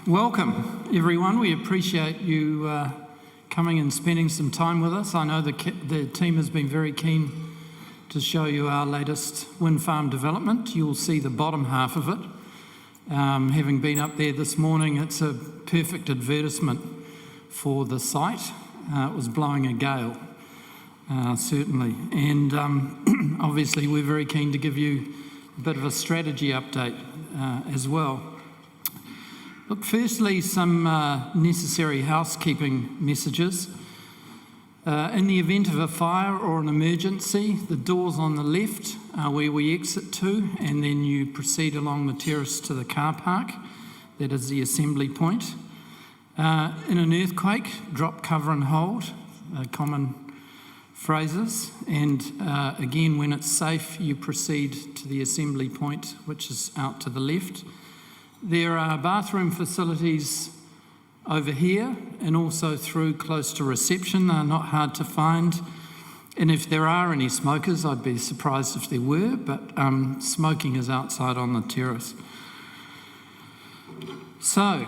Welcome, everyone. We appreciate you coming and spending some time with us. I know the team has been very keen to show you our latest wind farm development. You'll see the bottom half of it. Having been up there this morning, it's a perfect advertisement for the site. It was blowing a gale, certainly. And obviously, we're very keen to give you a bit of a strategy update as well. Look, firstly, some necessary housekeeping messages. In the event of a fire or an emergency, the doors on the left are where we exit to, and then you proceed along the terrace to the car park. That is the assembly point. In an earthquake, drop, cover and hold, common phrases. And again, when it's safe, you proceed to the assembly point, which is out to the left. There are bathroom facilities over here and also through close to reception. They're not hard to find. And if there are any smokers, I'd be surprised if there were, but smoking is outside on the terrace. So,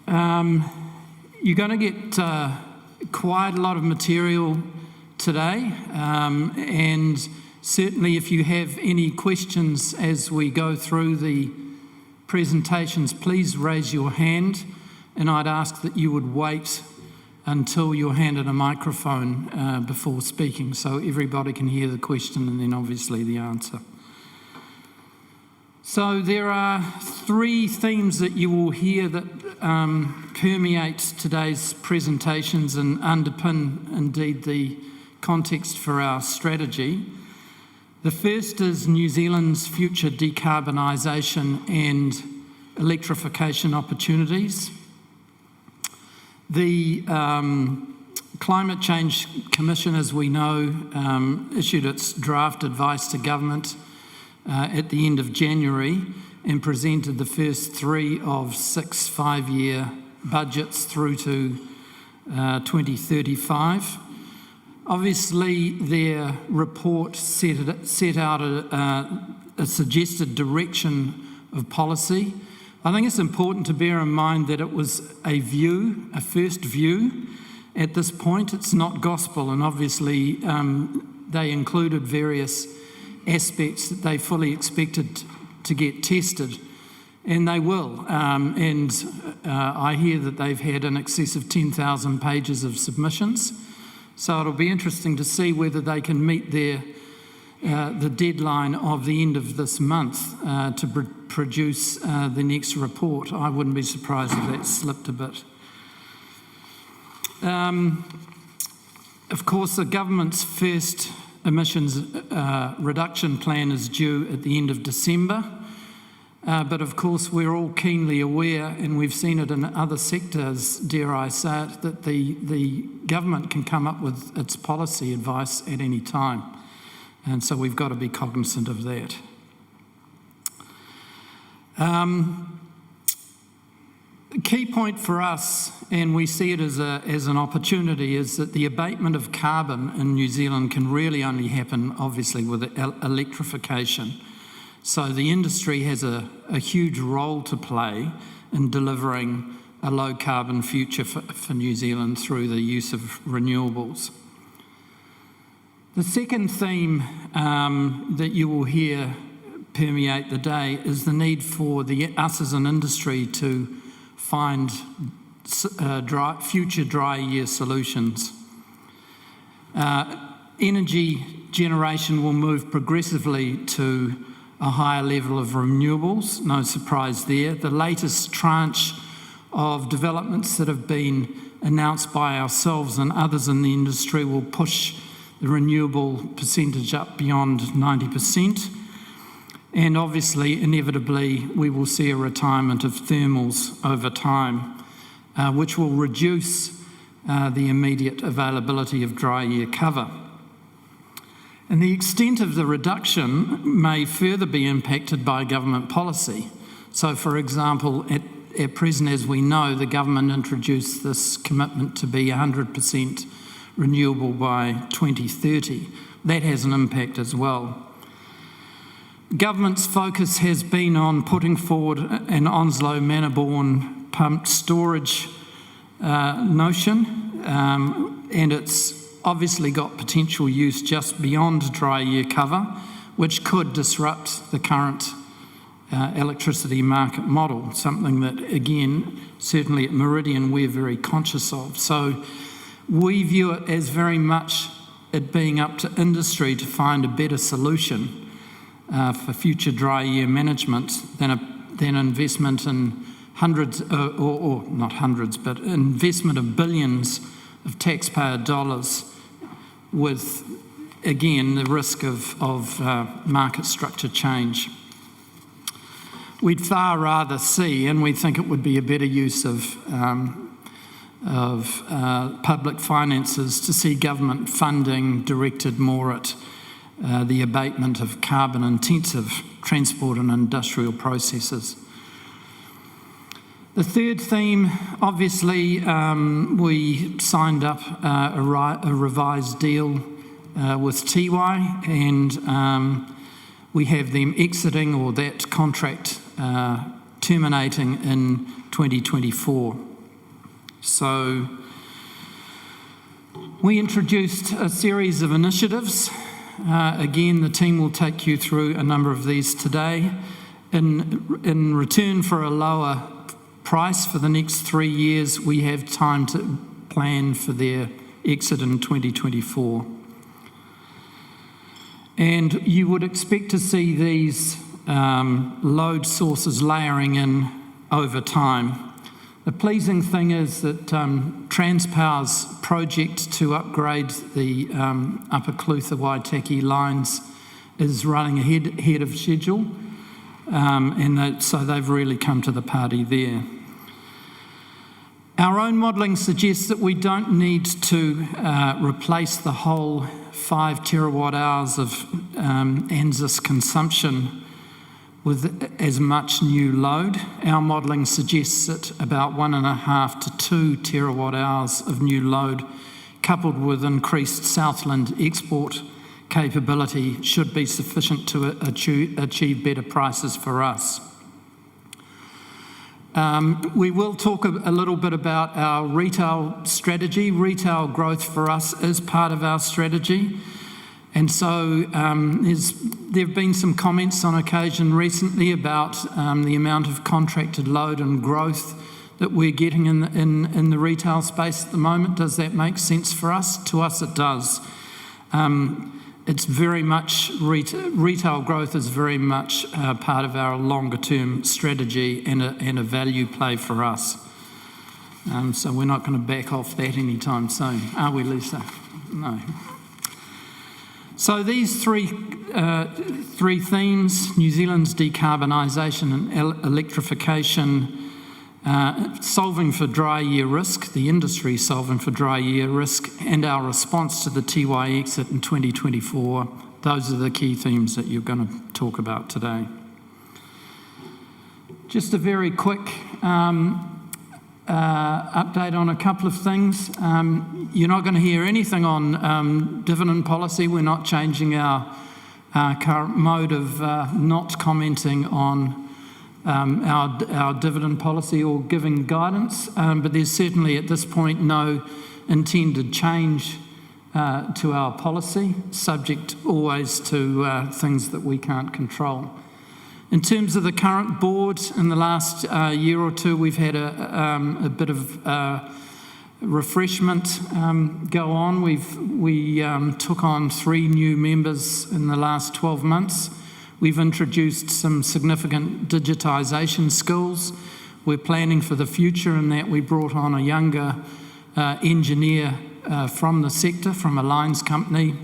you're going to get quite a lot of material today, and certainly if you have any questions as we go through the presentations, please raise your hand, and I'd ask that you would wait until you're handed a microphone before speaking, so everybody can hear the question and then obviously the answer. So there are three themes that you will hear that permeate today's presentations and underpin indeed the context for our strategy. The first is New Zealand's future decarbonisation and electrification opportunities. The Climate Change Commission, as we know, issued its draft advice to government at the end of January and presented the first 3 of 6 5-year budgets through to 2035. Obviously, their report set out a suggested direction of policy. I think it's important to bear in mind that it was a view, a first view. At this point, it's not gospel, and obviously they included various aspects that they fully expected to get tested, and they will. I hear that they've had in excess of 10,000 pages of submissions. So it'll be interesting to see whether they can meet the deadline of the end of this month to produce the next report. I wouldn't be surprised if that slipped a bit. Of course, the government's first emissions reduction plan is due at the end of December. But of course, we're all keenly aware, and we've seen it in other sectors, dare I say it, that the government can come up with its policy advice at any time. And so we've got to be cognizant of that. The key point for us, and we see it as an opportunity, is that the abatement of carbon in New Zealand can really only happen, obviously, with electrification. So the industry has a huge role to play in delivering a low-carbon future for New Zealand through the use of renewables. The second theme that you will hear permeate the day is the need for us as an industry to find future dry year solutions. Energy generation will move progressively to a higher level of renewables, no surprise there. The latest tranche of developments that have been announced by ourselves and others in the industry will push the renewable percentage up beyond 90%. And obviously, inevitably, we will see a retirement of thermals over time, which will reduce the immediate availability of dry year cover. And the extent of the reduction may further be impacted by government policy. So, for example, at present, as we know, the government introduced this commitment to be 100% renewable by 2030. That has an impact as well. Government's focus has been on putting forward an Onslow-Mannerborn pumped storage notion, and it's obviously got potential use just beyond dry year cover, which could disrupt the current electricity market model, something that, again, certainly at Meridian, we're very conscious of. So we view it as very much it being up to industry to find a better solution for future dry year management than investment in hundreds, or not hundreds, but investment of billions of taxpayer dollars with, again, the risk of market structure change. We'd far rather see, and we think it would be a better use of public finances, to see government funding directed more at the abatement of carbon-intensive transport and industrial processes. The third theme, obviously, we signed up a revised deal with Tiwai, and we have them exiting, or that contract terminating in 2024. So we introduced a series of initiatives. Again, the team will take you through a number of these today. In return for a lower price for the next 3 years, we have time to plan for their exit in 2024. And you would expect to see these load sources layering in over time. The pleasing thing is that Transpower's project to upgrade the Upper Clutha-Waitaki lines is running ahead of schedule, so they've really come to the party there. Our own modelling suggests that we don't need to replace the whole 5 terawatt hours of ANZUS consumption with as much new load. Our modelling suggests that about 1.5 to 2 terawatt hours of new load, coupled with increased Southland export capability, should be sufficient to achieve better prices for us. We will talk a little bit about our retail strategy. Retail growth for us is part of our strategy. And so there have been some comments on occasion recently about the amount of contracted load and growth that we're getting in the retail space at the moment. Does that make sense for us? To us it does. It's very much, retail growth is very much part of our longer term strategy and a value play for us. So we're not going to back off that anytime soon, are we, Lisa? No. So these three themes, New Zealand's decarbonisation and electrification, solving for dry year risk, the industry solving for dry year risk, and our response to the Tiwai exit in 2024, those are the key themes that you're going to talk about today. Just a very quick update on a couple of things. You're not going to hear anything on dividend policy. We're not changing our current mode of not commenting on our dividend policy or giving guidance, but there's certainly at this point no intended change to our policy, subject always to things that we can't control. In terms of the current board, in the last year or two, we've had a bit of refreshment go on. We took on 3 new members in the last 12 months. We've introduced some significant digitisation skills. We're planning for the future in that we brought on a younger engineer from the sector, from a lines company,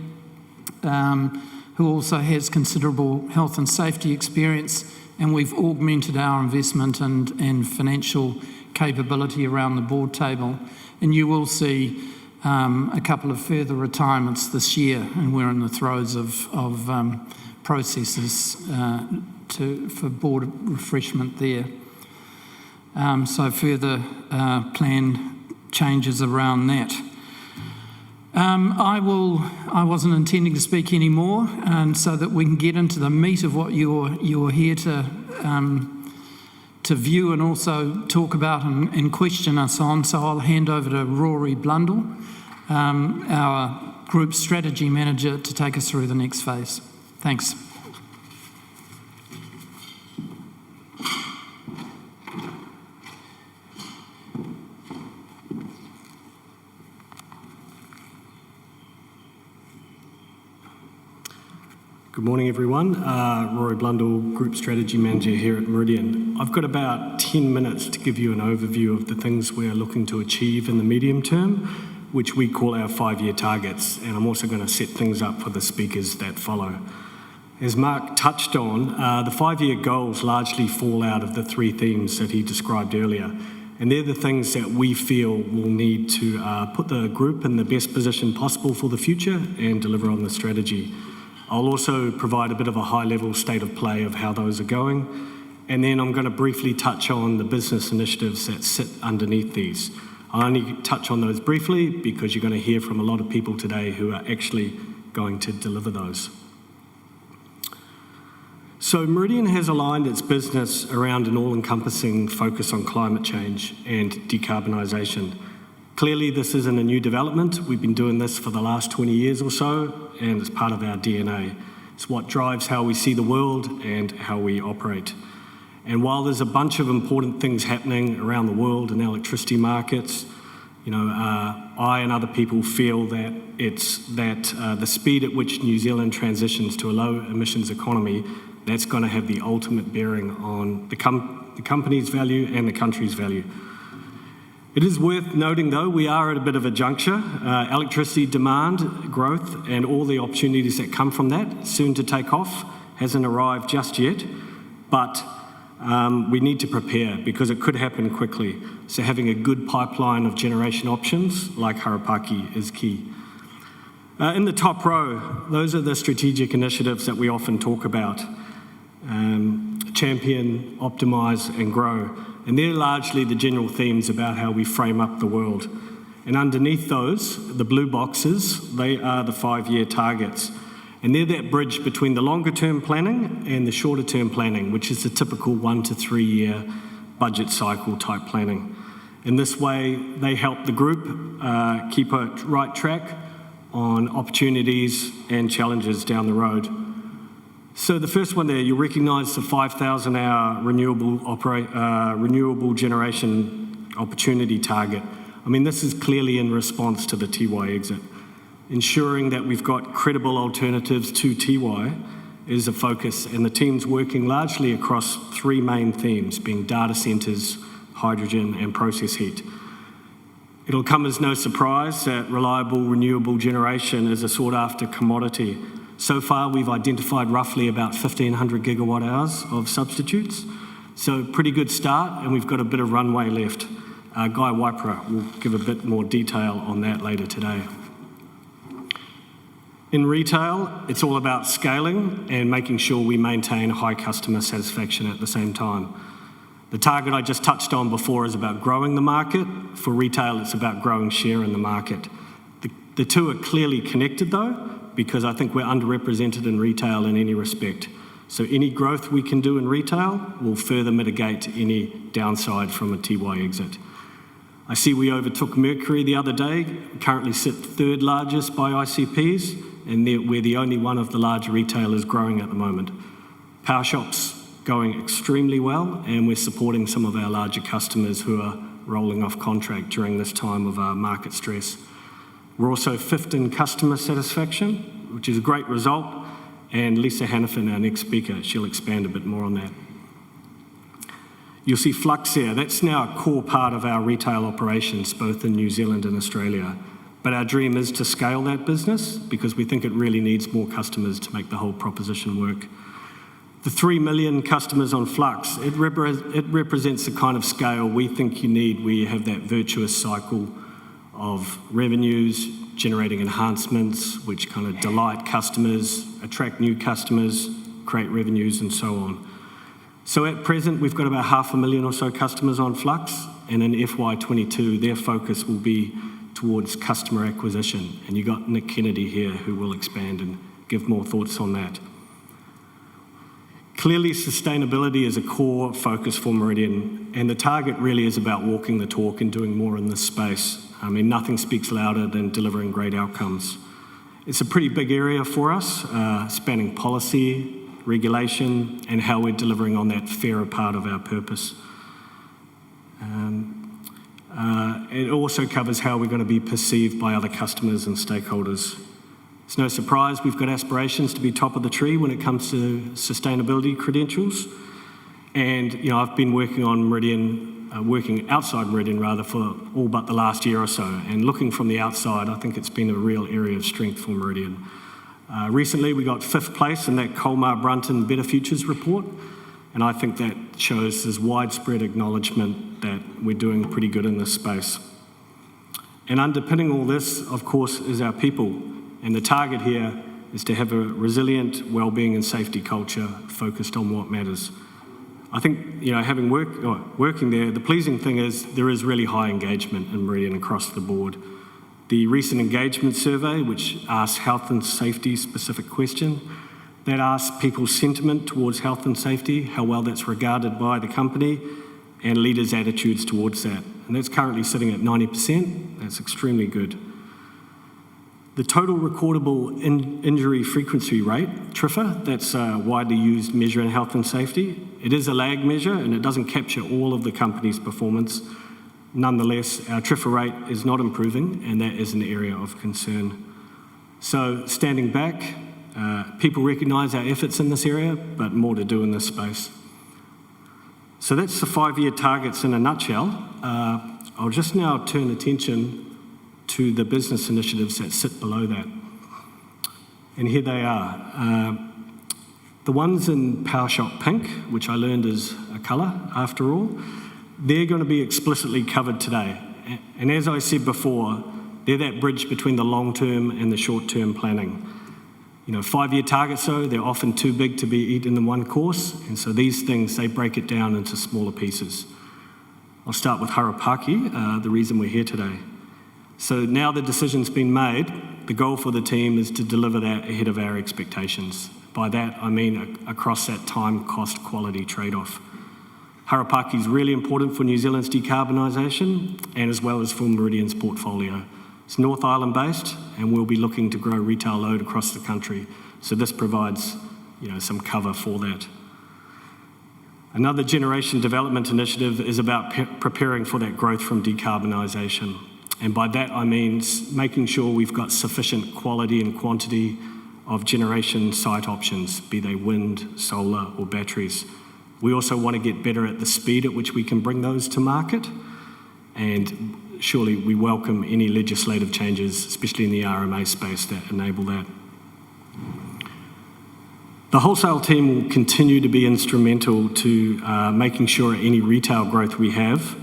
who also has considerable health and safety experience, and we've augmented our investment and financial capability around the board table. And you will see a couple of further retirements this year, and we're in the throes of processes for board refreshment there. So further planned changes around that. I wasn't intending to speak anymore, and so that we can get into the meat of what you're here to view and also talk about and question us on. So I'll hand over to Rory Blundell, our Group Strategy Manager, to take us through the next phase. Thanks. Good morning, everyone. Rory Blundell, Group Strategy Manager here at Meridian. I've got about 10 minutes to give you an overview of the things we're looking to achieve in the medium term, which we call our 5-year targets, and I'm also going to set things up for the speakers that follow. As Mark touched on, the 5-year goals largely fall out of the 3 themes that he described earlier, and they're the things that we feel will need to put the group in the best position possible for the future and deliver on the strategy. I'll also provide a bit of a high-level state of play of how those are going, and then I'm going to briefly touch on the business initiatives that sit underneath these. I'll only touch on those briefly because you're going to hear from a lot of people today who are actually going to deliver those. So Meridian has aligned its business around an all-encompassing focus on climate change and decarbonisation. Clearly, this isn't a new development. We've been doing this for the last 20 years or so, and it's part of our DNA. It's what drives how we see the world and how we operate. And while there's a bunch of important things happening around the world in electricity markets, I and other people feel that the speed at which New Zealand transitions to a low emissions economy, that's going to have the ultimate bearing on the company's value and the country's value. It is worth noting, though, we are at a bit of a juncture. Electricity demand growth and all the opportunities that come from that, soon to take off, hasn't arrived just yet, but we need to prepare because it could happen quickly. So having a good pipeline of generation options like Harapaki is key. In the top row, those are the strategic initiatives that we often talk about. Champion, optimise and grow. And they're largely the general themes about how we frame up the world. And underneath those, the blue boxes, they are the 5-year targets. And they're that bridge between the longer term planning and the shorter term planning, which is the typical 1 to 3 year budget cycle type planning. In this way, they help the group keep a right track on opportunities and challenges down the road. So the first one there, you'll recognise the 5,000-hour renewable generation opportunity target. I mean, this is clearly in response to the Tiwai exit. Ensuring that we've got credible alternatives to Tiwai is a focus, and the team's working largely across 3 main themes, being data centres, hydrogen and process heat. It'll come as no surprise that reliable renewable generation is a sought-after commodity. So far, we've identified roughly about 1,500 gigawatt hours of substitutes. So pretty good start, and we've got a bit of runway left. Guy Waipara will give a bit more detail on that later today. In retail, it's all about scaling and making sure we maintain high customer satisfaction at the same time. The target I just touched on before is about growing the market. For retail, it's about growing share in the market. The two are clearly connected, though, because I think we're underrepresented in retail in any respect. So any growth we can do in retail will further mitigate any downside from a Tiwai exit. I see we overtook Mercury the other day, currently sit 3rd largest by ICPs, and we're the only one of the larger retailers growing at the moment. Power Shop's going extremely well, and we're supporting some of our larger customers who are rolling off contract during this time of market stress. We're also 5th in customer satisfaction, which is a great result, and Lisa Hannafin, our next speaker, she'll expand a bit more on that. You'll see Flux here. That's now a core part of our retail operations, both in New Zealand and Australia. But our dream is to scale that business because we think it really needs more customers to make the whole proposition work. The 3 million customers on Flux, it represents the kind of scale we think you need where you have that virtuous cycle of revenues, generating enhancements, which kind of delight customers, attract new customers, create revenues, and so on. So at present, we've got about 500,000 or so customers on Flux, and in FY22, their focus will be towards customer acquisition. And you've got Nick Kennedy here who will expand and give more thoughts on that. Clearly, sustainability is a core focus for Meridian, and the target really is about walking the talk and doing more in this space. I mean, nothing speaks louder than delivering great outcomes. It's a pretty big area for us, spanning policy, regulation, and how we're delivering on that fairer part of our purpose. It also covers how we're going to be perceived by other customers and stakeholders. It's no surprise we've got aspirations to be top of the tree when it comes to sustainability credentials. And, you know, I've been working on Meridian, working outside Meridian rather, for all but the last year or so. And looking from the outside, I think it's been a real area of strength for Meridian. Recently, we got 5th place in that Colmar-Brunton Better Futures report. And I think that shows there's widespread acknowledgement that we're doing pretty good in this space. And underpinning all this, of course, is our people. And the target here is to have a resilient wellbeing and safety culture focused on what matters. I think, you know, having working there, the pleasing thing is there is really high engagement in Meridian across the board. The recent engagement survey, which asks health and safety specific question, that asks people's sentiment towards health and safety, how well that's regarded by the company, and leaders' attitudes towards that. And that's currently sitting at 90%. That's extremely good. The total recordable injury frequency rate, TRIFR, that's a widely used measure in health and safety. It is a lag measure and it doesn't capture all of the company's performance. Nonetheless, our TRIFR rate is not improving, and that is an area of concern. So standing back, people recognise our efforts in this area, but more to do in this space. So that's the 5-year targets in a nutshell. I'll just now turn attention to the business initiatives that sit below that. And here they are. The ones in PowerShop Pink, which I learned is a colour after all, they're going to be explicitly covered today. And as I said before, they're that bridge between the long-term and the short-term planning. You know, 5-year targets, though, they're often too big to be eaten in one course, and so these things, they break it down into smaller pieces. I'll start with Harapaki, the reason we're here today. So now the decision's been made, the goal for the team is to deliver that ahead of our expectations. By that, I mean across that time, cost, quality trade-off. Harapaki is really important for New Zealand's decarbonisation and as well as for Meridian's portfolio. It's North Island based and we'll be looking to grow retail load across the country. So this provides, you know, some cover for that. Another generation development initiative is about preparing for that growth from decarbonisation. And by that I mean making sure we've got sufficient quality and quantity of generation site options, be they wind, solar or batteries. We also want to get better at the speed at which we can bring those to market, and surely we welcome any legislative changes, especially in the RMA space, that enable that. The wholesale team will continue to be instrumental to making sure any retail growth we have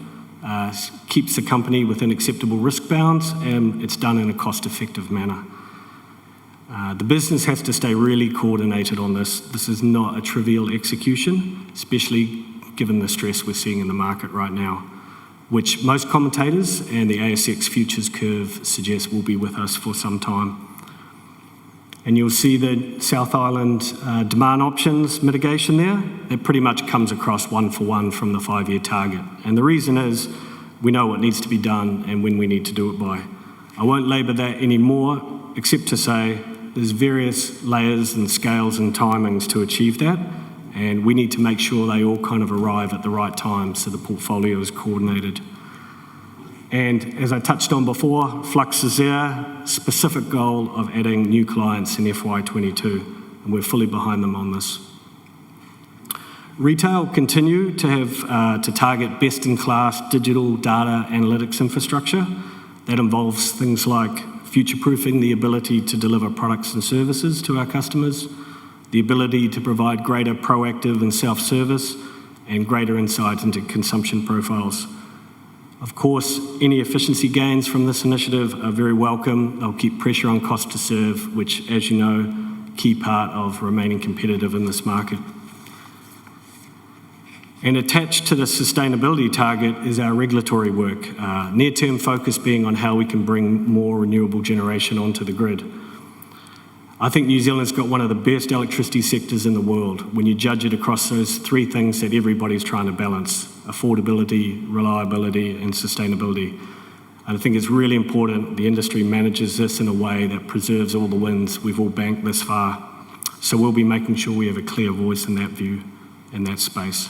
keeps the company within acceptable risk bounds, and it's done in a cost-effective manner. The business has to stay really coordinated on this. This is not a trivial execution, especially given the stress we're seeing in the market right now, which most commentators and the ASX futures curve suggest will be with us for some time. And you'll see the South Island demand options mitigation there. It pretty much comes across 1-for-1 from the 5-year target. And the reason is we know what needs to be done and when we need to do it by. I won't labour that anymore, except to say there's various layers and scales and timings to achieve that, and we need to make sure they all kind of arrive at the right time so the portfolio is coordinated. And as I touched on before, Flux is their specific goal of adding new clients in FY22, and we're fully behind them on this. Retail continue to have to target best-in-class digital data analytics infrastructure. That involves things like future-proofing the ability to deliver products and services to our customers, the ability to provide greater proactive and self-service, and greater insight into consumption profiles. Of course, any efficiency gains from this initiative are very welcome. They'll keep pressure on cost to serve, which, as you know, key part of remaining competitive in this market. And attached to the sustainability target is our regulatory work, near-term focus being on how we can bring more renewable generation onto the grid. I think New Zealand's got one of the best electricity sectors in the world when you judge it across those three things that everybody's trying to balance: affordability, reliability, and sustainability. And I think it's really important the industry manages this in a way that preserves all the wins we've all banked this far. So we'll be making sure we have a clear voice in that view, in that space.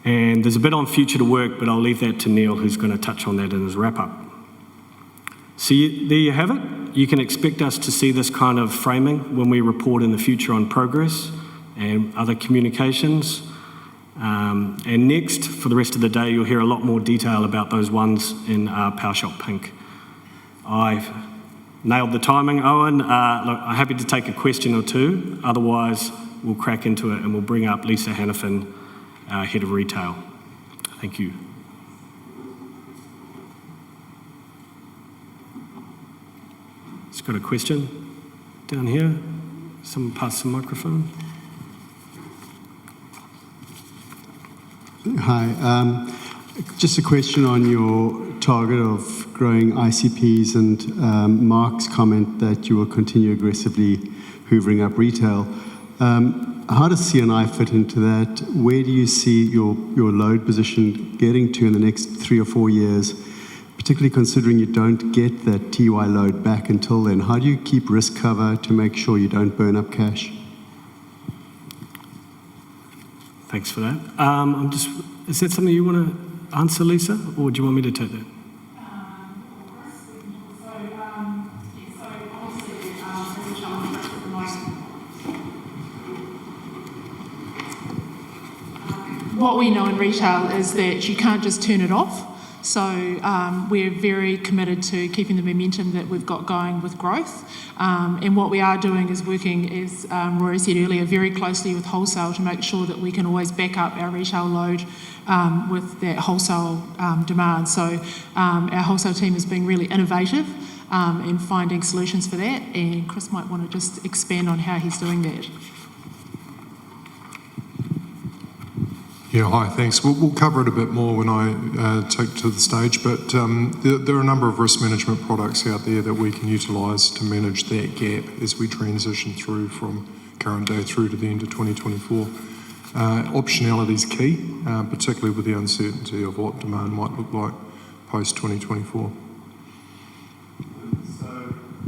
And there's a bit on future to work, but I'll leave that to Neil, who's going to touch on that in his wrap-up. So there you have it. You can expect us to see this kind of framing when we report in the future on progress and other communications. And next, for the rest of the day, you'll hear a lot more detail about those ones in PowerShop Pink. I've nailed the timing, Owen. Look, I'm happy to take a question or two. Otherwise, we'll crack into it and we'll bring up Lisa Hannafin, Head of Retail. Thank you. Just got a question down here. Someone pass the microphone. Hi. Just a question on your target of growing ICPs and Mark's comment that you will continue aggressively hoovering up retail. How does CNI fit into that? Where do you see your load position getting to in the next 3 or 4 years, particularly considering you don't get that Tiwai load back until then? How do you keep risk cover to make sure you don't burn up cash? Thanks for that. Is that something you want to answer, Lisa, or do you want me to take that? What we know in retail is that you can't just turn it off. So we're very committed to keeping the momentum that we've got going with growth. And what we are doing is working, as Rory said earlier, very closely with Wholesale to make sure that we can always back up our retail load with that wholesale demand. So our wholesale team is being really innovative in finding solutions for that. And Chris might want to just expand on how he's doing that. Yeah, hi, thanks. We'll cover it a bit more when I take to the stage, but there are a number of risk management products out there that we can utilise to manage that gap as we transition through from current day through to the end of 2024. Optionality is key, particularly with the uncertainty of what demand might look like post-2024.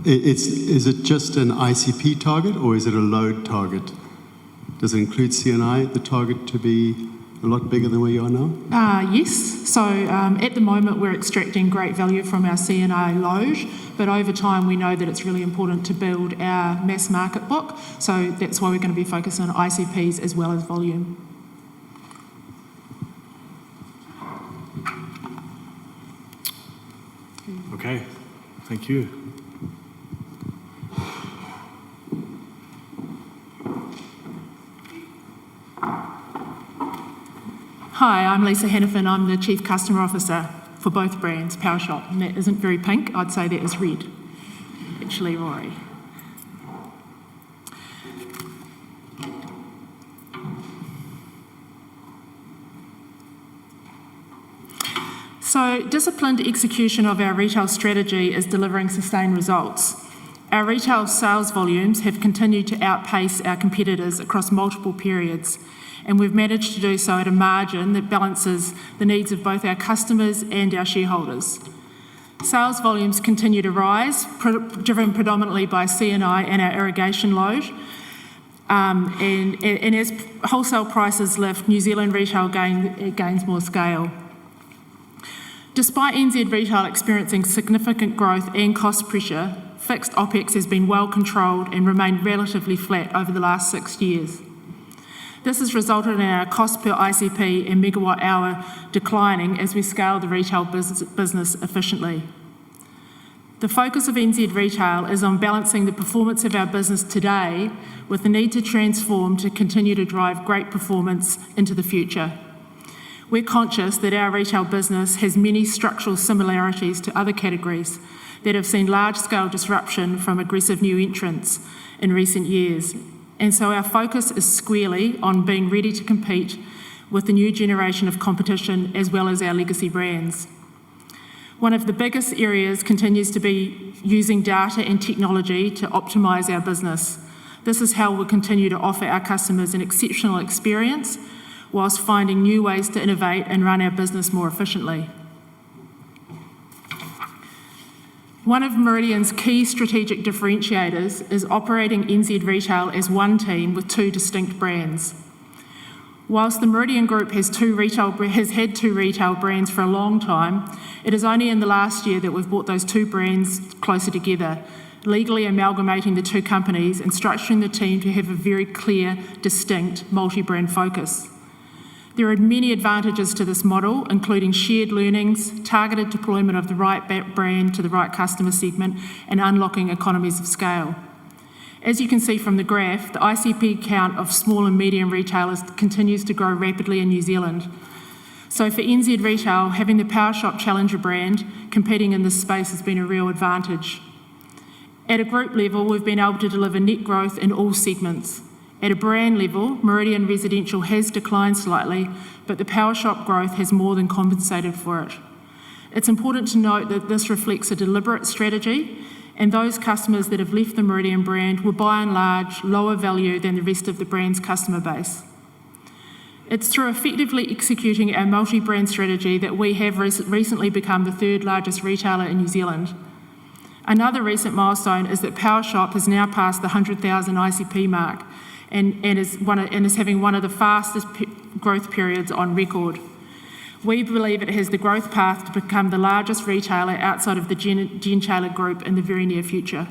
Is it just an ICP target or is it a load target? Does it include CNI, the target to be a lot bigger than where you are now? Yes. So at the moment we're extracting great value from our CNI load, but over time we know that it's really important to build our mass market book. So that's why we're going to be focused on ICPs as well as volume. Okay, thank you. Hi, I'm Lisa Hannafin. I'm the Chief Customer Officer for both brands, PowerShop, and that isn't very pink. I'd say that is red, actually, Rory. So, disciplined execution of our retail strategy is delivering sustained results. Our retail sales volumes have continued to outpace our competitors across multiple periods, and we've managed to do so at a margin that balances the needs of both our customers and our shareholders. Sales volumes continue to rise, driven predominantly by CNI and our irrigation load. And as wholesale prices lift, New Zealand retail gains more scale. Despite NZ retail experiencing significant growth and cost pressure, fixed OPEX has been well controlled and remained relatively flat over the last 6 years. This has resulted in our cost per ICP and megawatt hour declining as we scale the retail business efficiently. The focus of NZ Retail is on balancing the performance of our business today with the need to transform to continue to drive great performance into the future. We're conscious that our retail business has many structural similarities to other categories that have seen large-scale disruption from aggressive new entrants in recent years. And so our focus is squarely on being ready to compete with the new generation of competition as well as our legacy brands. One of the biggest areas continues to be using data and technology to optimise our business. This is how we'll continue to offer our customers an exceptional experience whilst finding new ways to innovate and run our business more efficiently. One of Meridian's key strategic differentiators is operating NZ Retail as one team with two distinct brands. Whilst the Meridian Group has had two retail brands for a long time, it is only in the last year that we've brought those two brands closer together, legally amalgamating the two companies and structuring the team to have a very clear, distinct multi-brand focus. There are many advantages to this model, including shared learnings, targeted deployment of the right brand to the right customer segment, and unlocking economies of scale. As you can see from the graph, the ICP count of small and medium retailers continues to grow rapidly in New Zealand. So for NZ Retail, having the PowerShop Challenger brand competing in this space has been a real advantage. At a group level, we've been able to deliver net growth in all segments. At a brand level, Meridian Residential has declined slightly, but the PowerShop growth has more than compensated for it. It's important to note that this reflects a deliberate strategy, and those customers that have left the Meridian brand were by and large lower value than the rest of the brand's customer base. It's through effectively executing our multi-brand strategy that we have recently become the third largest retailer in New Zealand. Another recent milestone is that PowerShop has now passed the 100,000 ICP mark and is having one of the fastest growth periods on record. We believe it has the growth path to become the largest retailer outside of the Gentailer Group in the very near future.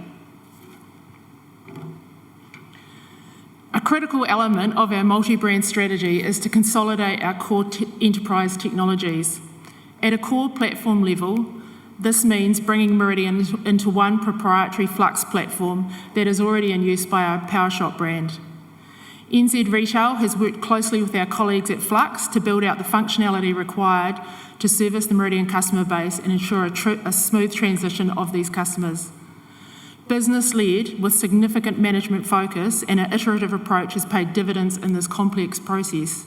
A critical element of our multi-brand strategy is to consolidate our core enterprise technologies. At a core platform level, this means bringing Meridian into one proprietary Flux platform that is already in use by our PowerShop brand. NZ Retail has worked closely with our colleagues at Flux to build out the functionality required to service the Meridian customer base and ensure a smooth transition of these customers. Business-led, with significant management focus and an iterative approach has paid dividends in this complex process.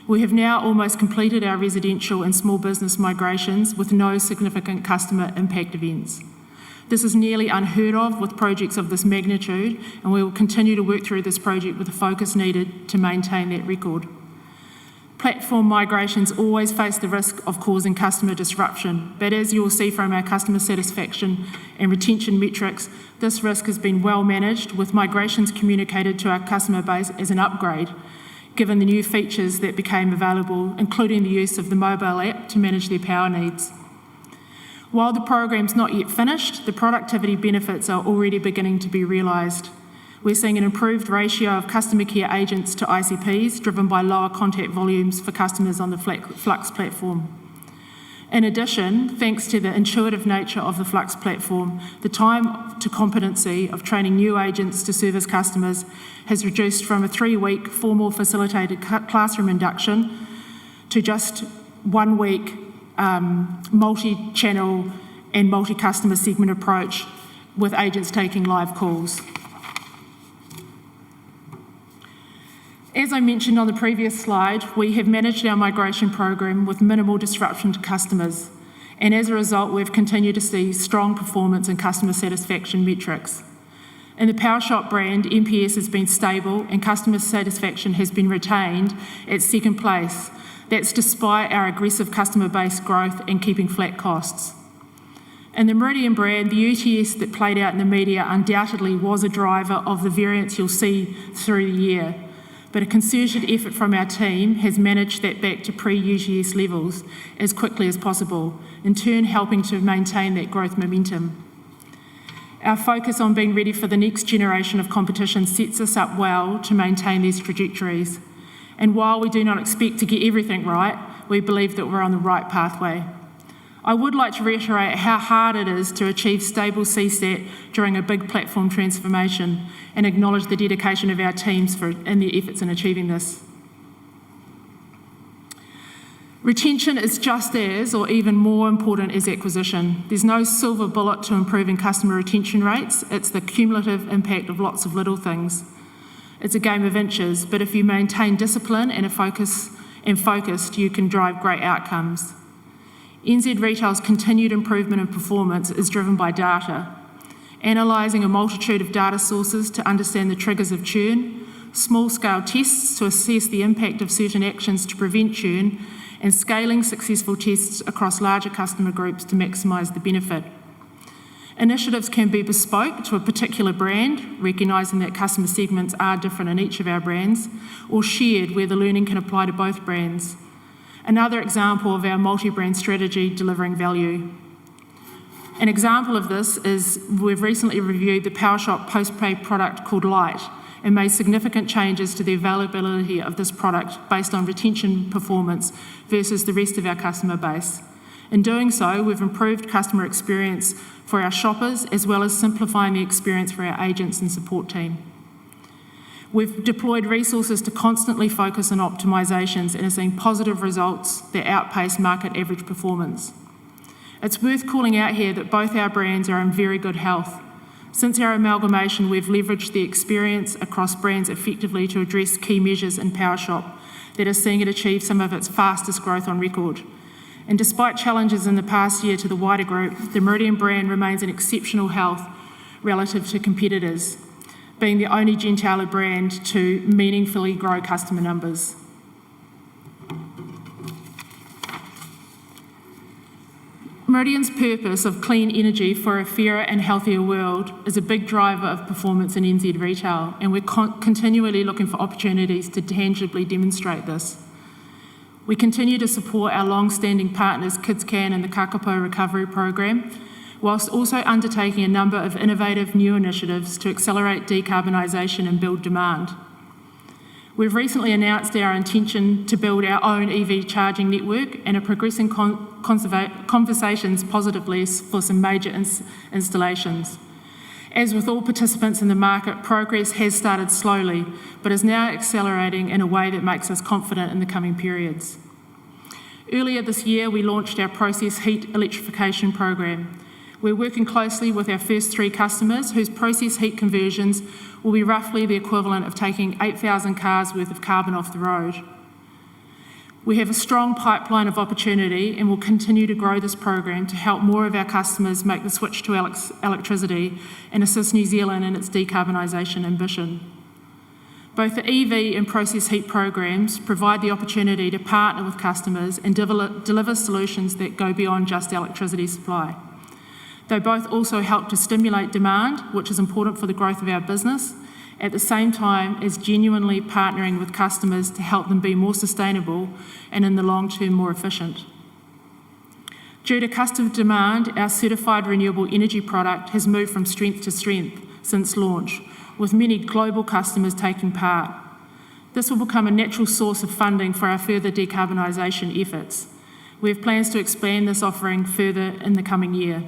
We have now almost completed our residential and small business migrations with no significant customer impact events. This is nearly unheard of with projects of this magnitude, and we will continue to work through this project with the focus needed to maintain that record. Platform migrations always face the risk of causing customer disruption, but as you will see from our customer satisfaction and retention metrics, this risk has been well managed, with migrations communicated to our customer base as an upgrade, given the new features that became available, including the use of the mobile app to manage their power needs. While the program's not yet finished, the productivity benefits are already beginning to be realised. We're seeing an improved ratio of customer care agents to ICPs, driven by lower contact volumes for customers on the Flux platform. In addition, thanks to the intuitive nature of the Flux platform, the time to competency of training new agents to service customers has reduced from a 3-week formal facilitated classroom induction to just 1 week multi-channel and multi-customer segment approach with agents taking live calls. As I mentioned on the previous slide, we have managed our migration program with minimal disruption to customers, and as a result, we've continued to see strong performance and customer satisfaction metrics. In the PowerShop brand, NPS has been stable and customer satisfaction has been retained at second place. That's despite our aggressive customer base growth and keeping flat costs. In the Meridian brand, the UTS that played out in the media undoubtedly was a driver of the variance you'll see through the year, but a concerted effort from our team has managed that back to pre-UTS levels as quickly as possible, in turn helping to maintain that growth momentum. Our focus on being ready for the next generation of competition sets us up well to maintain these trajectories. And while we do not expect to get everything right, we believe that we're on the right pathway. I would like to reiterate how hard it is to achieve stable CSAT during a big platform transformation and acknowledge the dedication of our teams and their efforts in achieving this. Retention is just as, or even more important as acquisition. There's no silver bullet to improving customer retention rates. It's the cumulative impact of lots of little things. It's a game of inches, but if you maintain discipline and a focus and focused, you can drive great outcomes. NZ Retail's continued improvement in performance is driven by data, analysing a multitude of data sources to understand the triggers of churn, small-scale tests to assess the impact of certain actions to prevent churn, and scaling successful tests across larger customer groups to maximise the benefit. Initiatives can be bespoke to a particular brand, recognising that customer segments are different in each of our brands, or shared where the learning can apply to both brands. Another example of our multi-brand strategy delivering value. An example of this is we've recently reviewed the PowerShop post-paid product called Light and made significant changes to the availability of this product based on retention performance versus the rest of our customer base. In doing so, we've improved customer experience for our shoppers as well as simplifying the experience for our agents and support team. We've deployed resources to constantly focus on optimisations and are seeing positive results that outpace market average performance. It's worth calling out here that both our brands are in very good health. Since our amalgamation, we've leveraged the experience across brands effectively to address key measures in PowerShop that are seeing it achieve some of its fastest growth on record. And despite challenges in the past year to the wider group, the Meridian brand remains in exceptional health relative to competitors, being the only gentailer brand to meaningfully grow customer numbers. Meridian's purpose of clean energy for a fairer and healthier world is a big driver of performance in NZ Retail, and we're continually looking for opportunities to tangibly demonstrate this. We continue to support our long-standing partners KidsCan and the Kakapo Recovery Program, whilst also undertaking a number of innovative new initiatives to accelerate decarbonisation and build demand. We've recently announced our intention to build our own EV charging network and are progressing conversations positively for some major installations. As with all participants in the market, progress has started slowly, but is now accelerating in a way that makes us confident in the coming periods. Earlier this year, we launched our process heat electrification program. We're working closely with our first 3 customers whose process heat conversions will be roughly the equivalent of taking 8,000 cars worth of carbon off the road. We have a strong pipeline of opportunity and will continue to grow this program to help more of our customers make the switch to electricity and assist New Zealand in its decarbonisation ambition. Both the EV and process heat programs provide the opportunity to partner with customers and deliver solutions that go beyond just electricity supply. They both also help to stimulate demand, which is important for the growth of our business, at the same time as genuinely partnering with customers to help them be more sustainable and in the long term more efficient. Due to customer demand, our certified renewable energy product has moved from strength to strength since launch, with many global customers taking part. This will become a natural source of funding for our further decarbonisation efforts. We have plans to expand this offering further in the coming year.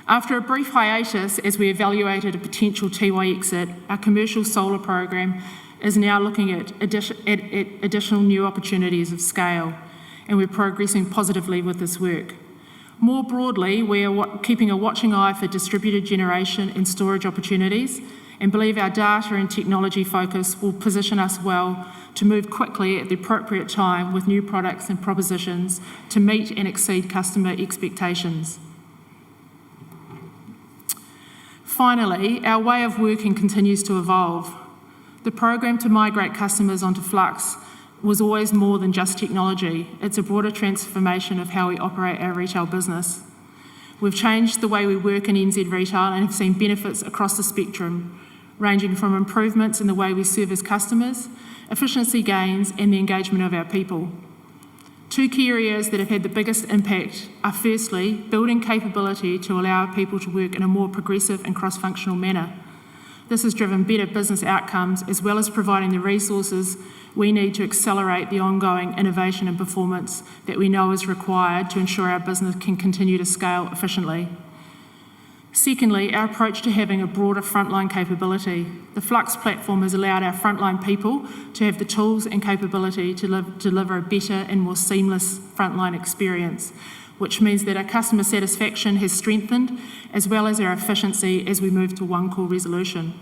After a brief hiatus as we evaluated a potential Tiwai exit, our commercial solar program is now looking at additional new opportunities of scale, and we're progressing positively with this work. More broadly, we are keeping a watching eye for distributed generation and storage opportunities and believe our data and technology focus will position us well to move quickly at the appropriate time with new products and propositions to meet and exceed customer expectations. Finally, our way of working continues to evolve. The program to migrate customers onto Flux was always more than just technology. It's a broader transformation of how we operate our retail business. We've changed the way we work in NZ Retail and have seen benefits across the spectrum, ranging from improvements in the way we service customers, efficiency gains, and the engagement of our people. 2 key areas that have had the biggest impact are firstly, building capability to allow our people to work in a more progressive and cross-functional manner. This has driven better business outcomes as well as providing the resources we need to accelerate the ongoing innovation and performance that we know is required to ensure our business can continue to scale efficiently. Secondly, our approach to having a broader frontline capability. The Flux platform has allowed our frontline people to have the tools and capability to deliver a better and more seamless frontline experience, which means that our customer satisfaction has strengthened as well as our efficiency as we move to one call resolution.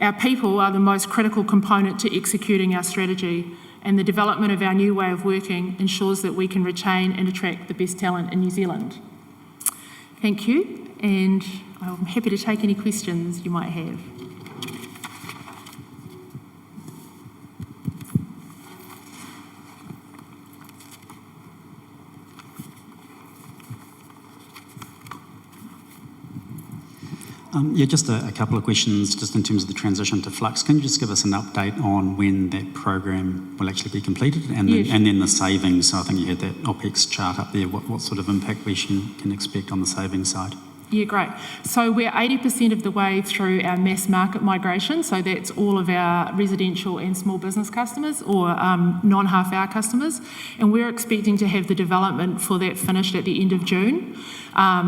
Our people are the most critical component to executing our strategy, and the development of our new way of working ensures that we can retain and attract the best talent in New Zealand. Thank you, and I'm happy to take any questions you might have. Yeah, just a couple of questions just in terms of the transition to Flux. Can you just give us an update on when that program will actually be completed and then the savings? So I think you had that OPEX chart up there. What sort of impact we can expect on the savings side? Yeah, great. So we're 80% of the way through our mass market migration. So that's all of our residential and small business customers or non-half-hour customers. And we're expecting to have the development for that finished at the end of June.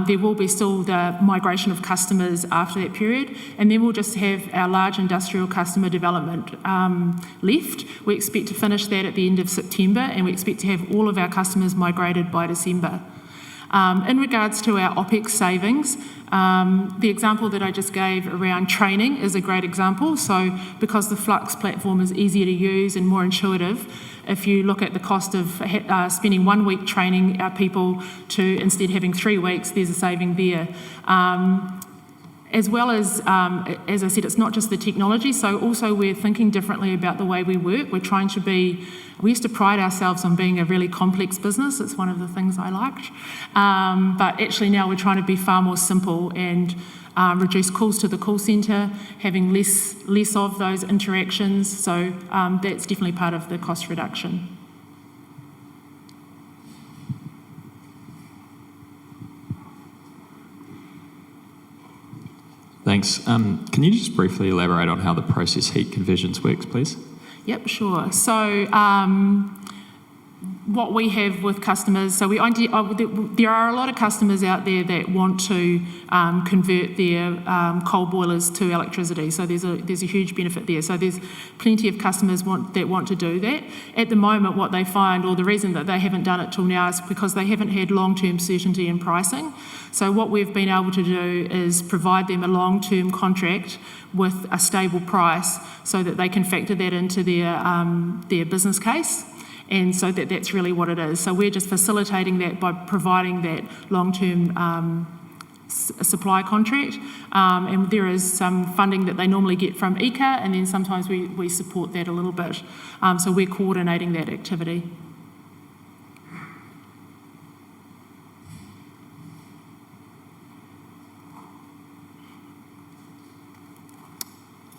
There will be still the migration of customers after that period. And then we'll just have our large industrial customer development left. We expect to finish that at the end of September, and we expect to have all of our customers migrated by December. In regards to our OPEX savings, the example that I just gave around training is a great example. So because the Flux platform is easier to use and more intuitive, if you look at the cost of spending 1 week training our people to instead having 3 weeks, there's a saving there. As well as I said, it's not just the technology, so also we're thinking differently about the way we work. We used to pride ourselves on being a really complex business. It's one of the things I liked. But actually now we're trying to be far more simple and reduce calls to the call centre, having less of those interactions. So that's definitely part of the cost reduction. Thanks. Can you just briefly elaborate on how the process heat conversions works, please? Yep, sure. So what we have with customers, so there are a lot of customers out there that want to convert their coal boilers to electricity. So there's a huge benefit there. So there's plenty of customers that want to do that. At the moment, what they find, or the reason that they haven't done it till now, is because they haven't had long-term certainty in pricing. So what we've been able to do is provide them a long-term contract with a stable price so that they can factor that into their business case. And so that's really what it is. So we're just facilitating that by providing that long-term supply contract. And there is some funding that they normally get from ECA, and then sometimes we support that a little bit. So we're coordinating that activity.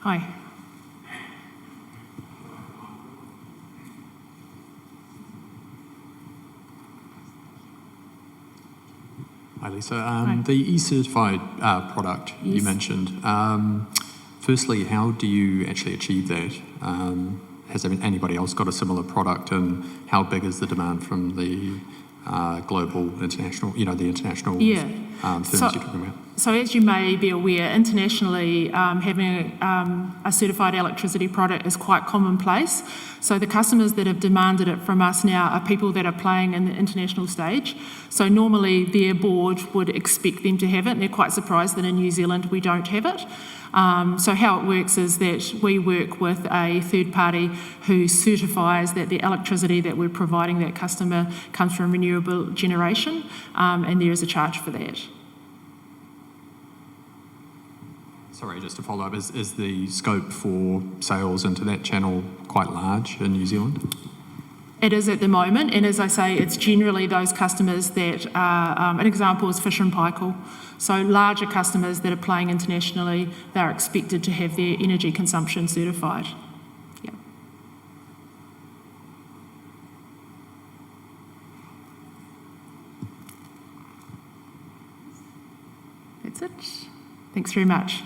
Hi. Hi, Lisa. The e-certified product you mentioned, firstly, how do you actually achieve that? Has anybody else got a similar product, and how big is the demand from the global, international, the international firms you're talking about? So as you may be aware, internationally, having a certified electricity product is quite commonplace. So the customers that have demanded it from us now are people that are playing in the international stage. So normally their board would expect them to have it, and they're quite surprised that in New Zealand we don't have it. So how it works is that we work with a third party who certifies that the electricity that we're providing that customer comes from renewable generation, and there is a charge for that. Sorry, just to follow up, is the scope for sales into that channel quite large in New Zealand? It is at the moment, and as I say, it's generally those customers that are, an example is Fisher and Paykel. So larger customers that are playing internationally, they're expected to have their energy consumption certified. Yeah. That's it. Thanks very much.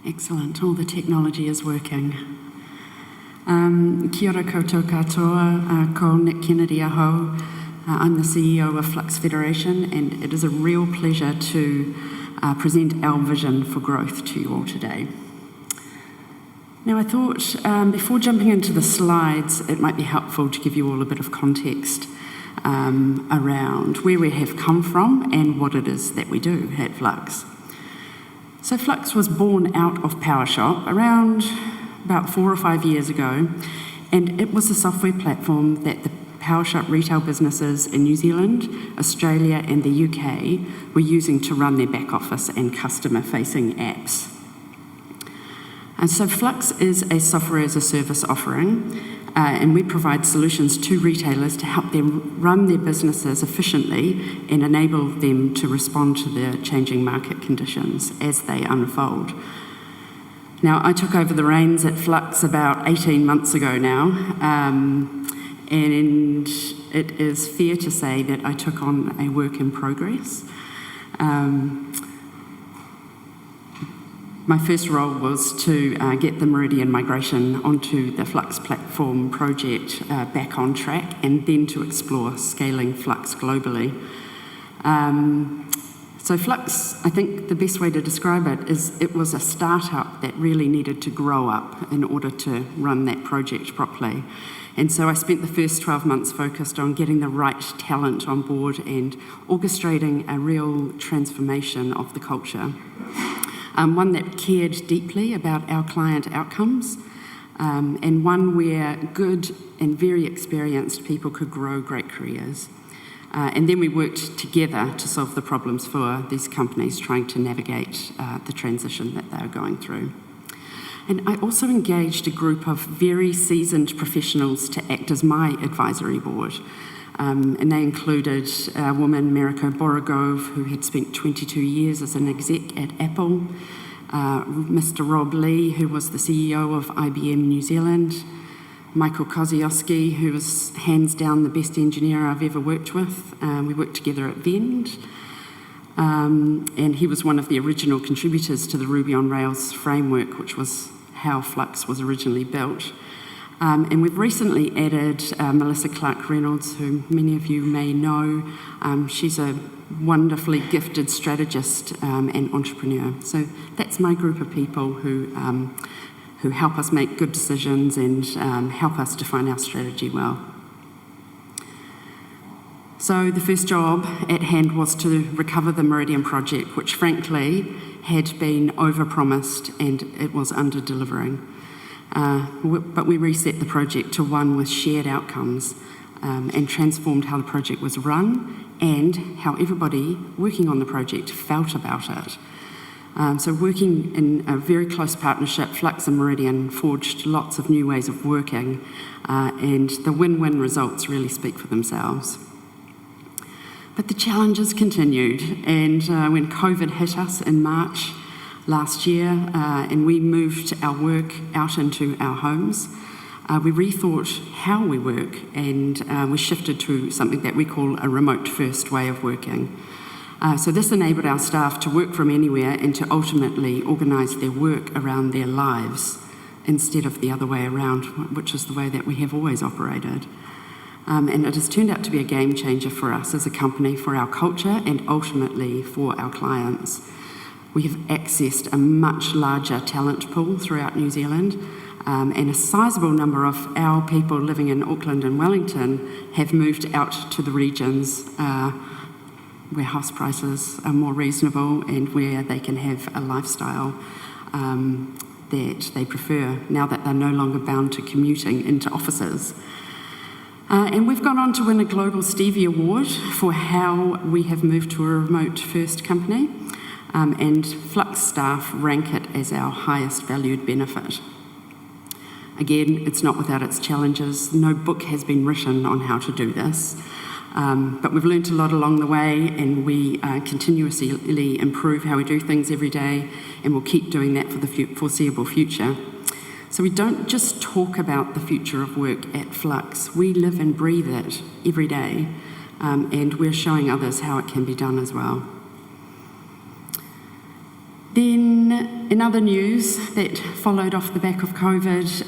Excellent. All the technology is working. Kia ora koutou katoa, ko Nick Kennedy aho. I'm the CEO of Flux Federation, and it is a real pleasure to present our vision for growth to you all today. Now, I thought before jumping into the slides, it might be helpful to give you all a bit of context around where we have come from and what it is that we do at Flux. So Flux was born out of PowerShop around about 4 or 5 years ago, and it was a software platform that the PowerShop retail businesses in New Zealand, Australia and the UK were using to run their back office and customer-facing apps. And so Flux is a software as a service offering, and we provide solutions to retailers to help them run their businesses efficiently and enable them to respond to the changing market conditions as they unfold. Now, I took over the reins at Flux about 18 months ago now, and it is fair to say that I took on a work in progress. My first role was to get the Meridian migration onto the Flux platform project back on track, and then to explore scaling Flux globally. So Flux, I think the best way to describe it is it was a startup that really needed to grow up in order to run that project properly. And so I spent the first 12 months focused on getting the right talent on board and orchestrating a real transformation of the culture. One that cared deeply about our client outcomes, and one where good and very experienced people could grow great careers. And then we worked together to solve the problems for these companies trying to navigate the transition that they are going through. And I also engaged a group of very seasoned professionals to act as my advisory board. And they included a woman, Mariko Borogove, who had spent 22 years as an exec at Apple, Mr. Rob Lee, who was the CEO of IBM New Zealand, Michael Kozioski, who was hands down the best engineer I've ever worked with. We worked together at Vend, and he was one of the original contributors to the Ruby on Rails framework, which was how Flux was originally built. And we've recently added Melissa Clark-Reynolds, who many of you may know. She's a wonderfully gifted strategist and entrepreneur. So that's my group of people who help us make good decisions and help us define our strategy well. So the first job at hand was to recover the Meridian project, which frankly had been overpromised and it was under-delivering. But we reset the project to one with shared outcomes and transformed how the project was run and how everybody working on the project felt about it. So working in a very close partnership, Flux and Meridian forged lots of new ways of working, and the win-win results really speak for themselves. But the challenges continued, and when COVID hit us in March last year, and we moved our work out into our homes, we rethought how we work, and we shifted to something that we call a remote-first way of working. So this enabled our staff to work from anywhere and to ultimately organise their work around their lives instead of the other way around, which is the way that we have always operated. And it has turned out to be a game changer for us as a company, for our culture and ultimately for our clients. We have accessed a much larger talent pool throughout New Zealand, and a sizable number of our people living in Auckland and Wellington have moved out to the regions where house prices are more reasonable and where they can have a lifestyle that they prefer now that they're no longer bound to commuting into offices. And we've gone on to win a Global Stevie Award for how we have moved to a remote-first company, and Flux staff rank it as our highest valued benefit. Again, it's not without its challenges. No book has been written on how to do this, but we've learnt a lot along the way, and we continuously improve how we do things every day, and we'll keep doing that for the foreseeable future. So we don't just talk about the future of work at Flux, we live and breathe it every day, and we're showing others how it can be done as well. Then In other news that followed off the back of COVID,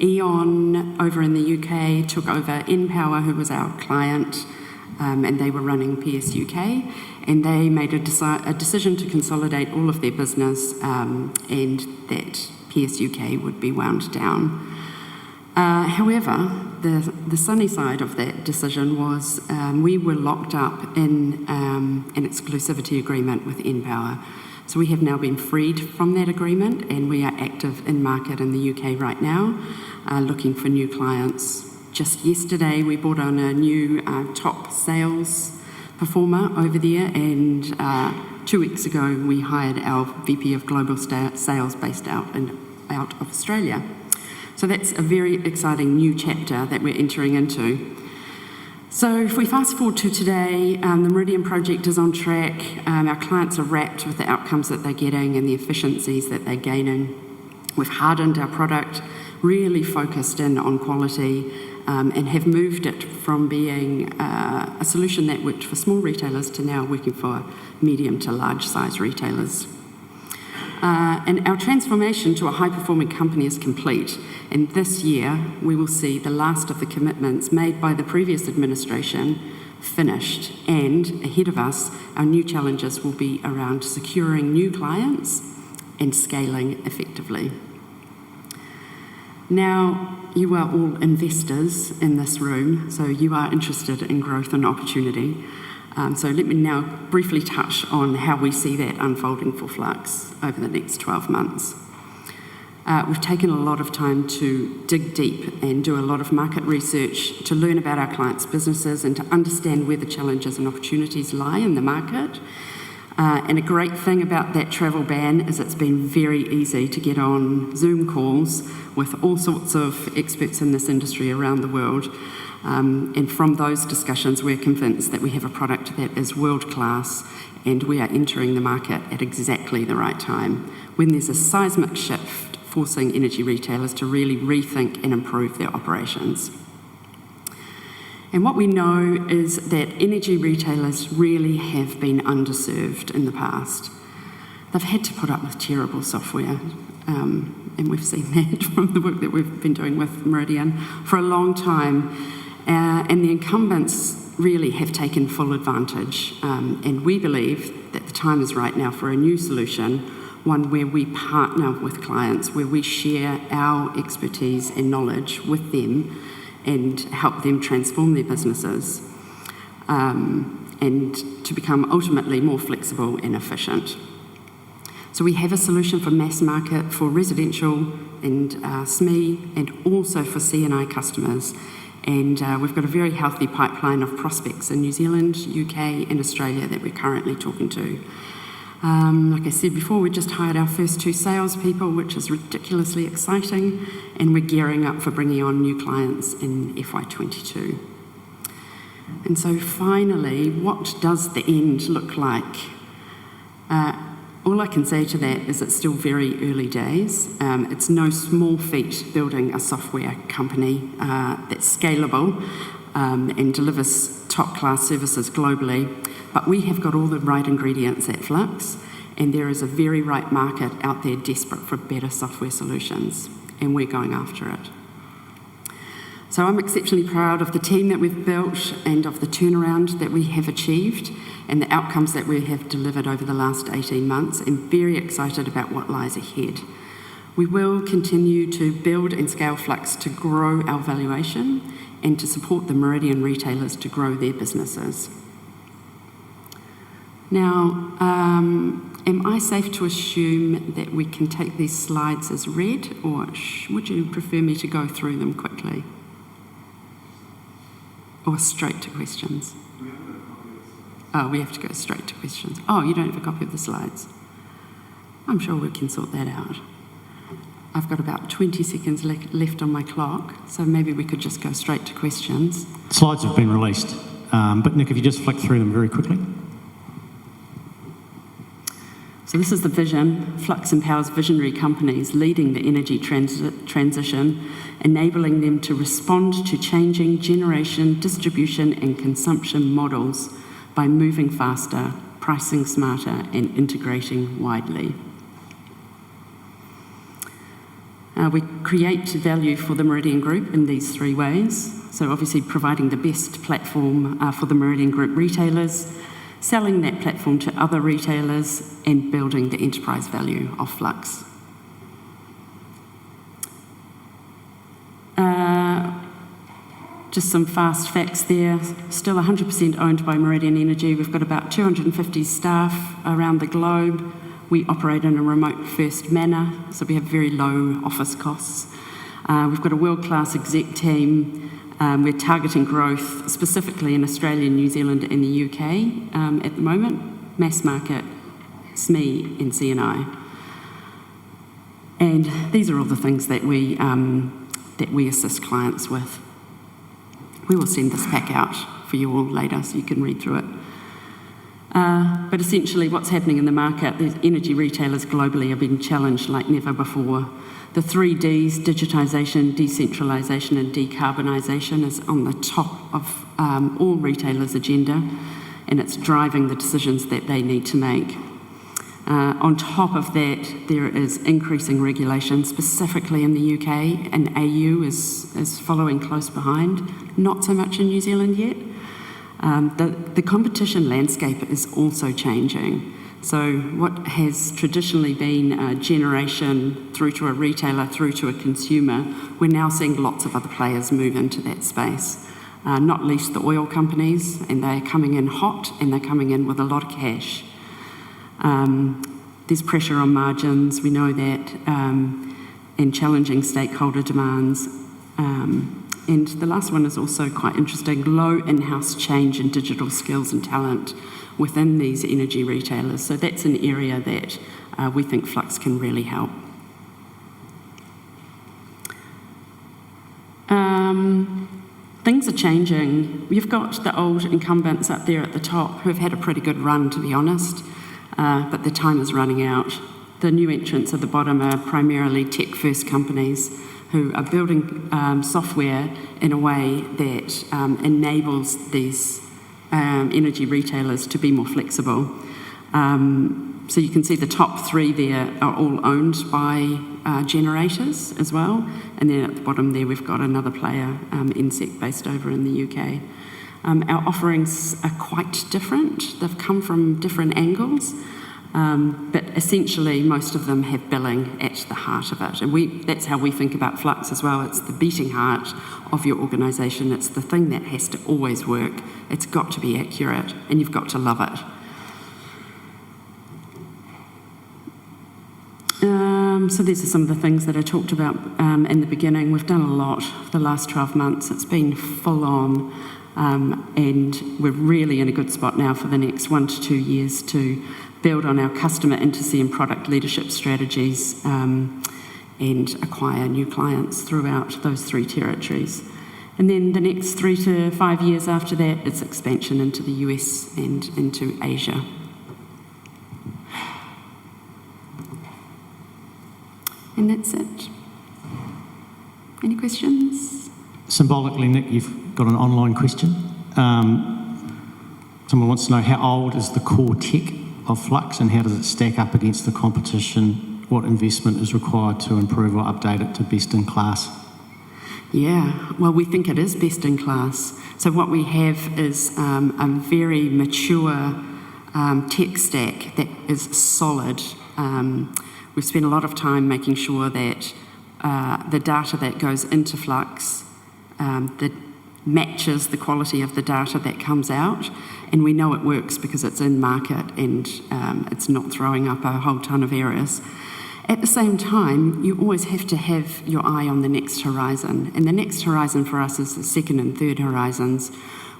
E.ON over in the UK took over npower, who was our client, and they were running PS UK, and they made a decision to consolidate all of their business, and that PS UK would be wound down. However, the sunny side of that decision was we were locked up in an exclusivity agreement with npower. So we have now been freed from that agreement, and we are active in market in the UK right now, looking for new clients. Just yesterday, we brought on a new top sales performer over there, and 2 weeks ago, we hired our VP of Global Sales based out of Australia. So that's a very exciting new chapter that we're entering into. So if we fast forward to today, the Meridian project is on track. Our clients are wrapped with the outcomes that they're getting and the efficiencies that they're gaining. We've hardened our product, really focused in on quality, and have moved it from being a solution that worked for small retailers to now working for medium to large size retailers. And our transformation to a high-performing company is complete. And this year, we will see the last of the commitments made by the previous administration finished. And ahead of us, our new challenges will be around securing new clients and scaling effectively. Now, you are all investors in this room, so you are interested in growth and opportunity. So let me now briefly touch on how we see that unfolding for Flux over the next 12 months. We've taken a lot of time to dig deep and do a lot of market research to learn about our clients' businesses and to understand where the challenges and opportunities lie in the market. And a great thing about that travel ban is it's been very easy to get on Zoom calls with all sorts of experts in this industry around the world. And from those discussions, we're convinced that we have a product that is world-class, and we are entering the market at exactly the right time, when there's a seismic shift forcing energy retailers to really rethink and improve their operations. And what we know is that energy retailers really have been underserved in the past. They've had to put up with terrible software, and we've seen that from the work that we've been doing with Meridian for a long time. And the incumbents really have taken full advantage. And we believe that the time is right now for a new solution, one where we partner with clients, where we share our expertise and knowledge with them and help them transform their businesses and to become ultimately more flexible and efficient. So we have a solution for mass market, for residential and SME, and also for C&I customers. And we've got a very healthy pipeline of prospects in New Zealand, UK and Australia that we're currently talking to. Like I said before, we just hired our first 2 salespeople, which is ridiculously exciting, and we're gearing up for bringing on new clients in FY22. And so finally, what does the end look like? All I can say to that is it's still very early days. It's no small feat building a software company that's scalable and delivers top-class services globally. But we have got all the right ingredients at Flux, and there is a very right market out there desperate for better software solutions, and we're going after it. So I'm exceptionally proud of the team that we've built and of the turnaround that we have achieved and the outcomes that we have delivered over the last 18 months, and very excited about what lies ahead. We will continue to build and scale Flux to grow our valuation and to support the Meridian retailers to grow their businesses. Now, am I safe to assume that we can take these slides as read, or would you prefer me to go through them quickly? Or straight to questions? Oh, we have to go straight to questions. Oh, you don't have a copy of the slides? I'm sure we can sort that out. I've got about 20 seconds left on my clock, so maybe we could just go straight to questions. Slides have been released, but Nick, if you just flick through them very quickly. So this is the vision. Flux empowers visionary companies leading the energy transition, enabling them to respond to changing generation, distribution and consumption models by moving faster, pricing smarter and integrating widely. We create value for the Meridian Group in these three ways. So obviously providing the best platform for the Meridian Group retailers, selling that platform to other retailers, and building the enterprise value of Flux. Just some fast facts there. Still 100% owned by Meridian Energy. We've got about 250 staff around the globe. We operate in a remote-first manner, so we have very low office costs. We've got a world-class exec team. We're targeting growth specifically in Australia, New Zealand and the UK at the moment, mass market, SME and C&I. And these are all the things that we assist clients with. We will send this pack out for you all later so you can read through it. But essentially what's happening in the market, the energy retailers globally are being challenged like never before. The 3 Ds, digitisation, decentralisation and decarbonisation, is on the top of all retailers' agenda, and it's driving the decisions that they need to make. On top of that, there is increasing regulation, specifically in the UK, and AU is following close behind, not so much in New Zealand yet. The competition landscape is also changing. So what has traditionally been a generation through to a retailer, through to a consumer, we're now seeing lots of other players move into that space, not least the oil companies, and they're coming in hot and they're coming in with a lot of cash. There's pressure on margins, we know that, and challenging stakeholder demands. And the last one is also quite interesting, low in-house change in digital skills and talent within these energy retailers. So that's an area that we think Flux can really help. Things are changing. You've got the old incumbents up there at the top who have had a pretty good run, to be honest, but the time is running out. The new entrants at the bottom are primarily tech-first companies who are building software in a way that enables these energy retailers to be more flexible. So you can see the top three there are all owned by generators as well. And then at the bottom there, we've got another player, NSEC, based over in the UK. Our offerings are quite different. They've come from different angles. But essentially, most of them have billing at the heart of it. And that's how we think about Flux as well. It's the beating heart of your organisation. It's the thing that has to always work. It's got to be accurate, and you've got to love it. So these are some of the things that I talked about in the beginning. We've done a lot the last 12 months. It's been full on, and we're really in a good spot now for the next 1 to 2 years to build on our customer intimacy and product leadership strategies and acquire new clients throughout those 3 territories. And then the next 3 to 5 years after that, it's expansion into the US and into Asia. And that's it. Any questions? Symbolically, Nick, you've got an online question. Someone wants to know how old is the core tech of Flux and how does it stack up against the competition? What investment is required to improve or update it to best in class? Yeah, well, we think it is best in class. So what we have is a very mature tech stack that is solid. We've spent a lot of time making sure that the data that goes into Flux that matches the quality of the data that comes out, and we know it works because it's in market and it's not throwing up a whole ton of errors. At the same time, you always have to have your eye on the next horizon, and the next horizon for us is the second and third horizons,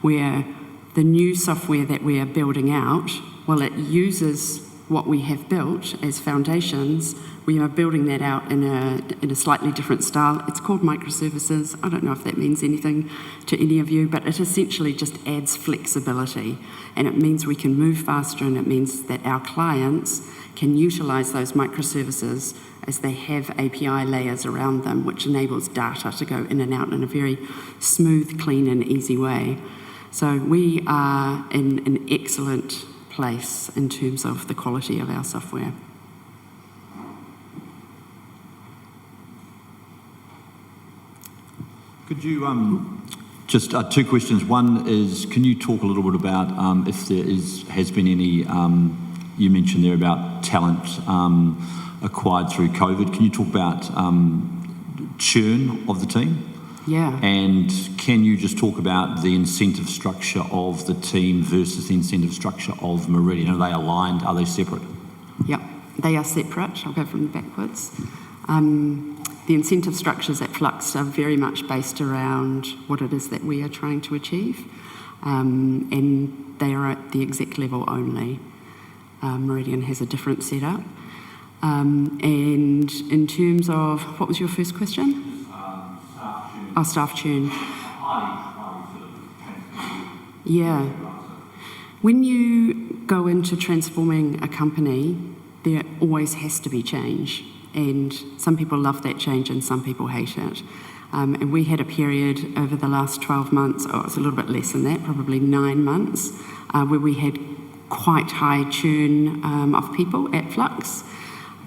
where the new software that we are building out, well, it uses what we have built as foundations. We are building that out in a slightly different style. It's called microservices. I don't know if that means anything to any of you, but it essentially just adds flexibility, and it means we can move faster, and it means that our clients can utilise those microservices as they have API layers around them, which enables data to go in and out in a very smooth, clean and easy way. So we are in an excellent place in terms of the quality of our software. Could you just two questions? One is, can you talk a little bit about if there has been any? You mentioned there about talent acquired through COVID. Can you talk about churn of the team? Yeah. And can you just talk about the incentive structure of the team versus the incentive structure of Meridian? Are they aligned? Are they separate? Yep, they are separate. I'll go from backwards. The incentive structures at Flux are very much based around what it is that we are trying to achieve, and they are at the exec level only. Meridian has a different setup. And in terms of, what was your first question? Staff churn. Yeah. When you go into transforming a company, there always has to be change. And some people love that change and some people hate it. And we had a period over the last 12 months, or it's a little bit less than that, probably 9 months, where we had quite high churn of people at Flux.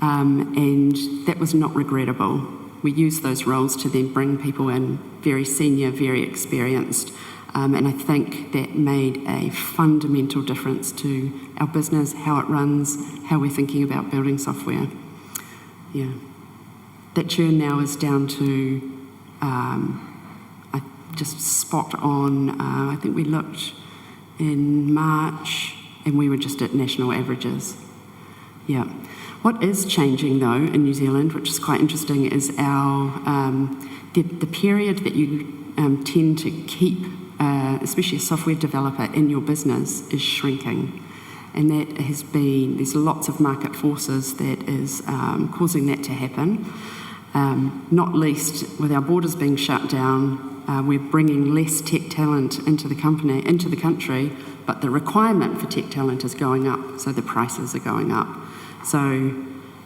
And that was not regrettable. We used those roles to then bring people in, very senior, very experienced, and I think that made a fundamental difference to our business, how it runs, how we're thinking about building software. Yeah. That churn now is down to just spot on. I think we looked in March and we were just at national averages. Yeah. What is changing, though, in New Zealand, which is quite interesting, is our the period that you tend to keep, especially a software developer, in your business is shrinking. And that has been, there's lots of market forces that is causing that to happen. Not least with our borders being shut down, we're bringing less tech talent into the country, but the requirement for tech talent is going up, so the prices are going up. So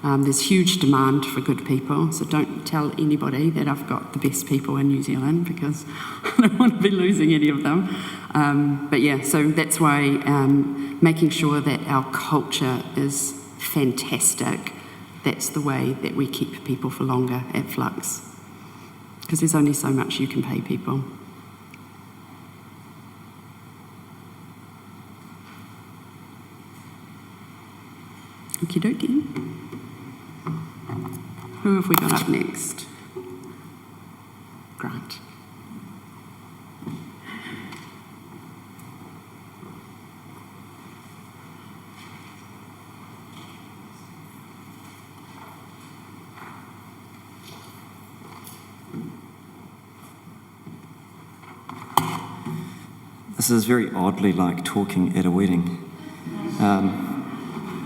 there's huge demand for good people, so don't tell anybody that I've got the best people in New Zealand, because I don't want to be losing any of them. But yeah, so that's why making sure that our culture is fantastic, that's the way that we keep people for longer at Flux, because there's only so much you can pay people. Okie dokie. Who have we got up next? Grant. This is very oddly like talking at a wedding.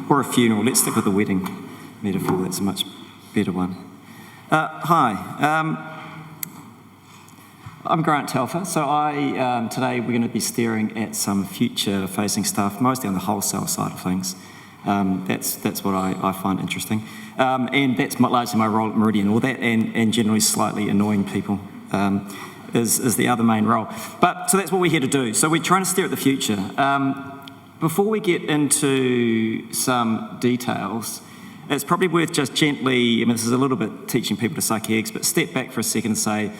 Or a funeral. Let's stick with the wedding metaphor. That's a much better one. Hi. I'm Grant Telfer. So today we're going to be staring at some future-facing stuff, mostly on the wholesale side of things. That's what I find interesting. And that's largely my role at Meridian. All that and generally slightly annoying people is the other main role. So that's what we're here to do. So we're trying to stare at the future. Before we get into some details, it's probably worth just gently, this is a little bit teaching people to suck eggs, but step back for a second and say,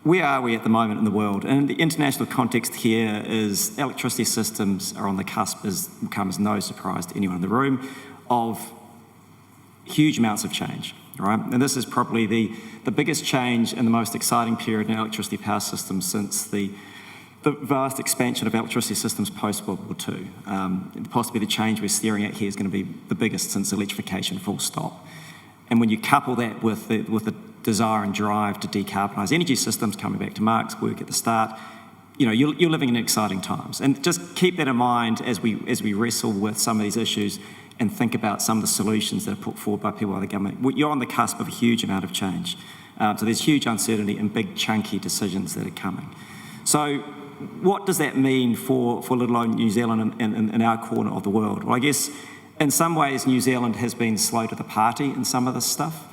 where are we at the moment in the world? And the international context here is electricity systems are on the cusp, comes no surprise to anyone in the room, of huge amounts of change, right? And this is probably the biggest change and the most exciting period in electricity power systems since the vast expansion of electricity systems post-World War II. Possibly the change we're staring at here is going to be the biggest since electrification, full stop. And when you couple that with the desire and drive to decarbonise energy systems, coming back to Mark's work at the start, you're living in exciting times. And just keep that in mind as we wrestle with some of these issues and think about some of the solutions that are put forward by people like the government. You're on the cusp of a huge amount of change. So there's huge uncertainty and big chunky decisions that are coming. So what does that mean for little old New Zealand in our corner of the world? Well, I guess in some ways New Zealand has been slow to the party in some of this stuff.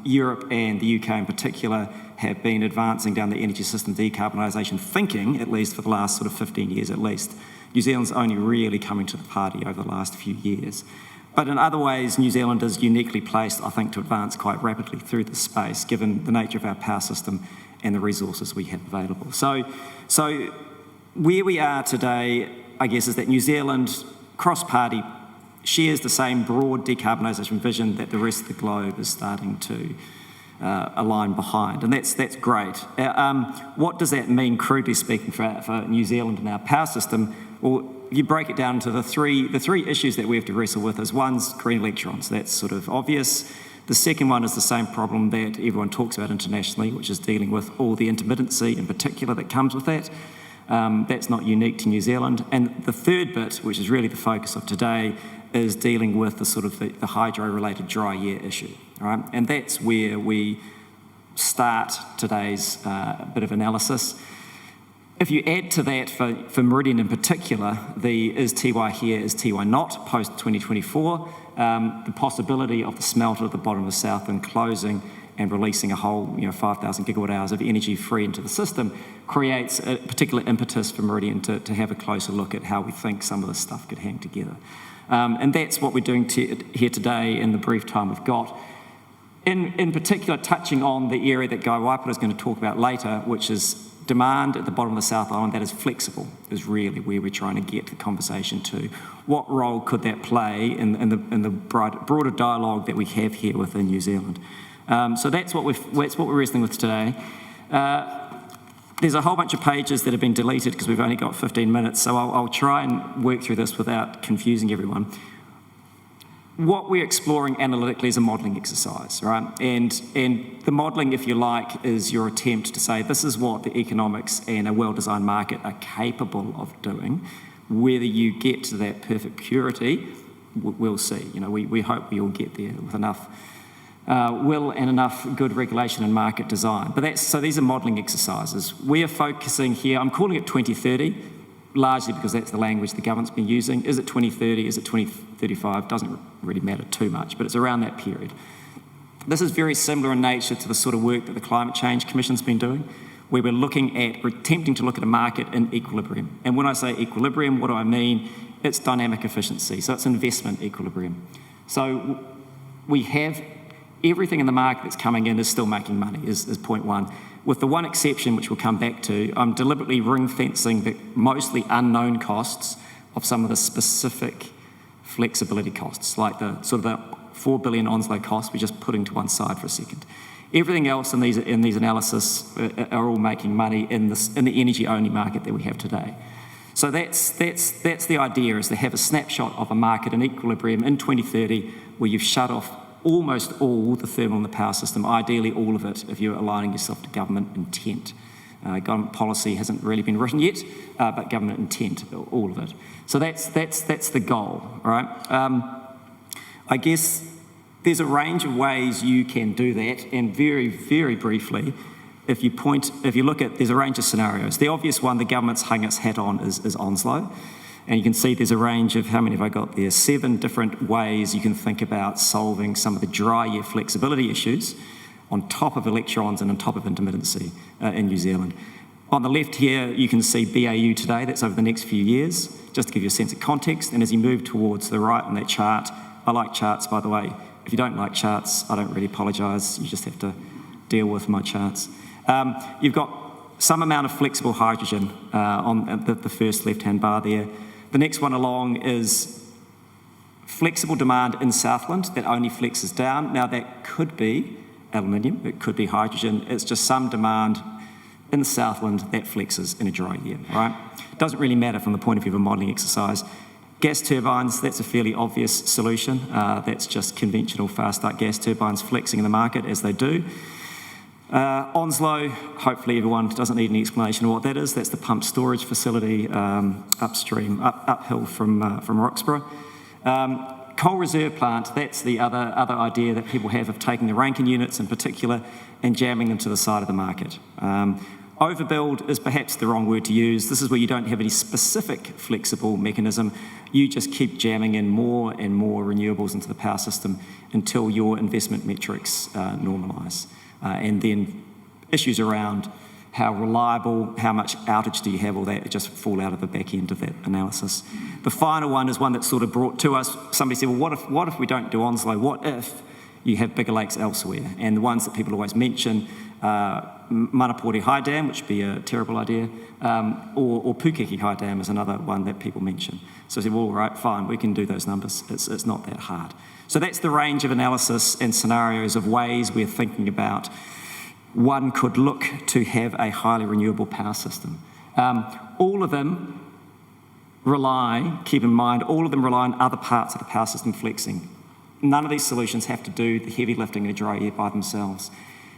Europe and the UK in particular have been advancing down the energy system decarbonisation thinking, at least for the last sort of 15 years at least. New Zealand's only really coming to the party over the last few years. But in other ways, New Zealand is uniquely placed, I think, to advance quite rapidly through this space, given the nature of our power system and the resources we have available. So where we are today, I guess, is that New Zealand, cross-party, shares the same broad decarbonisation vision that the rest of the globe is starting to align behind, and that's great. What does that mean, crudely speaking, for New Zealand and our power system? Well, you break it down into the three issues that we have to wrestle with. Is one's green electrons. That's sort of obvious. The second one is the same problem that everyone talks about internationally, which is dealing with all the intermittency in particular that comes with that. That's not unique to New Zealand. And the third bit, which is really the focus of today, is dealing with the sort of the hydro-related dry year issue, right? And that's where we start today's bit of analysis. If you add to that, for Meridian in particular, the is Tiwai here, is Tiwai not, post-2024, the possibility of the smelter at the bottom of the Southland closing and releasing a whole 5,000 gigawatt hours of energy free into the system creates a particular impetus for Meridian to have a closer look at how we think some of this stuff could hang together. And that's what we're doing here today in the brief time we've got. In particular, touching on the area that Guy Waipara is going to talk about later, which is demand at the bottom of the South Island that is flexible, is really where we're trying to get the conversation to. What role could that play in the broader dialogue that we have here within New Zealand? So that's what we're wrestling with today. There's a whole bunch of pages that have been deleted because we've only got 15 minutes, so I'll try and work through this without confusing everyone. What we're exploring analytically is a modelling exercise, right? And the modelling, if you like, is your attempt to say this is what the economics and a well-designed market are capable of doing. Whether you get to that perfect purity, we'll see. We hope we all get there with enough will and enough good regulation and market design. So these are modelling exercises. We are focusing here, I'm calling it 2030, largely because that's the language the government's been using. Is it 2030? Is it 2035? Doesn't really matter too much, but it's around that period. This is very similar in nature to the sort of work that the Climate Change Commission's been doing, where we're attempting to look at a market in equilibrium. And when I say equilibrium, what do I mean? It's dynamic efficiency, so it's investment equilibrium. So we have everything in the market that's coming in is still making money, is point one. With the one exception, which we'll come back to, I'm deliberately ring-fencing the mostly unknown costs of some of the specific flexibility costs, like the sort of the 4 billion Onslow costs we're just putting to one side for a second. Everything else in these analysis are all making money in the energy-only market that we have today. So that's the idea, is to have a snapshot of a market in equilibrium in 2030 where you've shut off almost all the thermal in the power system, ideally all of it if you're aligning yourself to government intent. Government policy hasn't really been written yet, but government intent, all of it. So that's the goal, all right? I guess there's a range of ways you can do that, and very, very briefly, if you look at, there's a range of scenarios. The obvious one the government's hung its hat on is Onslow. And you can see there's a range of, how many have I got there? 7 different ways you can think about solving some of the dry year flexibility issues on top of electrons and on top of intermittency in New Zealand. On the left here, you can see BAU today, that's over the next few years, just to give you a sense of context. And as you move towards the right on that chart, I like charts, by the way. If you don't like charts, I don't really apologise. You just have to deal with my charts. You've got some amount of flexible hydrogen on the first left-hand bar there. The next one along is flexible demand in Southland that only flexes down. Now that could be aluminium, it could be hydrogen. It's just some demand in the Southland that flexes in a dry year, right? Doesn't really matter from the point of view of a modelling exercise. Gas turbines, that's a fairly obvious solution. That's just conventional fast start gas turbines flexing in the market as they do. Onslow, hopefully everyone doesn't need any explanation of what that is. That's the pump storage facility uphill from Roxburgh. Coal reserve plant, that's the other idea that people have of taking the Rankine units in particular and jamming them to the side of the market. Overbuild is perhaps the wrong word to use. This is where you don't have any specific flexible mechanism. You just keep jamming in more and more renewables into the power system until your investment metrics normalise. And then issues around how reliable, how much outage do you have, all that, it just fall out of the back end of that analysis. The final one is one that's sort of brought to us. Somebody said, well, what if we don't do Onslow? What if you have bigger lakes elsewhere? And the ones that people always mention, Manapori High Dam, which would be a terrible idea, or Pukeki High Dam is another one that people mention. So I said, well, all right, fine, we can do those numbers. It's not that hard. So that's the range of analysis and scenarios of ways we're thinking about one could look to have a highly renewable power system. All of them rely, keep in mind, all of them rely on other parts of the power system flexing. None of these solutions have to do the heavy lifting in a dry year by themselves.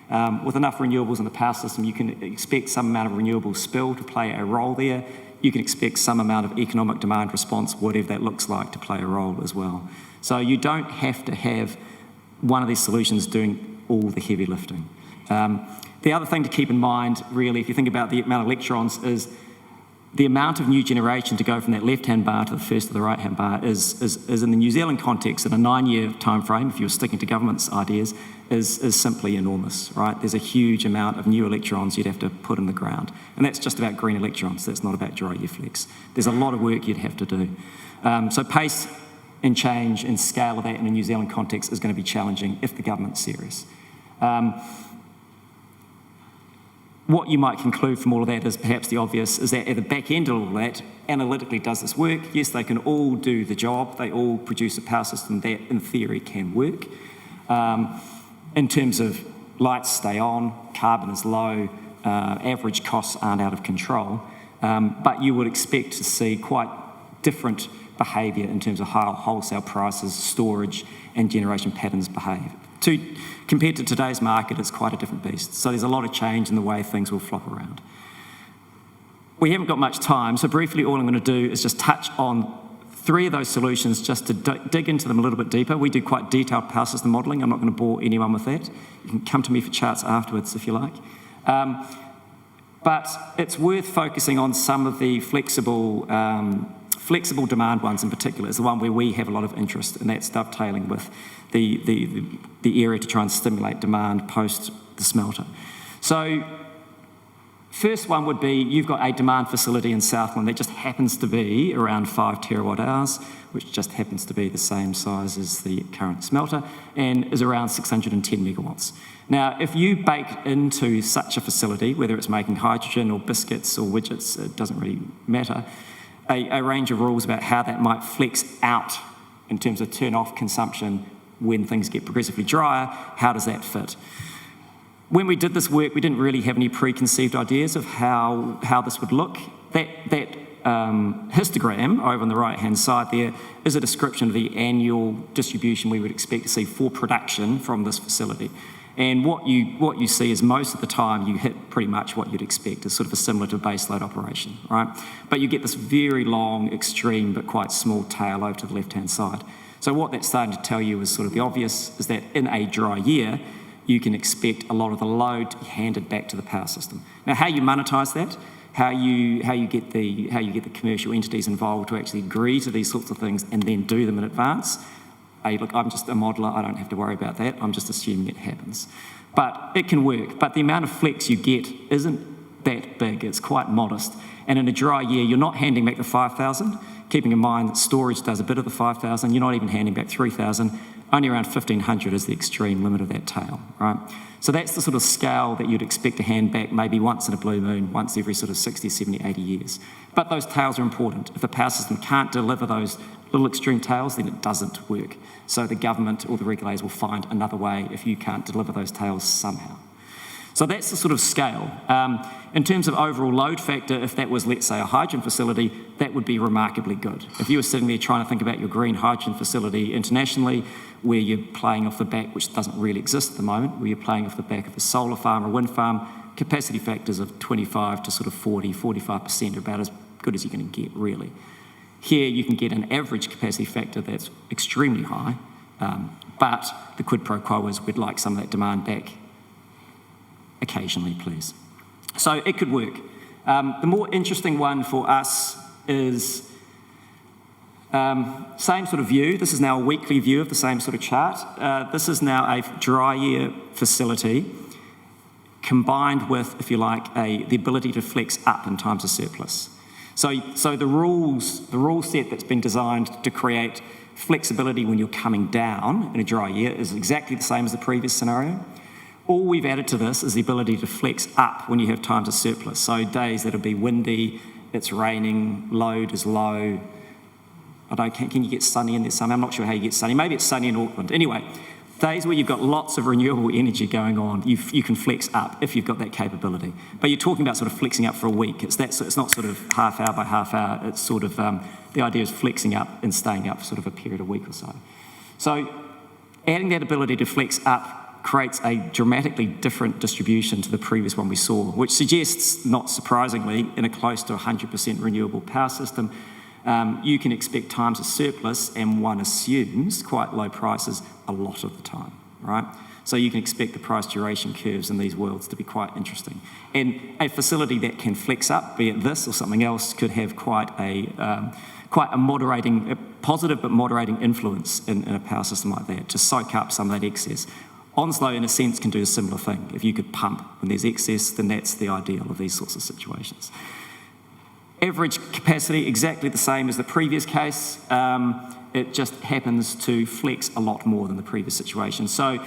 With enough renewables in the power system, you can expect some amount of renewable spill to play a role there. You can expect some amount of economic demand response, whatever that looks like, to play a role as well. So you don't have to have one of these solutions doing all the heavy lifting. The other thing to keep in mind, really, if you think about the amount of electrons, is the amount of new generation to go from that left-hand bar to the first of the right-hand bar is in the New Zealand context, in a 9-year time frame, if you're sticking to government's ideas, is simply enormous, right? There's a huge amount of new electrons you'd have to put in the ground. And that's just about green electrons. That's not about dry year flex. There's a lot of work you'd have to do. So pace and change and scale of that in a New Zealand context is going to be challenging if the government's serious. What you might conclude from all of that is perhaps the obvious, is that at the back end of all that, analytically, does this work? Yes, they can all do the job. They all produce a power system that, in theory, can work. In terms of lights stay on, carbon is low, average costs aren't out of control, but you would expect to see quite different behaviour in terms of how wholesale prices, storage and generation patterns behave. Compared to today's market, it's quite a different beast. So there's a lot of change in the way things will flop around. We haven't got much time, so briefly all I'm going to do is just touch on 3 of those solutions just to dig into them a little bit deeper. We do quite detailed power system modelling. I'm not going to bore anyone with that. You can come to me for charts afterwards if you like. But it's worth focusing on some of the flexible demand ones in particular is the one where we have a lot of interest, and that's dovetailing with the area to try and stimulate demand post the smelter. So first one would be, you've got a demand facility in Southland that just happens to be around 5 terawatt hours, which just happens to be the same size as the current smelter, and is around 610 megawatts. Now, if you bake into such a facility, whether it's making hydrogen or biscuits or widgets, it doesn't really matter, a range of rules about how that might flex out in terms of turn-off consumption when things get progressively drier, how does that fit? When we did this work, we didn't really have any preconceived ideas of how this would look. That histogram over on the right-hand side there is a description of the annual distribution we would expect to see for production from this facility. And what you see is most of the time you hit pretty much what you'd expect. It's sort of similar to a baseload operation, right? But you get this very long, extreme, but quite small tail over to the left-hand side. So what that's starting to tell you is sort of the obvious, is that in a dry year, you can expect a lot of the load to be handed back to the power system. Now, how you monetize that, how you get the commercial entities involved to actually agree to these sorts of things and then do them in advance. Hey, look, I'm just a modeller, I don't have to worry about that, I'm just assuming it happens. But it can work, but the amount of flex you get isn't that big, it's quite modest. And in a dry year, you're not handing back the 5,000, keeping in mind that storage does a bit of the 5,000, you're not even handing back 3,000, only around 1,500 is the extreme limit of that tail, right? So that's the sort of scale that you'd expect to hand back maybe once in a blue moon, once every sort of 60, 70, 80 years. But those tails are important. If the power system can't deliver those little extreme tails, then it doesn't work. So the government or the regulators will find another way if you can't deliver those tails somehow. So that's the sort of scale. In terms of overall load factor, if that was, let's say, a hydrogen facility, that would be remarkably good. If you were sitting there trying to think about your green hydrogen facility internationally, where you're playing off the back, which doesn't really exist at the moment, where you're playing off the back of a solar farm or wind farm, capacity factors of 25 to sort of 40, 45% are about as good as you're going to get, really. Here you can get an average capacity factor that's extremely high, but the quid pro quo is we'd like some of that demand back occasionally, please. So it could work. The more interesting one for us is same sort of view. This is now a weekly view of the same sort of chart. This is now a dry year facility combined with, if you like, the ability to flex up in times of surplus. So the rule set that's been designed to create flexibility when you're coming down in a dry year is exactly the same as the previous scenario. All we've added to this is the ability to flex up when you have times of surplus. So days that'll be windy, it's raining, load is low. Can you get sunny in there somewhere? I'm not sure how you get sunny. Maybe it's sunny in Auckland. Anyway, days where you've got lots of renewable energy going on, you can flex up if you've got that capability. But you're talking about sort of flexing up for a week. It's not sort of half hour by half hour. It's sort of, the idea is flexing up and staying up for sort of a period of a week or so. So adding that ability to flex up creates a dramatically different distribution to the previous one we saw, which suggests, not surprisingly, in a close to 100% renewable power system, you can expect times of surplus, and one assumes quite low prices a lot of the time, right? So you can expect the price duration curves in these worlds to be quite interesting. And a facility that can flex up, be it this or something else, could have quite a moderating, a positive but moderating influence in a power system like that to soak up some of that excess. Onslow, in a sense, can do a similar thing. If you could pump when there's excess, then that's the ideal of these sorts of situations. Average capacity, exactly the same as the previous case. It just happens to flex a lot more than the previous situation. So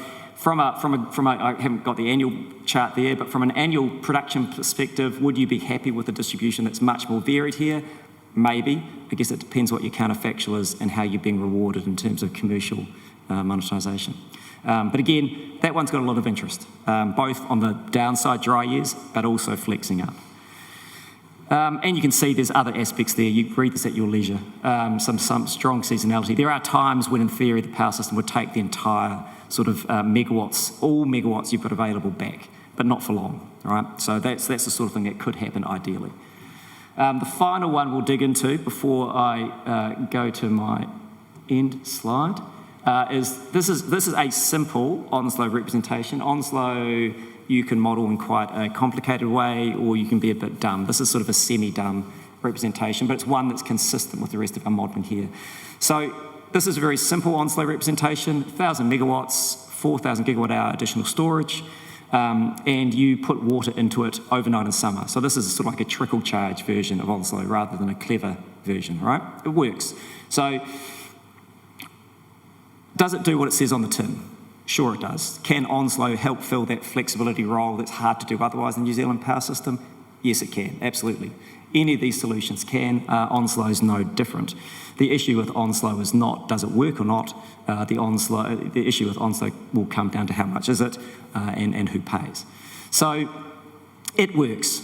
I haven't got the annual chart there, but from an annual production perspective, would you be happy with a distribution that's much more varied here? Maybe. I guess it depends what your counterfactual is and how you're being rewarded in terms of commercial monetisation. But again, that one's got a lot of interest, both on the downside dry years, but also flexing up. And you can see there's other aspects there. You read this at your leisure. Some strong seasonality. There are times when, in theory, the power system would take the entire sort of megawatts, all megawatts you've got available back, but not for long, right? So that's the sort of thing that could happen ideally. The final one we'll dig into before I go to my end slide is this is a simple Onslow representation. Onslow you can model in quite a complicated way, or you can be a bit dumb. This is sort of a semi-dumb representation, but it's one that's consistent with the rest of our modelling here. So this is a very simple Onslow representation, 1,000 megawatts, 4,000 gigawatt hour additional storage, and you put water into it overnight in summer. So this is sort of like a trickle charge version of Onslow rather than a clever version, right? It works. So does it do what it says on the tin? Sure it does. Can Onslow help fill that flexibility role that's hard to do otherwise in the New Zealand power system? Yes, it can, absolutely. Any of these solutions can. Onslow's no different. The issue with Onslow is not does it work or not. The issue with Onslow will come down to how much is it and who pays. So it works.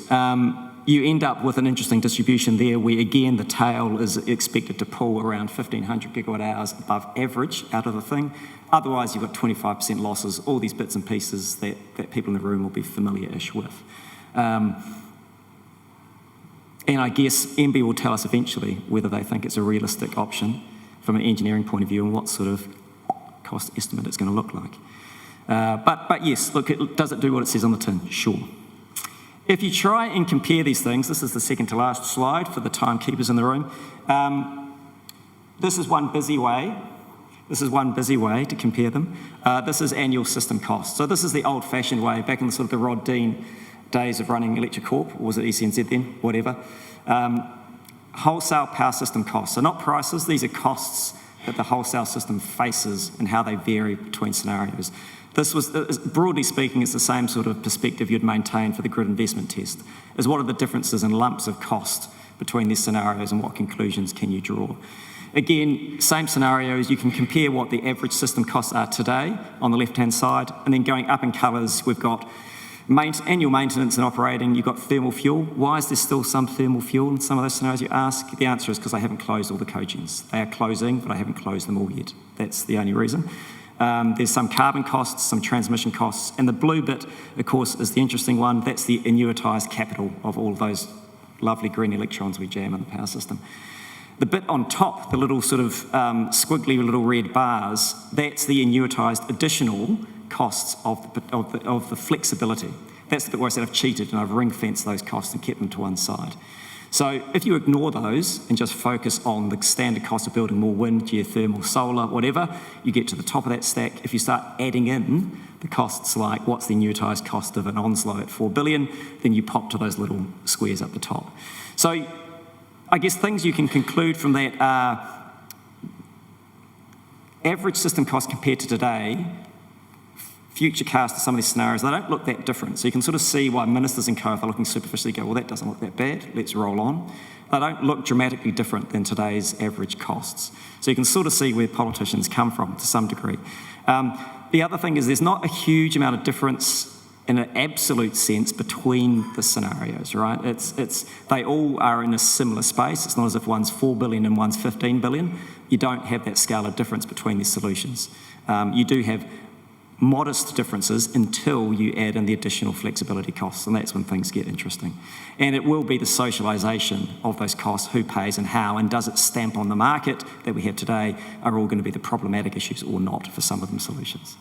You end up with an interesting distribution there where, again, the tail is expected to pull around 1,500 gigawatt hours above average out of the thing. Otherwise, you've got 25% losses, all these bits and pieces that people in the room will be familiar-ish with. And I guess MB will tell us eventually whether they think it's a realistic option from an engineering point of view and what sort of cost estimate it's going to look like. But yes, look, does it do what it says on the tin? Sure. If you try and compare these things, this is the second to last slide for the timekeepers in the room. This is one busy way. This is one busy way to compare them. This is annual system cost. So this is the old-fashioned way, back in the sort of the Rod Dean days of running Electric Corp, or was it ECNZ then? Whatever. Wholesale power system costs. So not prices, these are costs that the wholesale system faces and how they vary between scenarios. This was, broadly speaking, it's the same sort of perspective you'd maintain for the grid investment test, is what are the differences in lumps of cost between these scenarios and what conclusions can you draw. Again, same scenarios, you can compare what the average system costs are today on the left-hand side, and then going up in colours, we've got annual maintenance and operating, you've got thermal fuel. Why is there still some thermal fuel in some of those scenarios you ask? The answer is because I haven't closed all the cogens. They are closing, but I haven't closed them all yet. That's the only reason. There's some carbon costs, some transmission costs, and the blue bit, of course, is the interesting one. That's the annuitised capital of all of those lovely green electrons we jam in the power system. The bit on top, the little sort of squiggly little red bars, that's the annuitised additional costs of the flexibility. That's the bit where I said I've cheated and I've ring-fenced those costs and kept them to one side. So if you ignore those and just focus on the standard cost of building more wind, geothermal, solar, whatever, you get to the top of that stack. If you start adding in the costs like what's the annuitised cost of an Onslow at 4 billion, then you pop to those little squares up the top. So I guess things you can conclude from that are average system cost compared to today, future cast to some of these scenarios, they don't look that different. So you can sort of see why ministers and co, if they're looking superficially, go, well, that doesn't look that bad, let's roll on. They don't look dramatically different than today's average costs. So you can sort of see where politicians come from to some degree. The other thing is there's not a huge amount of difference in an absolute sense between the scenarios, right? They all are in a similar space. It's not as if one's 4 billion and one's 15 billion. You don't have that scale of difference between these solutions. You do have modest differences until you add in the additional flexibility costs, and that's when things get interesting. And it will be the socialisation of those costs, who pays and how, and does it stamp on the market that we have today, are all going to be the problematic issues or not for some of them solutions.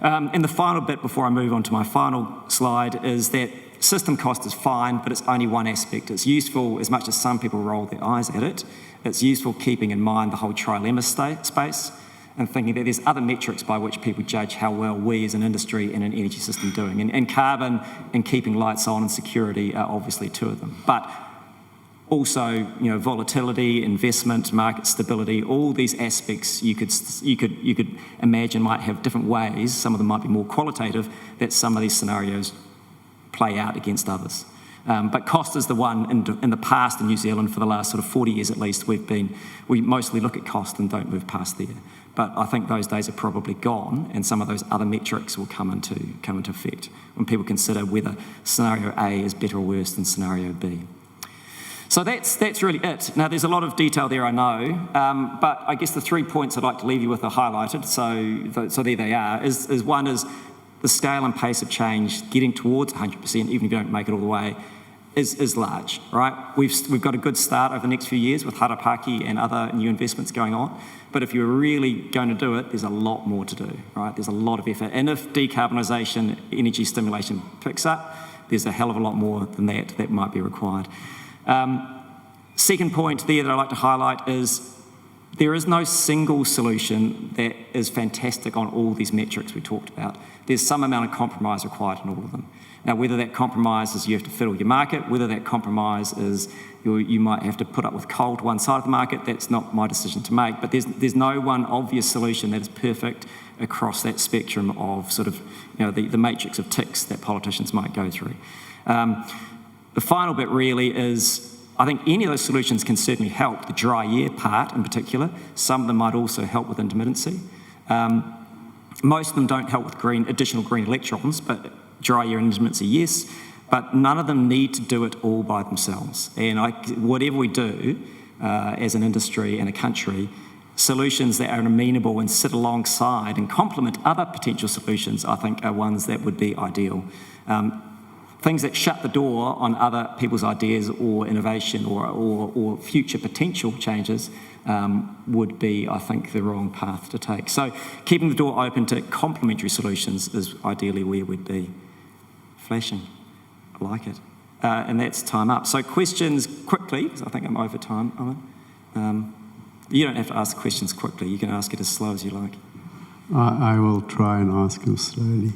And the final bit before I move on to my final slide is that system cost is fine, but it's only one aspect. It's useful, as much as some people roll their eyes at it, it's useful keeping in mind the whole trilemma space and thinking that there's other metrics by which people judge how well we as an industry and an energy system are doing. And carbon and keeping lights on and security are obviously two of them. But also, volatility, investment, market stability, all these aspects you could imagine might have different ways. Some of them might be more qualitative, that some of these scenarios play out against others. But cost is the one in the past in New Zealand for the last sort of 40 years at least, we mostly look at cost and don't move past there. But I think those days are probably gone, and some of those other metrics will come into effect when people consider whether scenario A is better or worse than scenario B. So that's really it. Now, there's a lot of detail there, I know, but I guess the 3 points I'd like to leave you with are highlighted, so there they are. Is one is the scale and pace of change getting towards 100%, even if you don't make it all the way, is large, right? We've got a good start over the next few years with Harapaki and other new investments going on, but if you're really going to do it, there's a lot more to do, right? There's a lot of effort, and if decarbonisation, energy stimulation picks up, there's a hell of a lot more than that might be required. Second point there that I'd like to highlight is there is no single solution that is fantastic on all these metrics we talked about. There's some amount of compromise required in all of them. Now, whether that compromise is you have to fiddle your market, whether that compromise is you might have to put up with coal to one side of the market, that's not my decision to make. But there's no one obvious solution that is perfect across that spectrum of sort of, the matrix of ticks that politicians might go through. The final bit really is, I think any of those solutions can certainly help, the dry year part in particular. Some of them might also help with intermittency. Most of them don't help with additional green electrons, but dry year and intermittency, yes. But none of them need to do it all by themselves. And whatever we do as an industry and a country, solutions that are amenable and sit alongside and complement other potential solutions, I think, are ones that would be ideal. Things that shut the door on other people's ideas or innovation or future potential changes would be, I think, the wrong path to take. So keeping the door open to complementary solutions is ideally where we'd be. Flashing. I like it. And that's time up. So questions quickly, because I think I'm over time, Owen. You don't have to ask questions quickly. You can ask it as slow as you like. I will try and ask them slowly.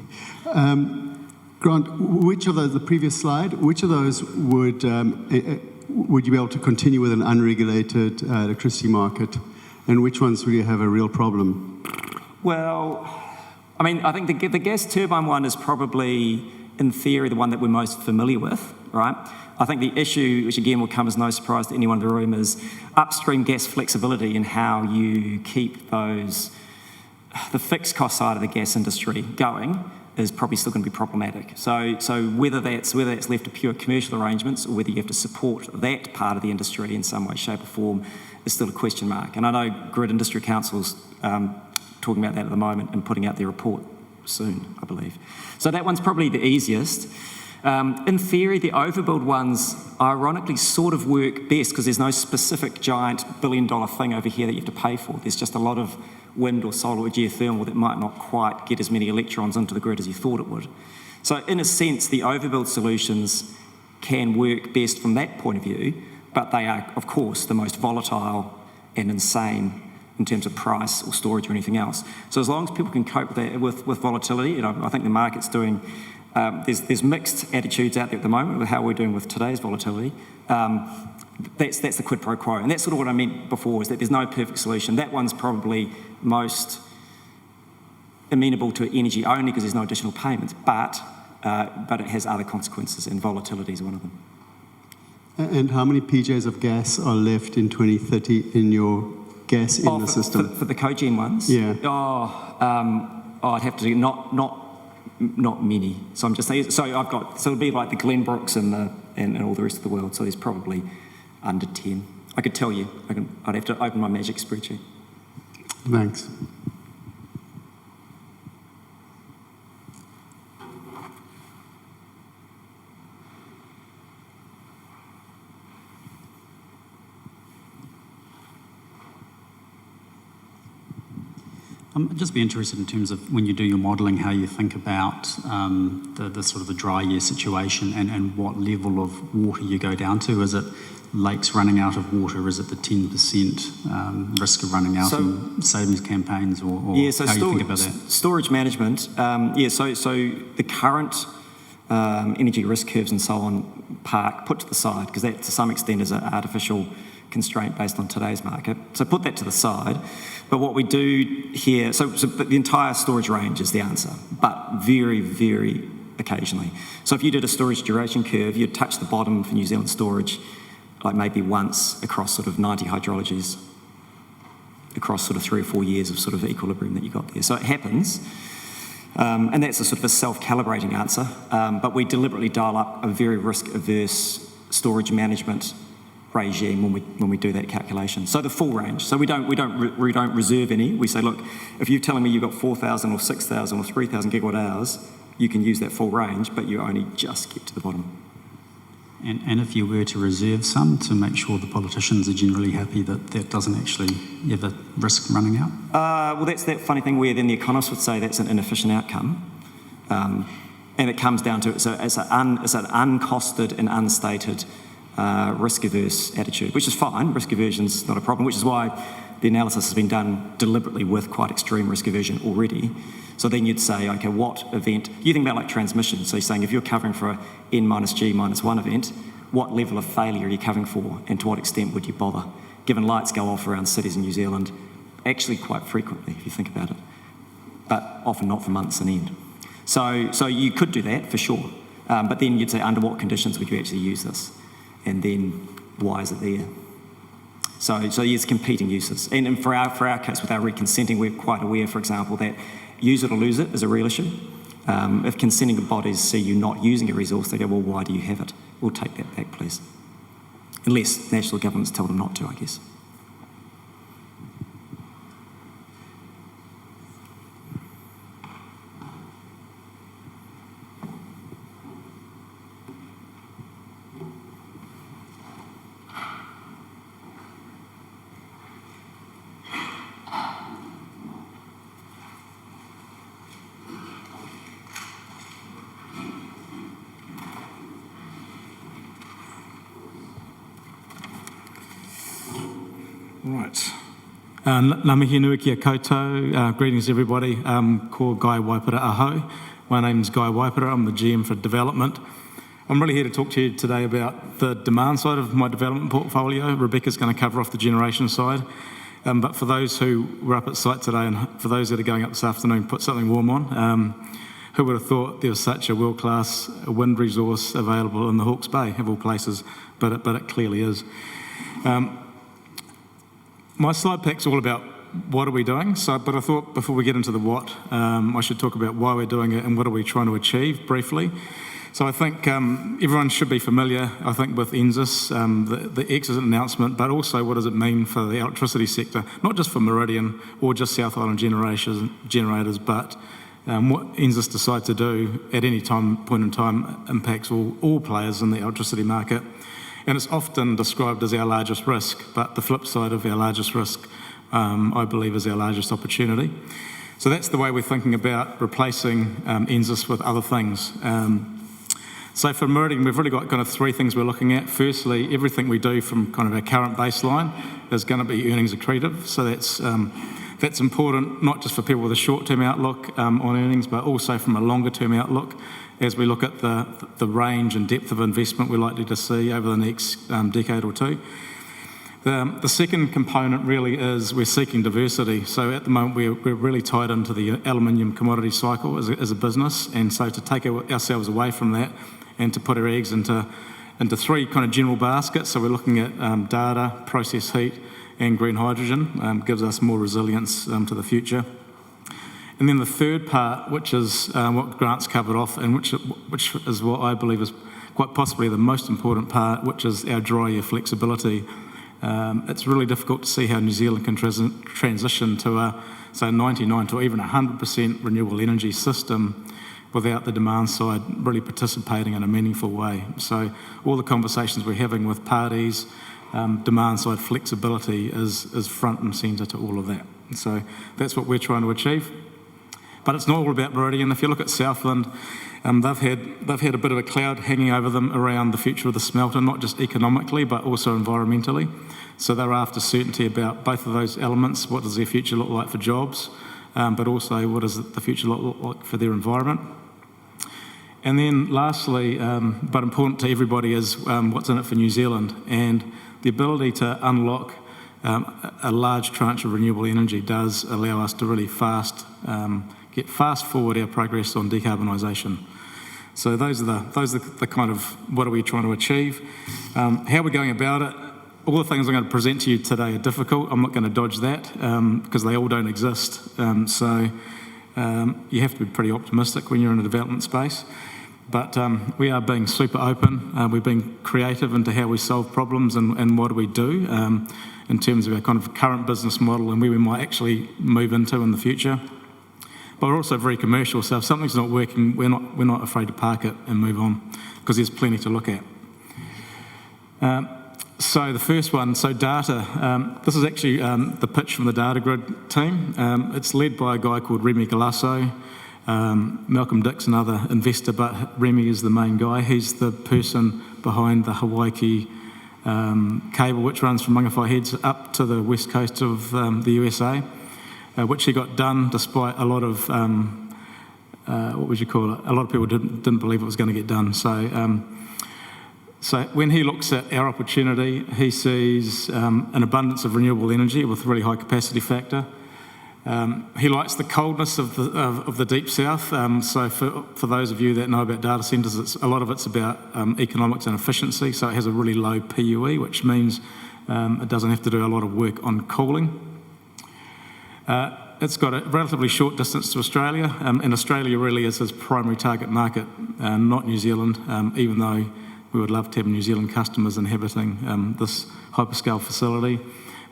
Grant, which of those, the previous slide, which of those would you be able to continue with an unregulated electricity market, and which ones would you have a real problem? Well, I mean, I think the gas turbine one is probably, in theory, the one that we're most familiar with, right? I think the issue, which again will come as no surprise to anyone in the room, is upstream gas flexibility and how you keep the fixed cost side of the gas industry going is probably still going to be problematic. So whether that's left to pure commercial arrangements or whether you have to support that part of the industry in some way, shape or form is still a question mark. And I know Grid Industry Council's talking about that at the moment and putting out their report soon, I believe. So that one's probably the easiest. In theory, the overbuild ones ironically sort of work best because there's no specific giant billion-dollar thing over here that you have to pay for. There's just a lot of wind or solar or geothermal that might not quite get as many electrons into the grid as you thought it would. So in a sense, the overbuild solutions can work best from that point of view, but they are, of course, the most volatile and insane in terms of price or storage or anything else. So as long as people can cope with that, with volatility, and I think the market's doing, there's mixed attitudes out there at the moment with how we're doing with today's volatility. That's the quid pro quo. And that's sort of what I meant before, is that there's no perfect solution. That one's probably most amenable to energy only because there's no additional payments, but it has other consequences, and volatility is one of them. And how many PJs of gas are left in 2030 in your gas in the system? For the cogen ones? Yeah. I'd have to do not many. So I'm just saying, so it'll be like the Glenbrooks and all the rest of the world, so there's probably under 10. I could tell you, I'd have to open my magic spreadsheet. Thanks. I'd just be interested in terms of when you do your modelling, how you think about the sort of the dry year situation and what level of water you go down to. Is it lakes running out of water? Is it the 10% risk of running out in savings campaigns, or how you think about that? Storage management, so the current energy risk curves and so on put to the side, because that to some extent is an artificial constraint based on today's market. So put that to the side. But what we do here, but the entire storage range is the answer, but very, very occasionally. So if you did a storage duration curve, you'd touch the bottom for New Zealand storage like maybe once across sort of 90 hydrologies, across sort of 3 or 4 years of sort of equilibrium that you got there. So it happens, and that's a sort of a self-calibrating answer, but we deliberately dial up a very risk-averse storage management regime when we do that calculation. So the full range. So we don't reserve any. We say, look, if you're telling me you've got 4,000 or 6,000 or 3,000 gigawatt hours, you can use that full range, but you only just get to the bottom. And if you were to reserve some to make sure the politicians are generally happy that doesn't actually ever risk running out? Well, that's that funny thing where then the economists would say that's an inefficient outcome. And it comes down to it's an uncosted and unstated risk-averse attitude, which is fine. Risk aversion's not a problem, which is why the analysis has been done deliberately with quite extreme risk aversion already. So then you'd say, okay, what event? You think about like transmission. So you're saying if you're covering for a N minus G minus 1 event, what level of failure are you covering for, and to what extent would you bother? Given lights go off around cities in New Zealand, actually quite frequently, if you think about it, but often not for months on end. So you could do that for sure, but then you'd say under what conditions would you actually use this? And then why is it there? So there's competing uses. And for our case, with our reconsenting, we're quite aware, for example, that use it or lose it is a real issue. If consenting bodies see you not using a resource, they go, well, why do you have it? We'll take that back, please. Unless national governments tell them not to, I guess. Right. Ngā mihi nui kia koutou. Greetings, everybody. Ko Guy Waipara aho. My name's Guy Waipara. I'm the GM for Development. I'm really here to talk to you today about the demand side of my development portfolio. Rebecca's going to cover off the generation side. But for those who were up at site today, and for those that are going up this afternoon, put something warm on. Who would have thought there was such a world-class wind resource available in the Hawke's Bay, of all places, but it clearly is. My slide pack's all about what are we doing, but I thought before we get into the what, I should talk about why we're doing it and what are we trying to achieve briefly. So I think everyone should be familiar, I think, with NZAS, the exit announcement, but also what does it mean for the electricity sector, not just for Meridian or just South Island generators, but what NZAS decides to do at any point in time impacts all players in the electricity market. And it's often described as our largest risk, but the flip side of our largest risk, I believe, is our largest opportunity. So that's the way we're thinking about replacing NZAS with other things. So for Meridian, we've really got kind of three things we're looking at. Firstly, everything we do from kind of our current baseline is going to be earnings accretive. So that's important, not just for people with a short-term outlook on earnings, but also from a longer-term outlook as we look at the range and depth of investment we're likely to see over the next decade or two. The second component really is we're seeking diversity. So at the moment we're really tied into the aluminium commodity cycle as a business, and so to take ourselves away from that and to put our eggs into three kind of general baskets. So we're looking at data, process heat, and green hydrogen, gives us more resilience to the future. And then the third part, which is what Grant's covered off, and which is what I believe is quite possibly the most important part, which is our dry year flexibility. It's really difficult to see how New Zealand can transition to a, say, 99 to even 100% renewable energy system without the demand side really participating in a meaningful way. So all the conversations we're having with parties, demand side flexibility is front and centre to all of that. So that's what we're trying to achieve. But it's not all about Meridian. If you look at Southland, they've had a bit of a cloud hanging over them around the future of the smelter, not just economically, but also environmentally. So they're after certainty about both of those elements. What does their future look like for jobs, but also what does the future look like for their environment? And then lastly, but important to everybody, is what's in it for New Zealand. And the ability to unlock a large tranche of renewable energy does allow us to really get fast forward our progress on decarbonisation. So those are the kind of what are we trying to achieve. How we're going about it, all the things I'm going to present to you today are difficult. I'm not going to dodge that because they all don't exist. So you have to be pretty optimistic when you're in a development space. But we are being super open. We're being creative into how we solve problems and what do we do in terms of our kind of current business model and where we might actually move into in the future. But we're also very commercial, so if something's not working, we're not afraid to park it and move on, because there's plenty to look at. So the first one, so data. This is actually the pitch from the Data Grid team. It's led by a guy called Remy Galasso. Malcolm Dick's another investor, but Remy is the main guy. He's the person behind the Hawaii cable, which runs from Mangawhai Heads up to the west coast of the USA. Which he got done despite a lot of, what would you call it? A lot of people didn't believe it was going to get done. So when he looks at our opportunity, he sees an abundance of renewable energy with a really high capacity factor. He likes the coldness of the deep south. So for those of you that know about data centres, a lot of it's about economics and efficiency. So it has a really low PUE, which means it doesn't have to do a lot of work on cooling. It's got a relatively short distance to Australia, and Australia really is his primary target market, not New Zealand, even though we would love to have New Zealand customers inhabiting this hyperscale facility.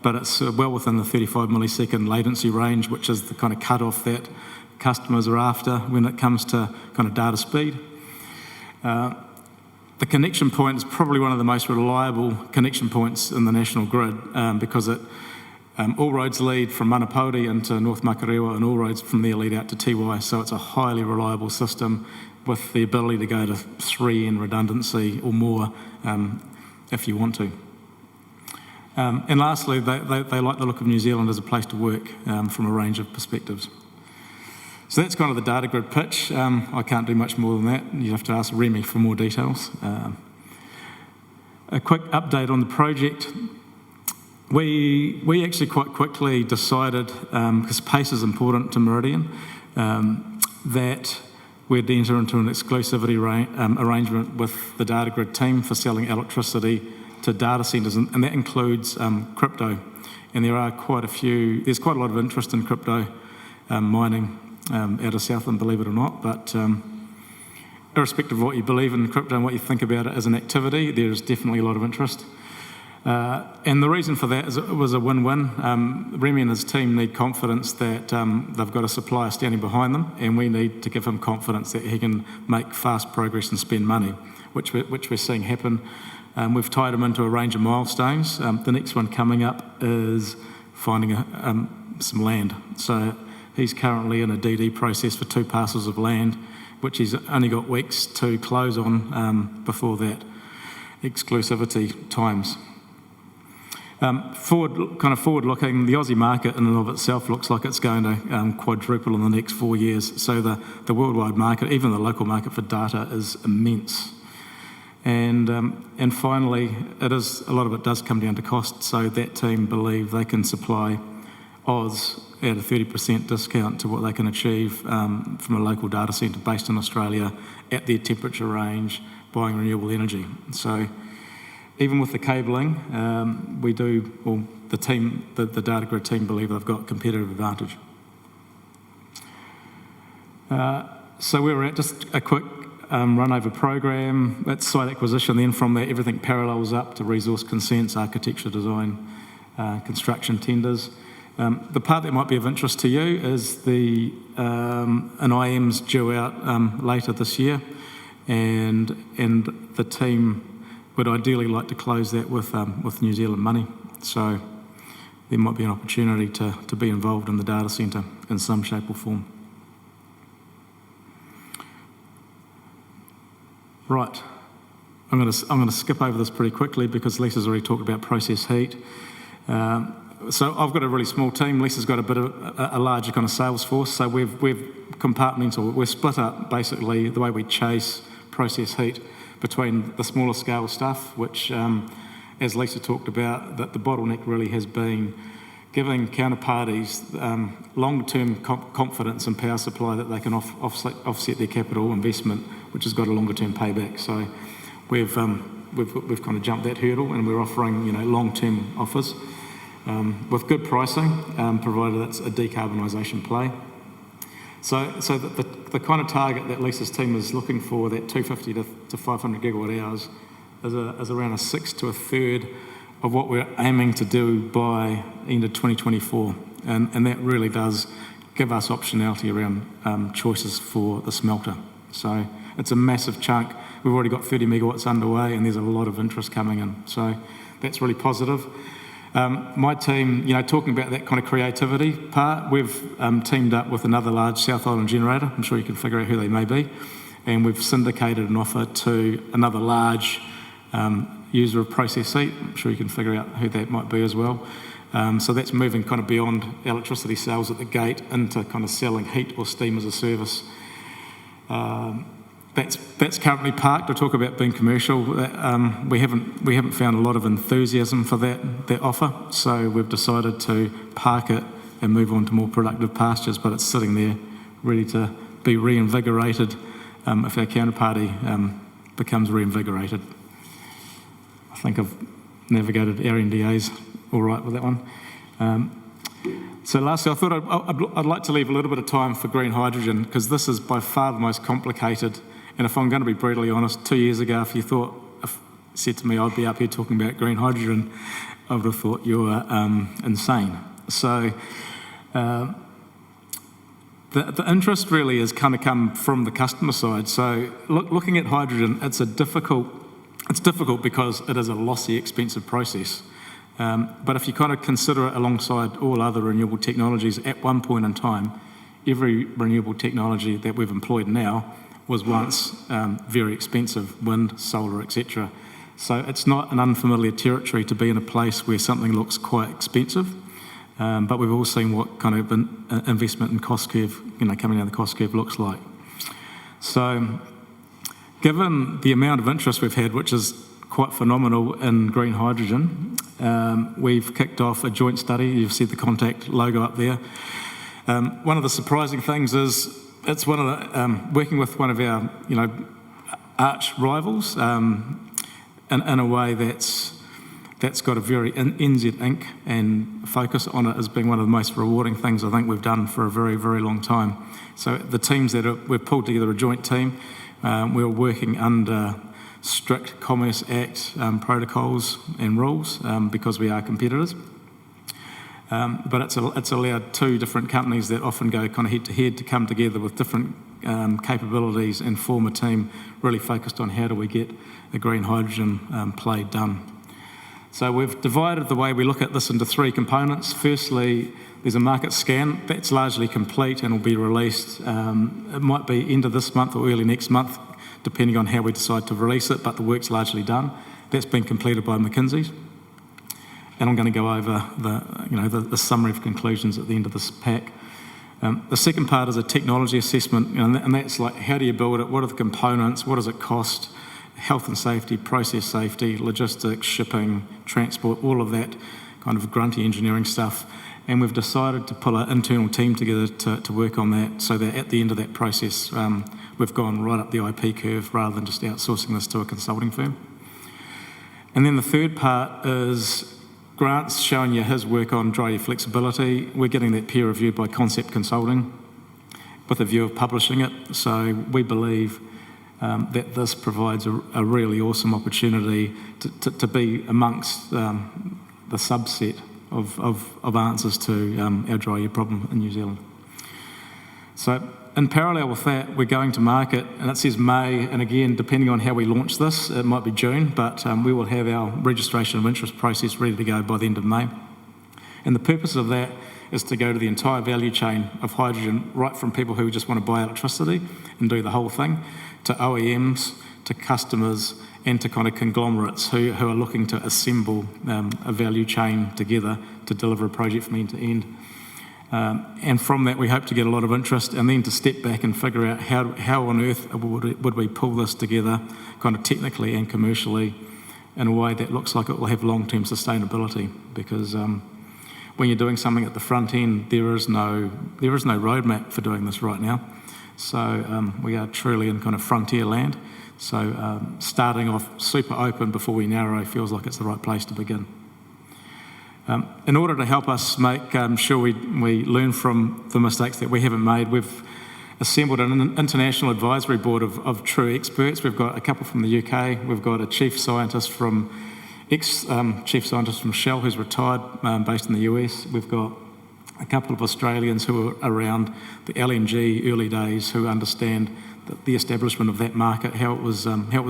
But it's well within the 35 millisecond latency range, which is the kind of cut-off that customers are after when it comes to kind of data speed. The connection point is probably one of the most reliable connection points in the national grid because all roads lead from Manapōuri into North Makarewa, and all roads from there lead out to Tiwai. So it's a highly reliable system with the ability to go to 3N redundancy or more if you want to. And lastly, they like the look of New Zealand as a place to work from a range of perspectives. So that's kind of the Data Grid pitch. I can't do much more than that. You'd have to ask Remy for more details. A quick update on the project. We actually quite quickly decided, because pace is important to Meridian, that we'd enter into an exclusivity arrangement with the Data Grid team for selling electricity to data centres, and that includes crypto. And there's quite a lot of interest in crypto mining out of Southland, believe it or not. But irrespective of what you believe in crypto and what you think about it as an activity, there's definitely a lot of interest. And the reason for that is it was a win-win. Remy and his team need confidence that they've got a supplier standing behind them, and we need to give him confidence that he can make fast progress and spend money, which we're seeing happen. We've tied him into a range of milestones. The next one coming up is finding some land. So he's currently in a DD process for 2 parcels of land, which he's only got weeks to close on before that exclusivity times. Forward-looking, the Aussie market in and of itself looks like it's going to quadruple in the next 4 years. So the worldwide market, even the local market for data, is immense. And finally, a lot of it does come down to cost. So that team believe they can supply Oz at a 30% discount to what they can achieve from a local data centre based in Australia at their temperature range, buying renewable energy. So even with the cabling, the data grid team believe they've got competitive advantage. So where we're at, just a quick run over program. That's site acquisition. Then from there, everything parallels up to resource consents, architecture design, construction tenders. The part that might be of interest to you is an IM's due out later this year, and the team would ideally like to close that with New Zealand money. So there might be an opportunity to be involved in the data centre in some shape or form. Right, I'm going to skip over this pretty quickly because Lisa's already talked about process heat. So I've got a really small team. Lisa's got a bit of a larger kind of sales force. So we've compartmental. We're split up basically the way we chase process heat between the smaller scale stuff, which, as Lisa talked about, that the bottleneck really has been giving counterparties long-term confidence in power supply that they can offset their capital investment, which has got a longer-term payback. So we've kind of jumped that hurdle, and we're offering long-term offers with good pricing, provided it's a decarbonisation play. So the kind of target that Lisa's team is looking for, that 250 to 500 gigawatt hours, is around a sixth to a third of what we're aiming to do by end of 2024. And that really does give us optionality around choices for the smelter. So it's a massive chunk. We've already got 30 megawatts underway, and there's a lot of interest coming in. So that's really positive. My team, talking about that kind of creativity part, we've teamed up with another large South Island generator. I'm sure you can figure out who they may be. And we've syndicated an offer to another large user of process heat. I'm sure you can figure out who that might be as well. So that's moving kind of beyond electricity sales at the gate into kind of selling heat or steam as a service. That's currently parked. I talk about being commercial. We haven't found a lot of enthusiasm for that offer, so we've decided to park it and move on to more productive pastures. But it's sitting there, ready to be reinvigorated if our counterparty becomes reinvigorated. I think I've navigated our NDAs all right with that one. So lastly, I thought I'd like to leave a little bit of time for green hydrogen, because this is by far the most complicated. And if I'm going to be brutally honest, 2 years ago, if you said to me I'd be up here talking about green hydrogen, I would have thought you were insane. So the interest really has kind of come from the customer side. So looking at hydrogen, it's difficult because it is a lossy, expensive process. But if you kind of consider it alongside all other renewable technologies, at one point in time, every renewable technology that we've employed now was once very expensive, wind, solar, etc. So it's not an unfamiliar territory to be in a place where something looks quite expensive, but we've all seen what kind of investment and cost curve, coming down the cost curve looks like. So given the amount of interest we've had, which is quite phenomenal in green hydrogen, we've kicked off a joint study. You've seen the Contact logo up there. One of the surprising things is it's one of the, working with one of our, arch rivals in a way that's got a very NZ Inc. and focus on it as being one of the most rewarding things I think we've done for a very, very long time. So the teams we've pulled together a joint team. We're working under strict Commerce Act protocols and rules because we are competitors. But it's allowed two different companies that often go kind of head-to-head to come together with different capabilities and form a team really focused on how do we get a green hydrogen play done. So we've divided the way we look at this into three components. Firstly, there's a market scan that's largely complete and will be released. It might be end of this month or early next month, depending on how we decide to release it, but the work's largely done. That's been completed by McKinsey's. And I'm going to go over the summary of conclusions at the end of this pack. The second part is a technology assessment, and that's like, how do you build it? What are the components? What does it cost? Health and safety, process safety, logistics, shipping, transport, all of that kind of grunty engineering stuff. And we've decided to pull an internal team together to work on that, so that at the end of that process, we've gone right up the IP curve rather than just outsourcing this to a consulting firm. And then the third part is Grant's showing you his work on dry air flexibility. We're getting that peer reviewed by Concept Consulting with a view of publishing it. So we believe that this provides a really awesome opportunity to be amongst the subset of answers to our dry air problem in New Zealand. So in parallel with that, we're going to market, and it says May, and again, depending on how we launch this, it might be June, but we will have our registration of interest process ready to go by the end of May. And the purpose of that is to go to the entire value chain of hydrogen, right from people who just want to buy electricity and do the whole thing, to OEMs, to customers, and to kind of conglomerates who are looking to assemble a value chain together to deliver a project from end to end. And from that, we hope to get a lot of interest, and then to step back and figure out how on earth would we pull this together kind of technically and commercially in a way that looks like it will have long-term sustainability. Because when you're doing something at the front end, there is no roadmap for doing this right now. So we are truly in kind of frontier land. So starting off super open before we narrow feels like it's the right place to begin. In order to help us make sure we learn from the mistakes that we haven't made, we've assembled an international advisory board of true experts. We've got a couple from the UK. We've got a chief scientist from Shell who's retired, based in the US. We've got a couple of Australians who are around the LNG early days, who understand the establishment of that market, how it was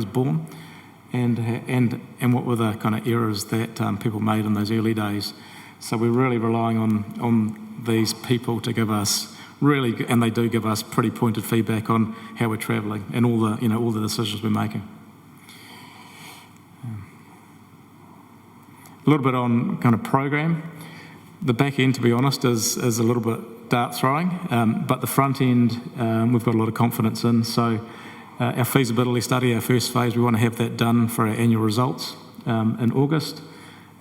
born. And what were the kind of errors that people made in those early days. So we're really relying on these people to give us and they do give us pretty pointed feedback on how we're travelling and all the decisions we're making. A little bit on kind of program. The back end, to be honest, is a little bit dart throwing, but the front end we've got a lot of confidence in. So our feasibility study, our first phase, we want to have that done for our annual results in August.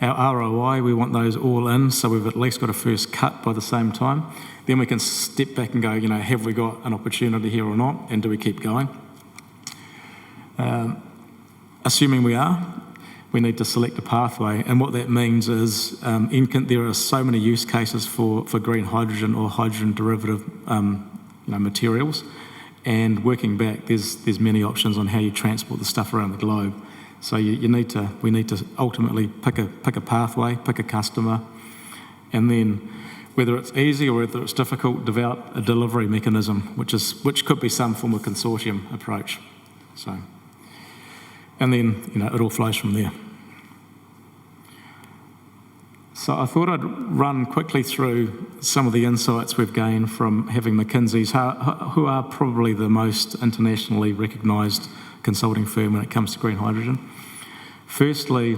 Our ROI, we want those all in, so we've at least got a first cut by the same time. Then we can step back and go, have we got an opportunity here or not, and do we keep going? Assuming we are, we need to select a pathway, and what that means is there are so many use cases for green hydrogen or hydrogen derivative materials. And working back, there's many options on how you transport the stuff around the globe. So we need to ultimately pick a pathway, pick a customer, and then whether it's easy or whether it's difficult, develop a delivery mechanism, which could be some form of consortium approach. So, and then it all flows from there. So I thought I'd run quickly through some of the insights we've gained from having McKinsey's, who are probably the most internationally recognised consulting firm when it comes to green hydrogen. Firstly,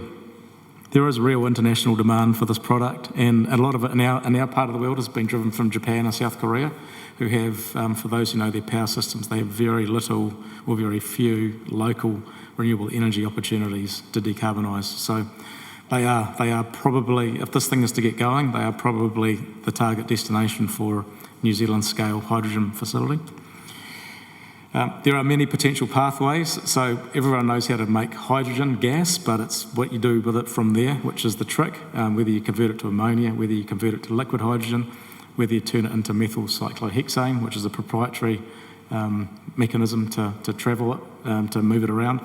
there is real international demand for this product, and a lot of it in our part of the world has been driven from Japan and South Korea, who have, for those who know their power systems, they have very little or very few local renewable energy opportunities to decarbonise. So they are probably, if this thing is to get going, they are probably the target destination for New Zealand scale hydrogen facility. There are many potential pathways, so everyone knows how to make hydrogen gas, but it's what you do with it from there, which is the trick, whether you convert it to ammonia, whether you convert it to liquid hydrogen, whether you turn it into methyl cyclohexane, which is a proprietary mechanism to travel it, to move it around,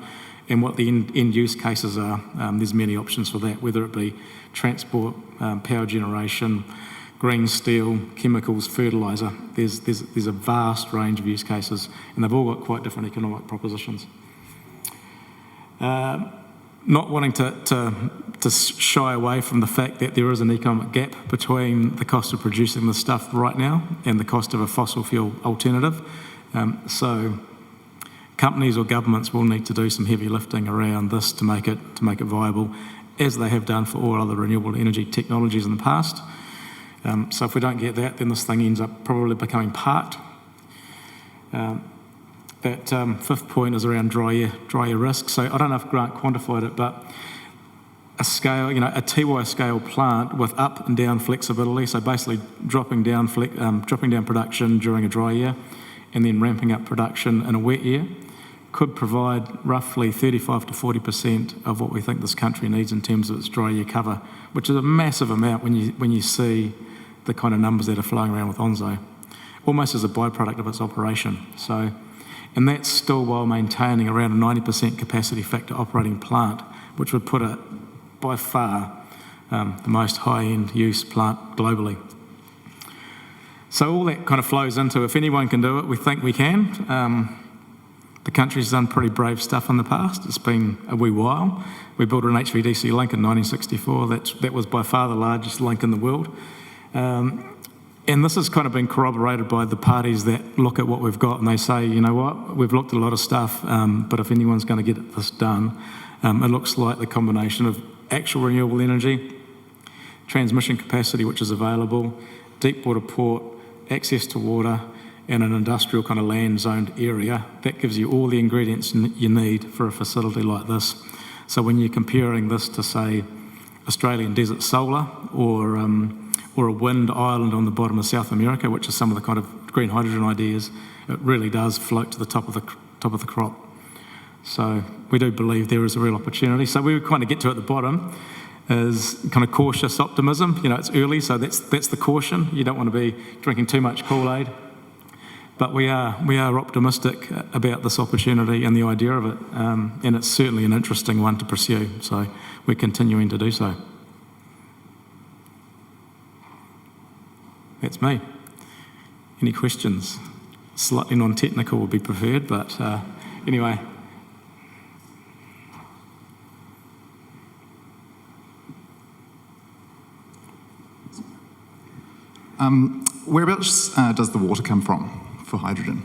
and what the end use cases are. There's many options for that, whether it be transport, power generation, green steel, chemicals, fertiliser. There's a vast range of use cases, and they've all got quite different economic propositions. Not wanting to to shy away from the fact that there is an economic gap between the cost of producing this stuff right now and the cost of a fossil fuel alternative. So companies or governments will need to do some heavy lifting around this to make it viable, as they have done for all other renewable energy technologies in the past. So if we don't get that, then this thing ends up probably becoming parked. That fifth point is around dry year risk. So I don't know if Grant quantified it, but a scale, a Tiwai scale plant with up and down flexibility, so basically dropping down production during a dry year and then ramping up production in a wet year, could provide roughly 35 to 40% of what we think this country needs in terms of its dry year cover, which is a massive amount when you see the kind of numbers that are flowing around with Onzo, almost as a byproduct of its operation. So, and that's still while maintaining around a 90% capacity factor operating plant, which would put it by far the most high-end use plant globally. So all that kind of flows into, if anyone can do it, we think we can. The country's done pretty brave stuff in the past. It's been a wee while. We built an HVDC link in 1964. That was by far the largest link in the world. And this has kind of been corroborated by the parties that look at what we've got and they say, you know what, we've looked at a lot of stuff, but if anyone's going to get this done, it looks like the combination of actual renewable energy, transmission capacity which is available, deep water port, access to water, and an industrial kind of land zoned area, that gives you all the ingredients you need for a facility like this. So when you're comparing this to, say, Australian desert solar or a wind island on the bottom of South America, which is some of the kind of green hydrogen ideas, it really does float to the top of the crop. So we do believe there is a real opportunity. So we would kind of get to at the bottom is kind of cautious optimism. It's early, so that's the caution. You don't want to be drinking too much Kool-Aid. But we are optimistic about this opportunity and the idea of it, and it's certainly an interesting one to pursue, so we're continuing to do so. That's me. Any questions? Slightly non-technical would be preferred, but anyway. Whereabouts does the water come from for hydrogen?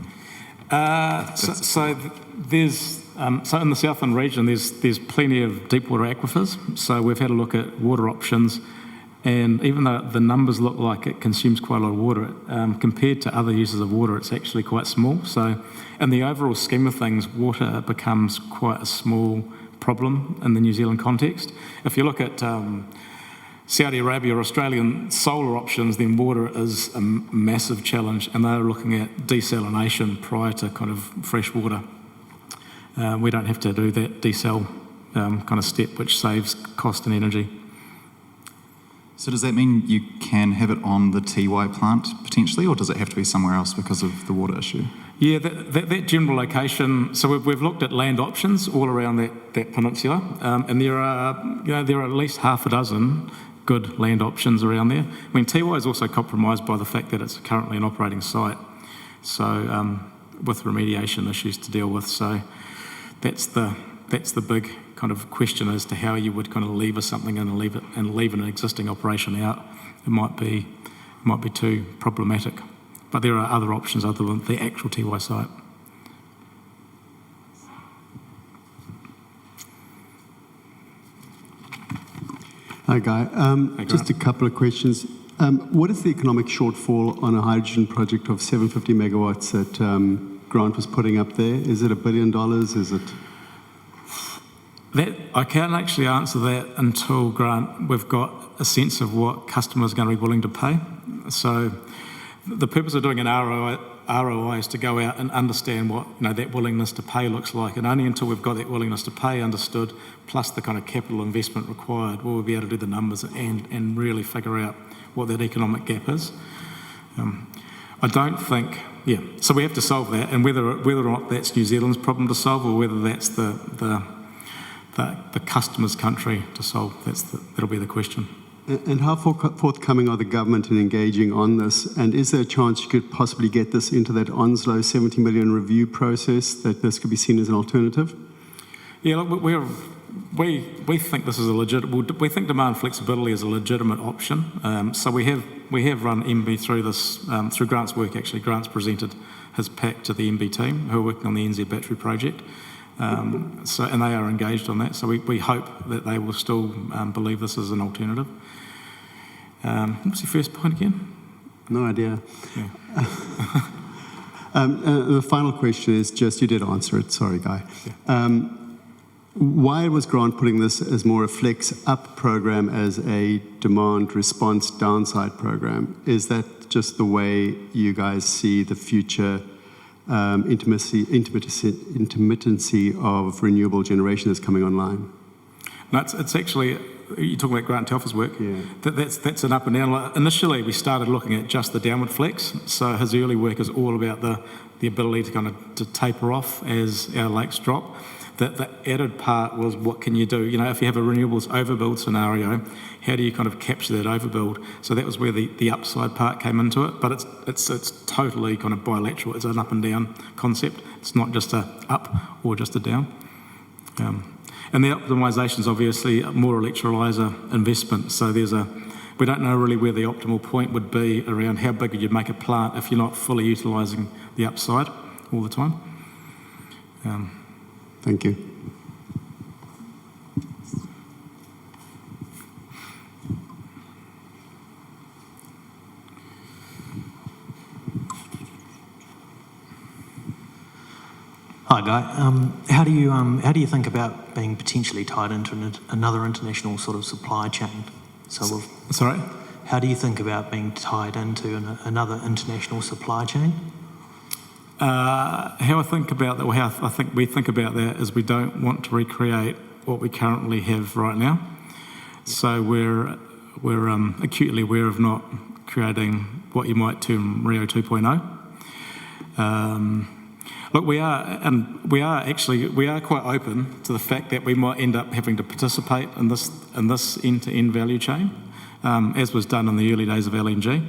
So in the southern region, there's plenty of deep water aquifers. So we've had a look at water options, and even though the numbers look like it consumes quite a lot of water, compared to other uses of water, it's actually quite small. So in the overall scheme of things, water becomes quite a small problem in the New Zealand context. If you look at Saudi Arabia or Australian solar options, then water is a massive challenge, and they're looking at desalination prior to kind of fresh water. We don't have to do that desal kind of step, which saves cost and energy. So does that mean you can have it on the Tiwai plant potentially, or does it have to be somewhere else because of the water issue? Yeah, that general location. So we've looked at land options all around that peninsula, and there are at least half a dozen good land options around there. I mean, Tiwai is also compromised by the fact that it's currently an operating site, so with remediation issues to deal with. So that's the big kind of question as to how you would kind of lever something and leave an existing operation out. It might be too problematic, but there are other options other than the actual Tiwai site. Hi, Guy. Just a couple of questions. What is the economic shortfall on a hydrogen project of 750 megawatts that Grant was putting up there? Is it $1 billion? Is it? That I can't actually answer that until, Grant, we've got a sense of what customers are going to be willing to pay. So the purpose of doing an ROI is to go out and understand what that willingness to pay looks like, and only until we've got that willingness to pay understood, plus the kind of capital investment required, will we be able to do the numbers and really figure out what that economic gap is. I don't think, so we have to solve that, and whether or not that's New Zealand's problem to solve or whether that's the customer's country to solve, that'll be the question. And how forthcoming are the government in engaging on this? And is there a chance you could possibly get this into that Onslow 70 million review process, that this could be seen as an alternative? Yeah, look, we think this is we think demand flexibility is a legitimate option. So we have run MB through this, through Grant's work actually. Grant's presented his pack to the MB team who are working on the NZ battery project. And they are engaged on that. So we hope that they will still believe this is an alternative. What's your first point again? No idea. Yeah. The final question is just, you did answer it, sorry, Guy. Yeah. Why was Grant putting this as more a flex up program as a demand response downside program? Is that just the way you guys see the future intermittency of renewable generation that's coming online? No, it's actually, you talk about Grant Telfer's work. Yeah. That's an up and down. Like, initially, we started looking at just the downward flex. So his early work is all about the ability to kind of to taper off as our lakes drop. The added part was, what can you do? You know, if you have a renewables overbuild scenario, how do you kind of capture that overbuild? So that was where the upside part came into it. But it's totally kind of bilateral. It's an up and down concept. It's not just a up or just a down. And the optimisation is obviously more electrolyser investment. So we don't know really where the optimal point would be around how big you'd make a plant if you're not fully utilising the upside all the time. Thank you. Hi, Guy. How do you think about being potentially tied into another international sort of supply chain? Sorry? How do you think about being tied into another international supply chain? How I think about that, or how I think we think about that, is we don't want to recreate what we currently have right now. So we're acutely aware of not creating what you might term Rio 2.0. Look, we are quite open to the fact that we might end up having to participate in this end-to-end value chain, as was done in the early days of LNG.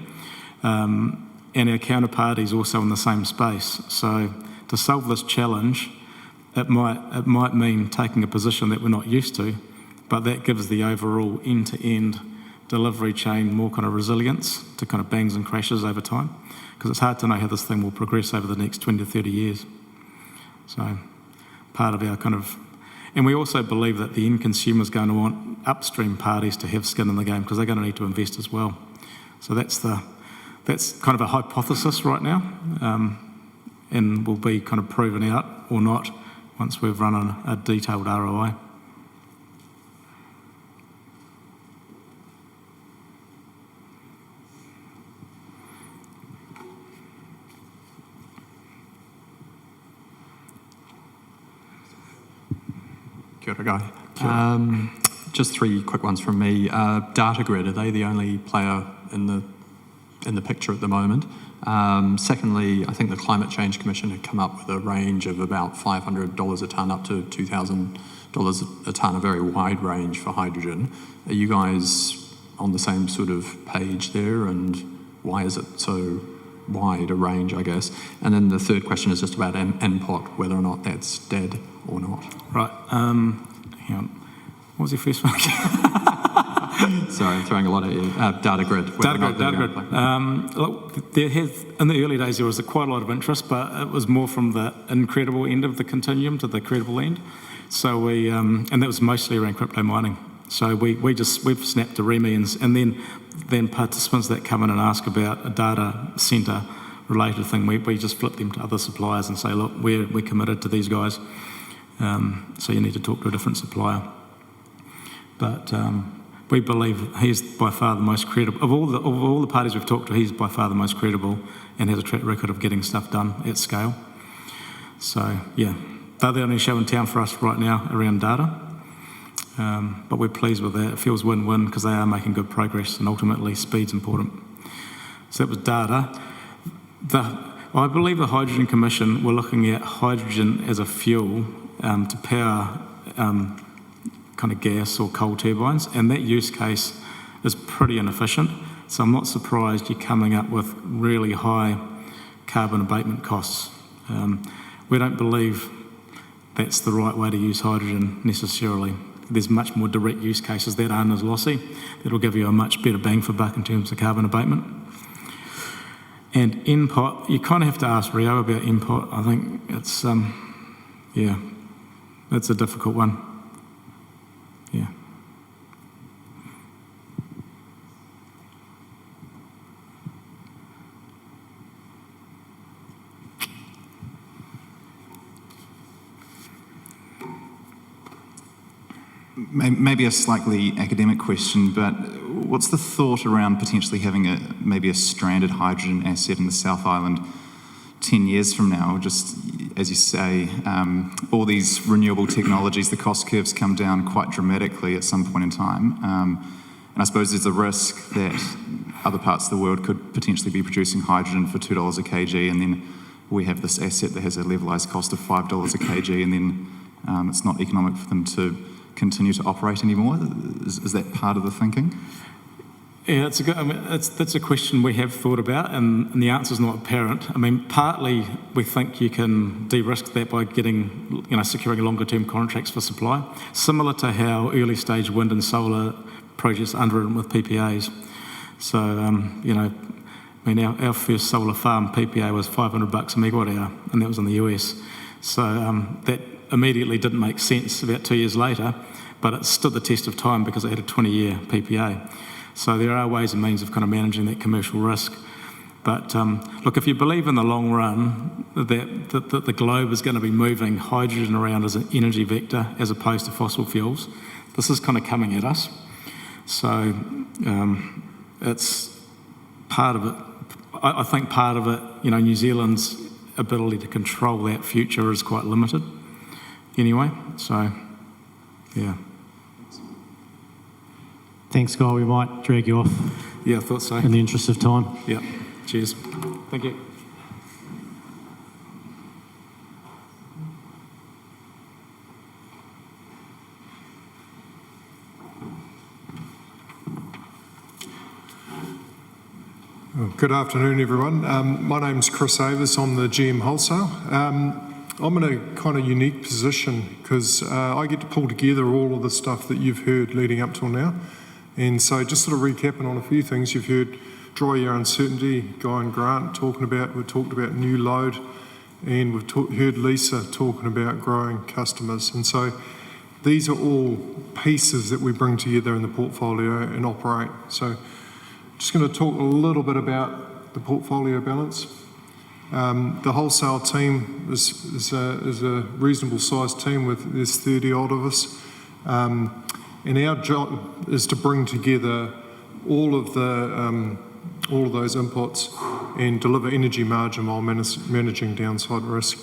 And our counterparties also in the same space. So to solve this challenge, it might mean taking a position that we're not used to, but that gives the overall end-to-end delivery chain more kind of resilience to kind of bangs and crashes over time, because it's hard to know how this thing will progress over the next 20 to 30 years. So part of our kind of, and we also believe that the end consumer is going to want upstream parties to have skin in the game, because they're going to need to invest as well. So that's kind of a hypothesis right now, and will be kind of proven out or not once we've run a detailed ROI. Kia ora, Guy. Just three quick ones from me. Data Grid, are they the only player in the picture at the moment? Secondly, I think the Climate Change Commission had come up with a range of about $500 a tonne up to $2,000 a tonne, a very wide range for hydrogen. Are you guys on the same sort of page there, and why is it so wide a range, I guess? And then the third question is just about NPOT, whether or not that's dead or not. Right. Hang on. What was your first one? Sorry, I'm throwing a lot at you. Data Grid. Data Grid. Look, in the early days, there was quite a lot of interest, but it was more from the incredible end of the continuum to the credible end. So and that was mostly around crypto mining. So we've snapped to REMI, and then participants that come in and ask about a data centre related thing, we just flip them to other suppliers and say, look, we're committed to these guys. So you need to talk to a different supplier. But we believe he's by far the most credible. Of all the parties we've talked to, he's by far the most credible and has a track record of getting stuff done at scale. So, yeah, they're the only show in town for us right now around data. But we're pleased with that. It feels win-win because they are making good progress, and ultimately speed's important. So that was data. I believe the Hydrogen Commission were looking at hydrogen as a fuel to power kind of gas or coal turbines, and that use case is pretty inefficient. So I'm not surprised you're coming up with really high carbon abatement costs. We don't believe that's the right way to use hydrogen necessarily. there's much more direct use cases that aren't as lossy. That'll give you a much better bang for buck in terms of carbon abatement. And NPOT, you kind of have to ask Rio about NPOT. I think it's, that's a difficult one. Yeah. Maybe a slightly academic question, but what's the thought around potentially having maybe a stranded hydrogen asset in the South Island 10 years from now? Just as you say, all these renewable technologies, the cost curves come down quite dramatically at some point in time. And I suppose there's a risk that other parts of the world could potentially be producing hydrogen for $2 a kg, and then we have this asset that has a levelised cost of $5 a kg, and then it's not economic for them to continue to operate anymore. Is that part of the thinking? Yeah, it's a good, that's a question we have thought about, and the answer's not apparent. I mean, partly we think you can de-risk that by getting, securing longer-term contracts for supply, similar to how early-stage wind and solar projects are underwritten with PPAs. So, our first solar farm PPA was $500 a megawatt hour, and that was in the US. So that immediately didn't make sense about 2 years later, but it stood the test of time because it had a 20-year PPA. So there are ways and means of kind of managing that commercial risk. But look, if you believe in the long run that the globe is going to be moving hydrogen around as an energy vector as opposed to fossil fuels, this is kind of coming at us. So it's part of it. I think part of it, New Zealand's ability to control that future is quite limited anyway. So, yeah. Thanks, Guy. We might drag you off. Yeah, I thought so. In the interest of time. Yeah. Cheers. Thank you. Good afternoon, everyone. My name's Chris Avers. I'm the GM Wholesale. I'm in a kind of unique position because I get to pull together all of the stuff that you've heard leading up till now. And so just sort of recapping on a few things, you've heard dry year uncertainty, Guy and Grant we've talked about new load, and we've heard Lisa talking about growing customers. And so these are all pieces that we bring together in the portfolio and operate. So just going to talk a little bit about the portfolio balance. The wholesale team is a reasonable sized team there's 30 odd of us. And our job is to bring together all of those inputs and deliver energy margin while managing downside risk.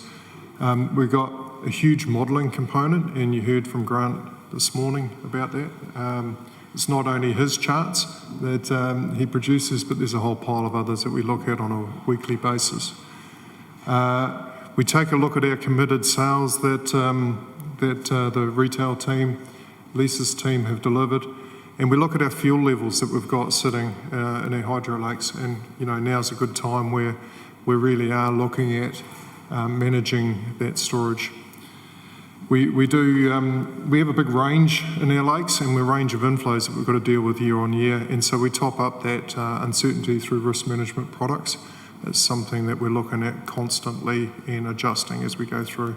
We've got a huge modelling component, and you heard from Grant this morning about that. It's not only his charts that he produces, but there's a whole pile of others that we look at on a weekly basis. We take a look at our committed sales that the retail team, Lisa's team have delivered, and we look at our fuel levels that we've got sitting in our hydro lakes, and now's a good time where we really are looking at managing that storage. We have a big range in our lakes and a range of inflows that we've got to deal with year on year, and so we top up that uncertainty through risk management products. It's something that we're looking at constantly and adjusting as we go through.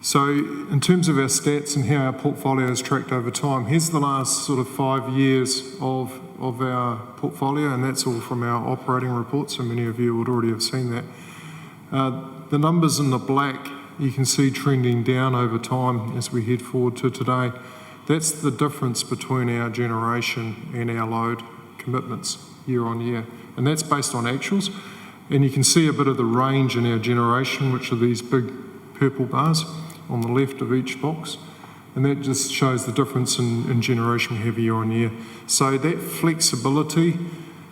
So in terms of our stats and how our portfolio has tracked over time, here's the last sort of 5 years of our portfolio, and that's all from our operating report, so many of you would already have seen that. The numbers in the black you can see trending down over time as we head forward to today. That's the difference between our generation and our load commitments year on year, and that's based on actuals. And you can see a bit of the range in our generation, which are these big purple bars on the left of each box, and that just shows the difference in generation we have year on year. So that flexibility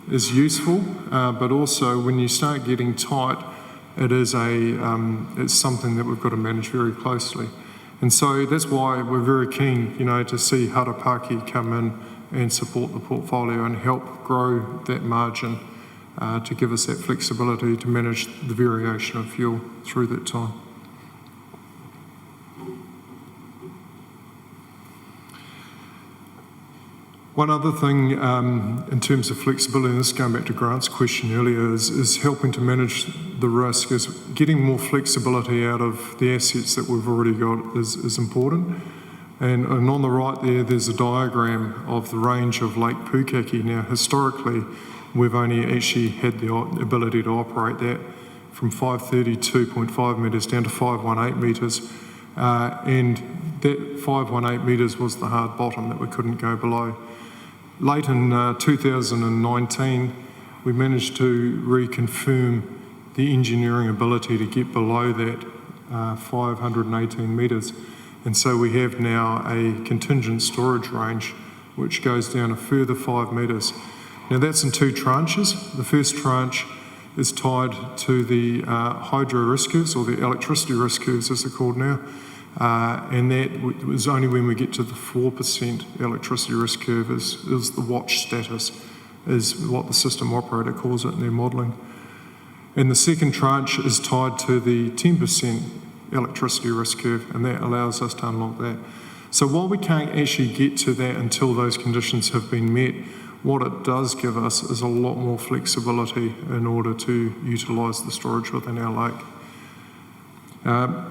is useful, but also when you start getting tight, it's something that we've got to manage very closely. And so that's why we're very keen, to see Harapaki come in and support the portfolio and help grow that margin to give us that flexibility to manage the variation of fuel through that time. One other thing in terms of flexibility, and this is going back to Grant's question earlier, is helping to manage the risk, is getting more flexibility out of the assets that we've already got is important. And on the right there's a diagram of the range of Lake Pukaki. Now, historically, we've only actually had the ability to operate that from 532.5 metres down to 518 metres. And that 518 metres was the hard bottom that we couldn't go below. Late in 2019, we managed to reconfirm the engineering ability to get below that 518 metres. And so we have now a contingent storage range which goes down a further 5 metres. Now that's in 2 tranches. The first tranche is tied to the hydro risk curves, or the electricity risk curves as they're called now. And that was only when we get to the 4% electricity risk curve is the watch status, is what the system operator calls it in their modelling. And the second tranche is tied to the 10% electricity risk curve, and that allows us to unlock that. So while we can't actually get to that until those conditions have been met, what it does give us is a lot more flexibility in order to utilise the storage within our lake.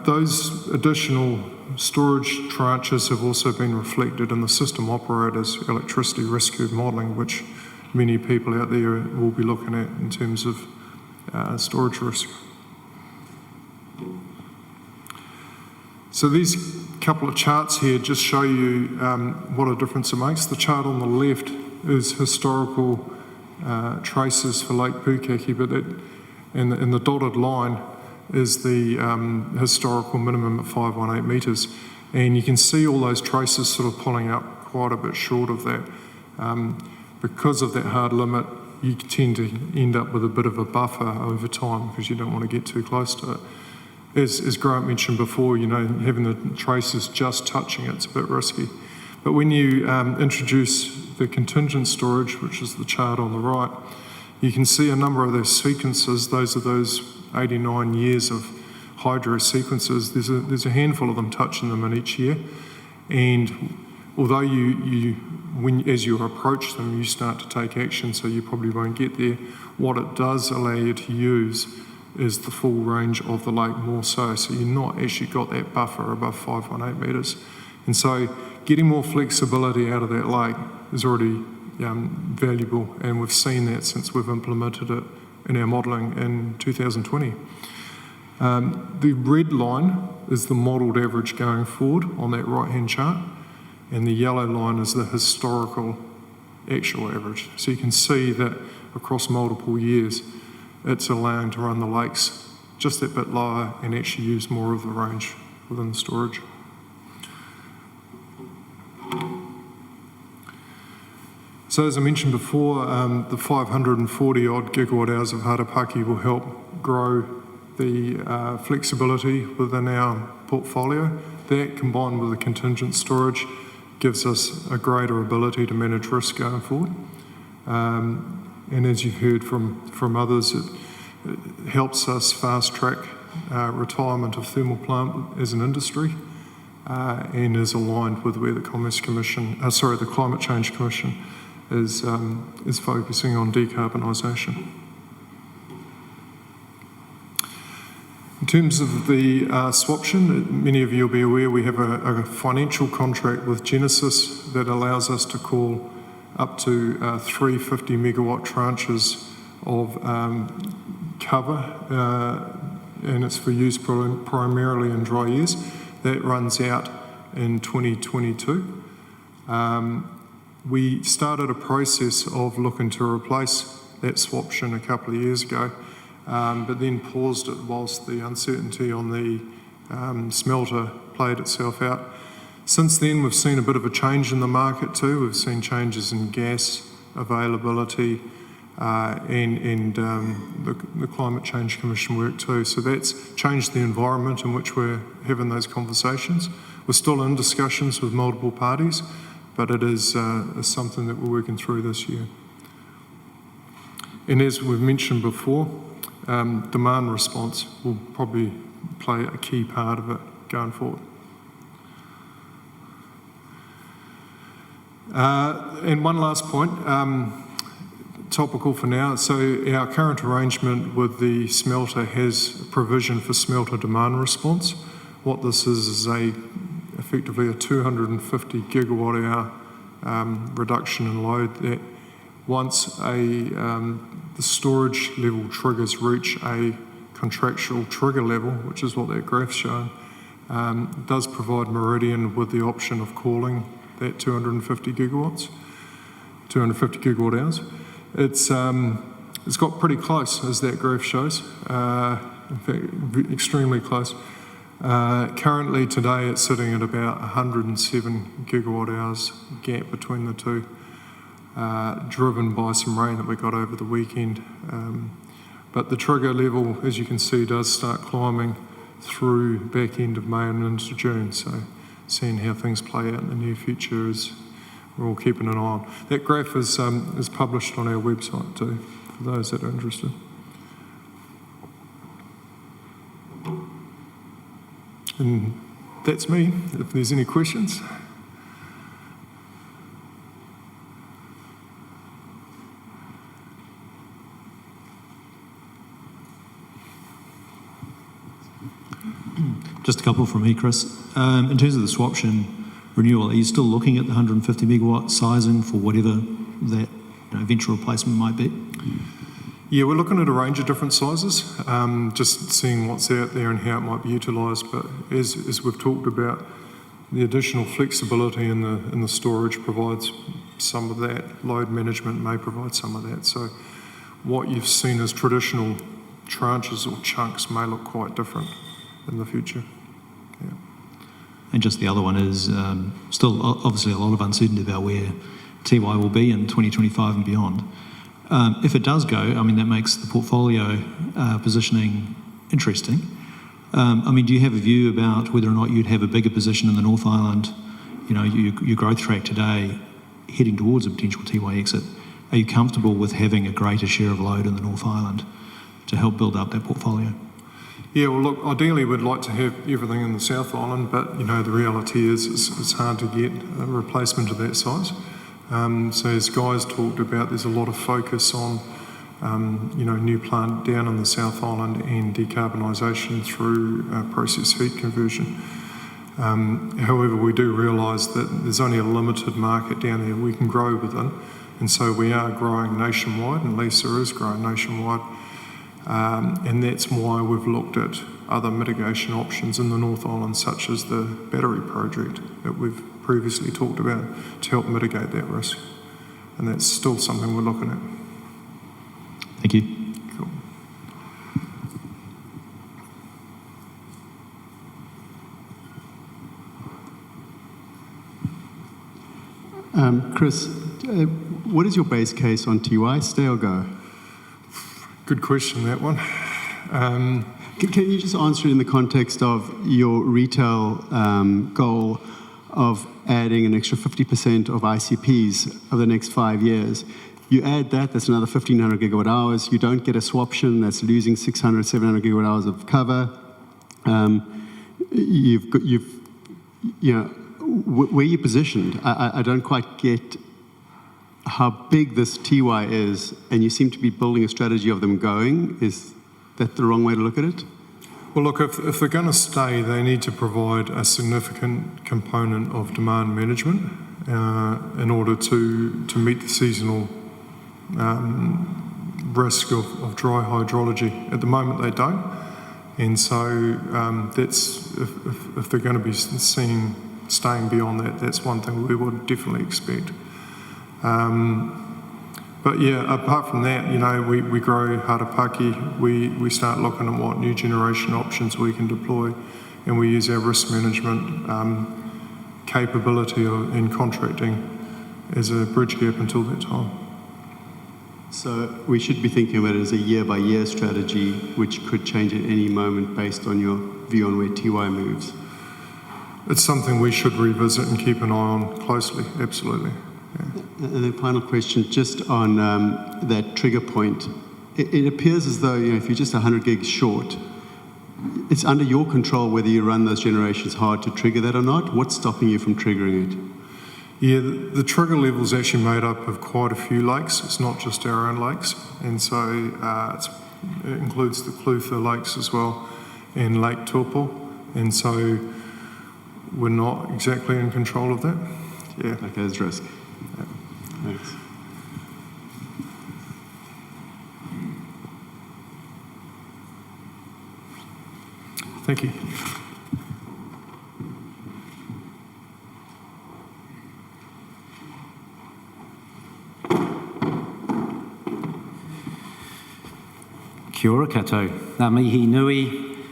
Those additional storage tranches have also been reflected in the system operator's electricity risk curve modelling, which many people out there will be looking at in terms of storage risk. So these couple of charts here just show you what a difference it makes. The chart on the left is historical traces for Lake Pukaki, but in the dotted line is the historical minimum at 518 metres. And you can see all those traces sort of pulling up quite a bit short of that. Because of that hard limit, you tend to end up with a bit of a buffer over time because you don't want to get too close to it. As Grant mentioned before, having the traces just touching it's a bit risky. But when you introduce the contingent storage, which is the chart on the right, you can see a number of those sequences. Those are those 89 years of hydro sequences. There's a handful of them touching them in each year. And although as you approach them, you start to take action, so you probably won't get there. What it does allow you to use is the full range of the lake more so you're not actually got that buffer above 518 metres. And so getting more flexibility out of that lake is already valuable, and we've seen that since we've implemented it in our modelling in 2020. The red line is the modelled average going forward on that right-hand chart, and the yellow line is the historical actual average. So you can see that across multiple years, it's allowing to run the lakes just that bit lower and actually use more of the range within the storage. So as I mentioned before, the 540 odd gigawatt hours of Harapaki will help grow the flexibility within our portfolio. That, combined with the contingent storage, gives us a greater ability to manage risk going forward. And as you've heard from others, it helps us fast track retirement of thermal plant as an industry, and is aligned with where the the Climate Change Commission is focusing on decarbonisation. In terms of the swaption, many of you will be aware we have a financial contract with Genesis that allows us to call up to 350 megawatt tranches of cover, and it's for use primarily in dry years. That runs out in 2022. We started a process of looking to replace that swaption a couple of years ago, but then paused it whilst the uncertainty on the smelter played itself out. Since then, we've seen a bit of a change in the market too. We've seen changes in gas availability and the Climate Change Commission work too. So that's changed the environment in which we're having those conversations. We're still in discussions with multiple parties, but it is something that we're working through this year. And as we've mentioned before, demand response will probably play a key part of it going forward. And one last point, topical for now. So our current arrangement with the smelter has provision for smelter demand response. What this is effectively a 250 gigawatt hour reduction in load that once the storage level triggers reach a contractual trigger level, which is what that graph's showing, does provide Meridian with the option of calling that 250 gigawatt hours. It's got pretty close, as that graph shows, in fact, extremely close. Currently today it's sitting at about 107 gigawatt hours gap between the two, driven by some rain that we got over the weekend. But the trigger level, as you can see, does start climbing through back end of May and into June. So seeing how things play out in the near future is we're all keeping an eye on. That graph is published on our website too, for those that are interested. And that's me, if there's any questions. Just a couple from me, Chris. In terms of the swaption renewal, are you still looking at the 150 megawatt sizing for whatever that eventual replacement might be? Yeah, we're looking at a range of different sizes, just seeing what's out there and how it might be utilised. But as we've talked about, the additional flexibility in the storage provides some of that. Load management may provide some of that. So what you've seen as traditional tranches or chunks may look quite different in the future. Yeah. And just the other one is still obviously a lot of uncertainty about where Tiwai will be in 2025 and beyond. If it does go, I mean, that makes the portfolio positioning interesting. I mean, do you have a view about whether or not you'd have a bigger position in the North Island? You know, your growth track today heading towards a potential Tiwai exit. Are you comfortable with having a greater share of load in the North Island to help build up that portfolio? Yeah, well, look, ideally we'd like to have everything in the South Island, but, you know, the reality is it's hard to get a replacement of that size. So as Guy's talked about, there's a lot of focus on, you know, new plant down in the South Island and decarbonisation through process heat conversion. However, we do realise that there's only a limited market down there we can grow within, and so we are growing nationwide, and Lisa is growing nationwide. And that's why we've looked at other mitigation options in the North Island, such as the battery project that we've previously talked about, to help mitigate that risk. And that's still something we're looking at. Thank you. Cool. Chris, what is your base case on Tiwai? Stay or go? Good question, that one. Can you just answer it in the context of your retail goal of adding an extra 50% of ICPs over the next 5 years? You add that, that's another 1,500 gigawatt hours. You don't get a swaption, that's losing 600, 700 gigawatt hours of cover. You know, where you're positioned, I don't quite get how big this Tiwai is, and you seem to be building a strategy of them going. Is that the wrong way to look at it? Well, look, if they're going to stay, they need to provide a significant component of demand management in order to meet the seasonal risk of dry hydrology. At the moment, they don't. And so that's, if they're going to be staying beyond that, that's one thing we would definitely expect. But yeah, apart from that, you know, we grow Harapaki, we start looking at what new generation options we can deploy, and we use our risk management capability in contracting as a bridge gap until that time. So we should be thinking about it as a year-by-year strategy, which could change at any moment based on your view on where Tiwai moves. It's something we should revisit and keep an eye on closely, absolutely. Yeah. And then final question, just on that trigger point. It appears as though, if you're just 100 gigs short, it's under your control whether you run those generations hard to trigger that or not. What's stopping you from triggering it? Yeah, the trigger level is actually made up of quite a few lakes. It's not just our own lakes. And so it includes the Clutha lakes as well and Lake Taupo. And so we're not exactly in control of that. Yeah. Okay, there's risk. Yeah. Thanks. Thank you. Kia ora koutou. Ngā mihi nui,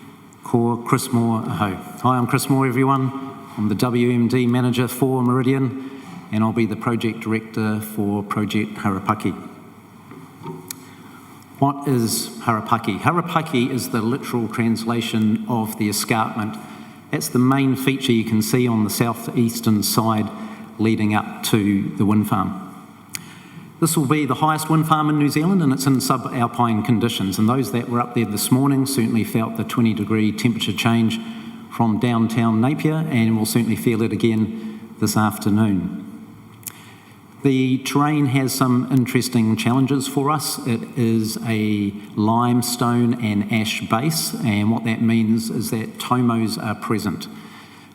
ko Chris Moore aho. Hi, I'm Chris Moore, everyone. I'm the WMD manager for Meridian, and I'll be the project director for Project Harapaki. What is Harapaki? Harapaki is the literal translation of the escarpment. That's the main feature you can see on the southeastern side leading up to the wind farm. This will be the highest wind farm in New Zealand, and it's in subalpine conditions. And those that were up there this morning certainly felt the 20-degree temperature change from downtown Napier, and will certainly feel it again this afternoon. The terrain has some interesting challenges for us. It is a limestone and ash base, and what that means is that tomos are present.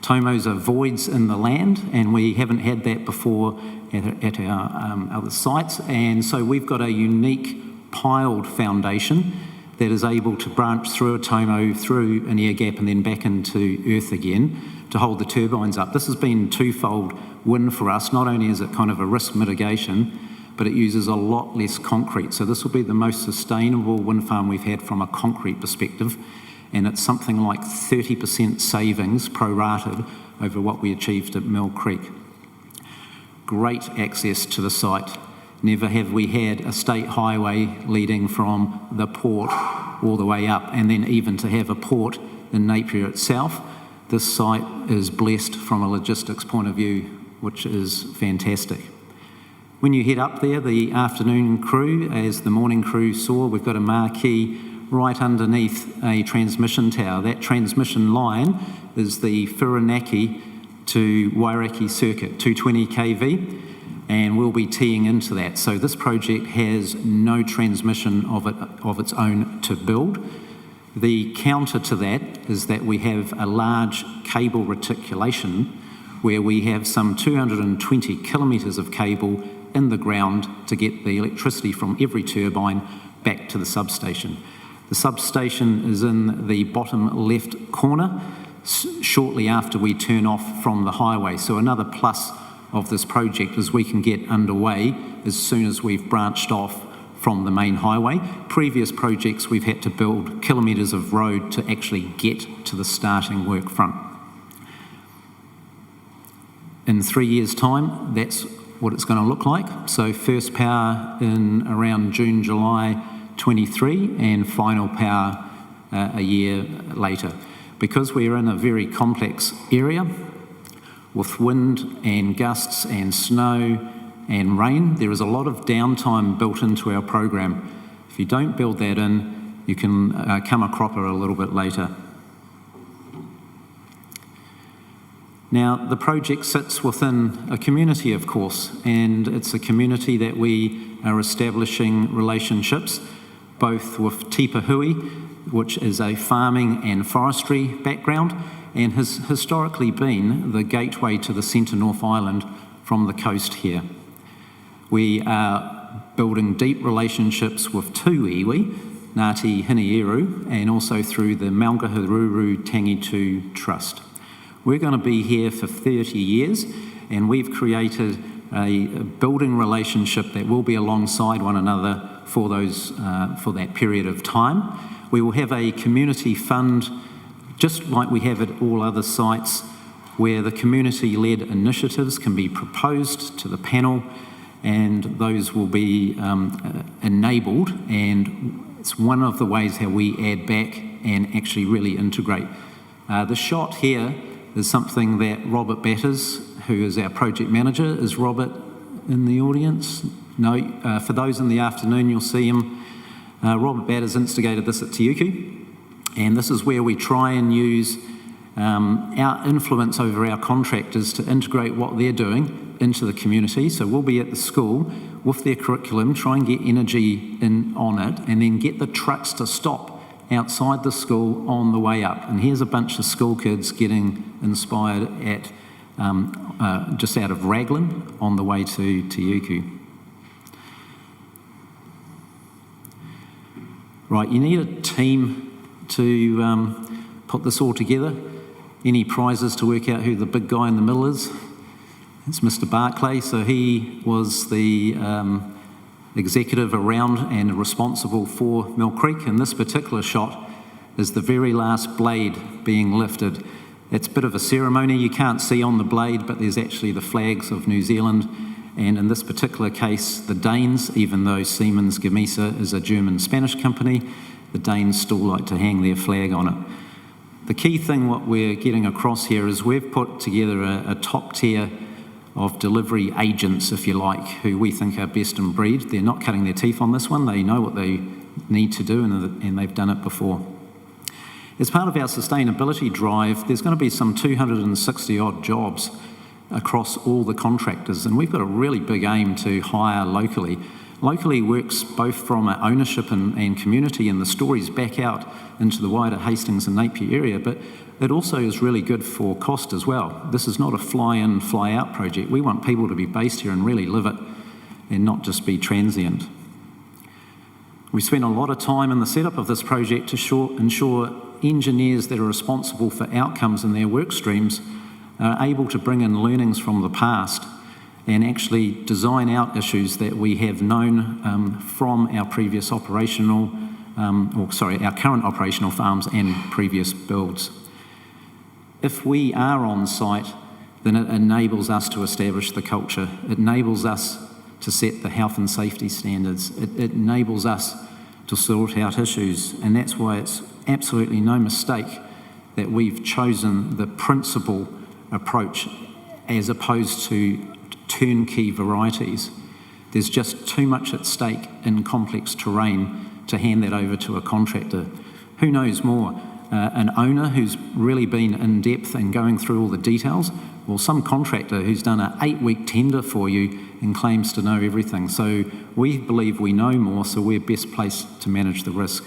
Tomos are voids in the land, and we haven't had that before at our other sites, and so we've got a unique piled foundation that is able to branch through a tomo, through an air gap, and then back into earth again to hold the turbines up. This has been twofold win for us. Not only is it kind of a risk mitigation, but it uses a lot less concrete. So this will be the most sustainable wind farm we've had from a concrete perspective, and it's something like 30% savings prorated over what we achieved at Mill Creek. Great access to the site. Never have we had a state highway leading from the port all the way up, and then even to have a port in Napier itself. This site is blessed from a logistics point of view, which is fantastic. When you head up there, the afternoon crew, as the morning crew saw, we've got a marquee right underneath a transmission tower. That transmission line is the Whirinaki to Wairaki circuit, 220 kV, and we'll be teeing into that. So this project has no transmission of its own to build. The counter to that is that we have a large cable reticulation where we have some 220 kilometres of cable in the ground to get the electricity from every turbine back to the substation. The substation is in the bottom left corner, shortly after we turn off from the highway. So another plus of this project is we can get underway as soon as we've branched off from the main highway. Previous projects we've had to build kilometres of road to actually get to the starting work front. In 3 years' time, that's what it's going to look like. So first power in around June, July 23, and final power a year later. Because we're in a very complex area with wind and gusts and snow and rain, there is a lot of downtime built into our program. If you don't build that in, you can come a cropper a little bit later. Now, the project sits within a community, of course, and it's a community that we are establishing relationships, both with Tipa Hui, which is a farming and forestry background, and has historically been the gateway to the centre North Island from the coast here. We are building deep relationships with two iwi, Ngāti Hinieru, and also through the Maungahururu Tangitu Trust. We're going to be here for 30 years, and we've created a building relationship that will be alongside one another for that period of time. We will have a community fund, just like we have at all other sites, where the community-led initiatives can be proposed to the panel, and those will be enabled, and it's one of the ways how we add back and actually really integrate. The shot here is something that Robert Batters, who is our project manager, is in the audience? No. For those in the afternoon, you'll see him. Robert Batters instigated this at Tiwai, and this is where we try and use our influence over our contractors to integrate what they're doing into the community. So we'll be at the school with their curriculum, try and get energy in on it, and then get the trucks to stop outside the school on the way up. And here's a bunch of school kids getting inspired at just out of Raglan on the way to Tiwai. Right, you need a team to put this all together. Any prizes to work out who the big guy in the middle is? It's Mr. Barclay. So he was the executive around and responsible for Mill Creek, and this particular shot is the very last blade being lifted. It's a bit of a ceremony. You can't see on the blade, but there's actually the flags of New Zealand, and in this particular case, the Danes, even though Siemens Gamesa is a German-Spanish company, the Danes still like to hang their flag on it. The key thing what we're getting across here is we've put together a top tier of delivery agents, if you like, who we think are best in breed. They're not cutting their teeth on this one. They know what they need to do, and they've done it before. As part of our sustainability drive, there's going to be some 260 odd jobs across all the contractors, and we've got a really big aim to hire locally. Locally works both from an ownership and community, and the stories back out into the wider Hastings and Napier area, but it also is really good for cost as well. This is not a fly-in, fly-out project. We want people to be based here and really live it and not just be transient. We spent a lot of time in the setup of this project to ensure engineers that are responsible for outcomes in their work streams are able to bring in learnings from the past and actually design out issues that we have known from our previous operational, our current operational farms and previous builds. If we are on site, then it enables us to establish the culture. It enables us to set the health and safety standards. It enables us to sort out issues, and that's why it's absolutely no mistake that we've chosen the principal approach as opposed to turnkey varieties. There's just too much at stake in complex terrain to hand that over to a contractor. Who knows more? An owner who's really been in depth and going through all the details, or some contractor who's done an 8-week tender for you and claims to know everything. So we believe we know more, so we're best placed to manage the risk.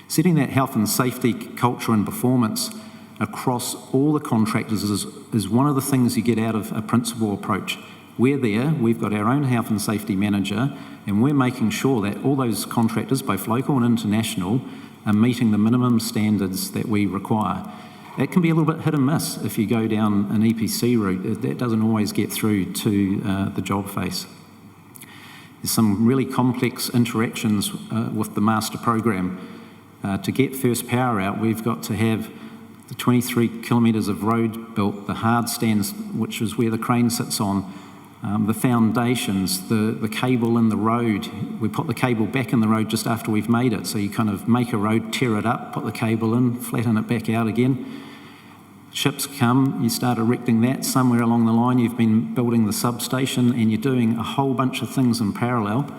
Setting that health and safety culture and performance across all the contractors is one of the things you get out of a principal approach. We're there, we've got our own health and safety manager, and we're making sure that all those contractors, both local and international, are meeting the minimum standards that we require. It can be a little bit hit and miss if you go down an EPC route. That doesn't always get through to the job face. There's some really complex interactions with the master program. To get first power out, we've got to have the 23 kilometres of road built, the hard stands, which is where the crane sits on, the foundations, the cable in the road. We put the cable back in the road just after we've made it. So you kind of make a road, tear it up, put the cable in, flatten it back out again. Ships come, you start erecting that. Somewhere along the line you've been building the substation, and you're doing a whole bunch of things in parallel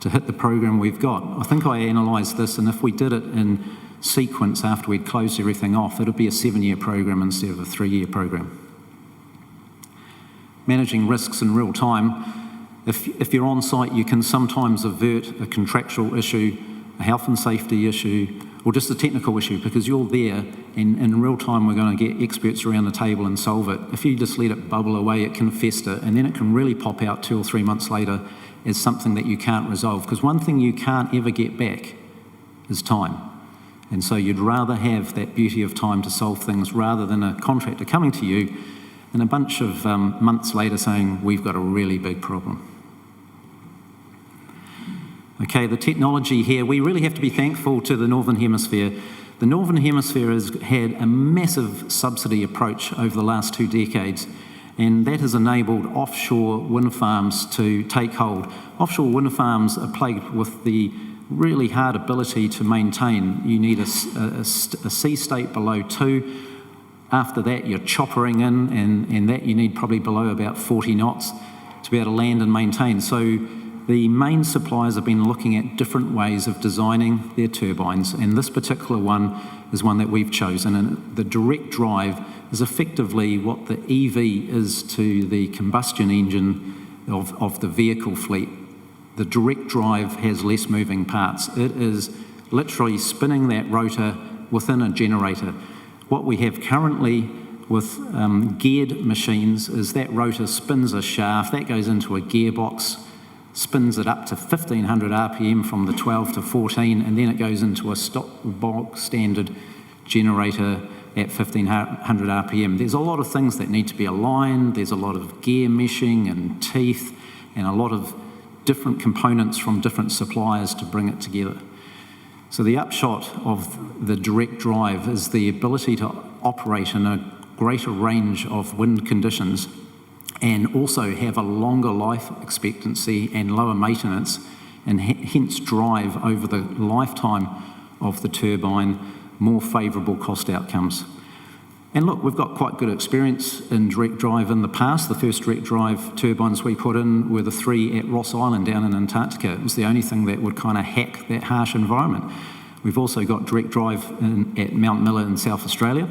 to hit the program we've got. I think I analysed this, and if we did it in sequence after we'd closed everything off, it'd be a 7-year program instead of a 3-year program. Managing risks in real time. If you're on site, you can sometimes avert a contractual issue, a health and safety issue, or just a technical issue, because you're there, and in real time we're going to get experts around the table and solve it. If you just let it bubble away, it can fester, and then it can really pop out 2 or 3 months later as something that you can't resolve. Because one thing you can't ever get back is time. And so you'd rather have that beauty of time to solve things rather than a contractor coming to you and a bunch of months later saying, we've got a really big problem. Okay, the technology here, we really have to be thankful to the Northern Hemisphere. The Northern Hemisphere has had a massive subsidy approach over the last 2 decades, and that has enabled offshore wind farms to take hold. Offshore wind farms are plagued with the really hard ability to maintain. You need a sea state below 2. After that, you're choppering in, and that you need probably below about 40 knots to be able to land and maintain. So the main suppliers have been looking at different ways of designing their turbines, and this particular one is one that we've chosen. And the direct drive is effectively what the EV is to the combustion engine of the vehicle fleet. The direct drive has less moving parts. It is literally spinning that rotor within a generator. What we have currently with geared machines is that rotor spins a shaft, that goes into a gearbox, spins it up to 1500 RPM from the 12 to 14, and then it goes into a stock box standard generator at 1500 RPM. There's a lot of things that need to be aligned. There's a lot of gear meshing and teeth and a lot of different components from different suppliers to bring it together. So the upshot of the direct drive is the ability to operate in a greater range of wind conditions and also have a longer life expectancy and lower maintenance, and hence drive over the lifetime of the turbine more favourable cost outcomes. And look, we've got quite good experience in direct drive in the past. The first direct drive turbines we put in were the 3 at Ross Island down in Antarctica. It was the only thing that would kind of hack that harsh environment. We've also got direct drive at Mount Miller in South Australia.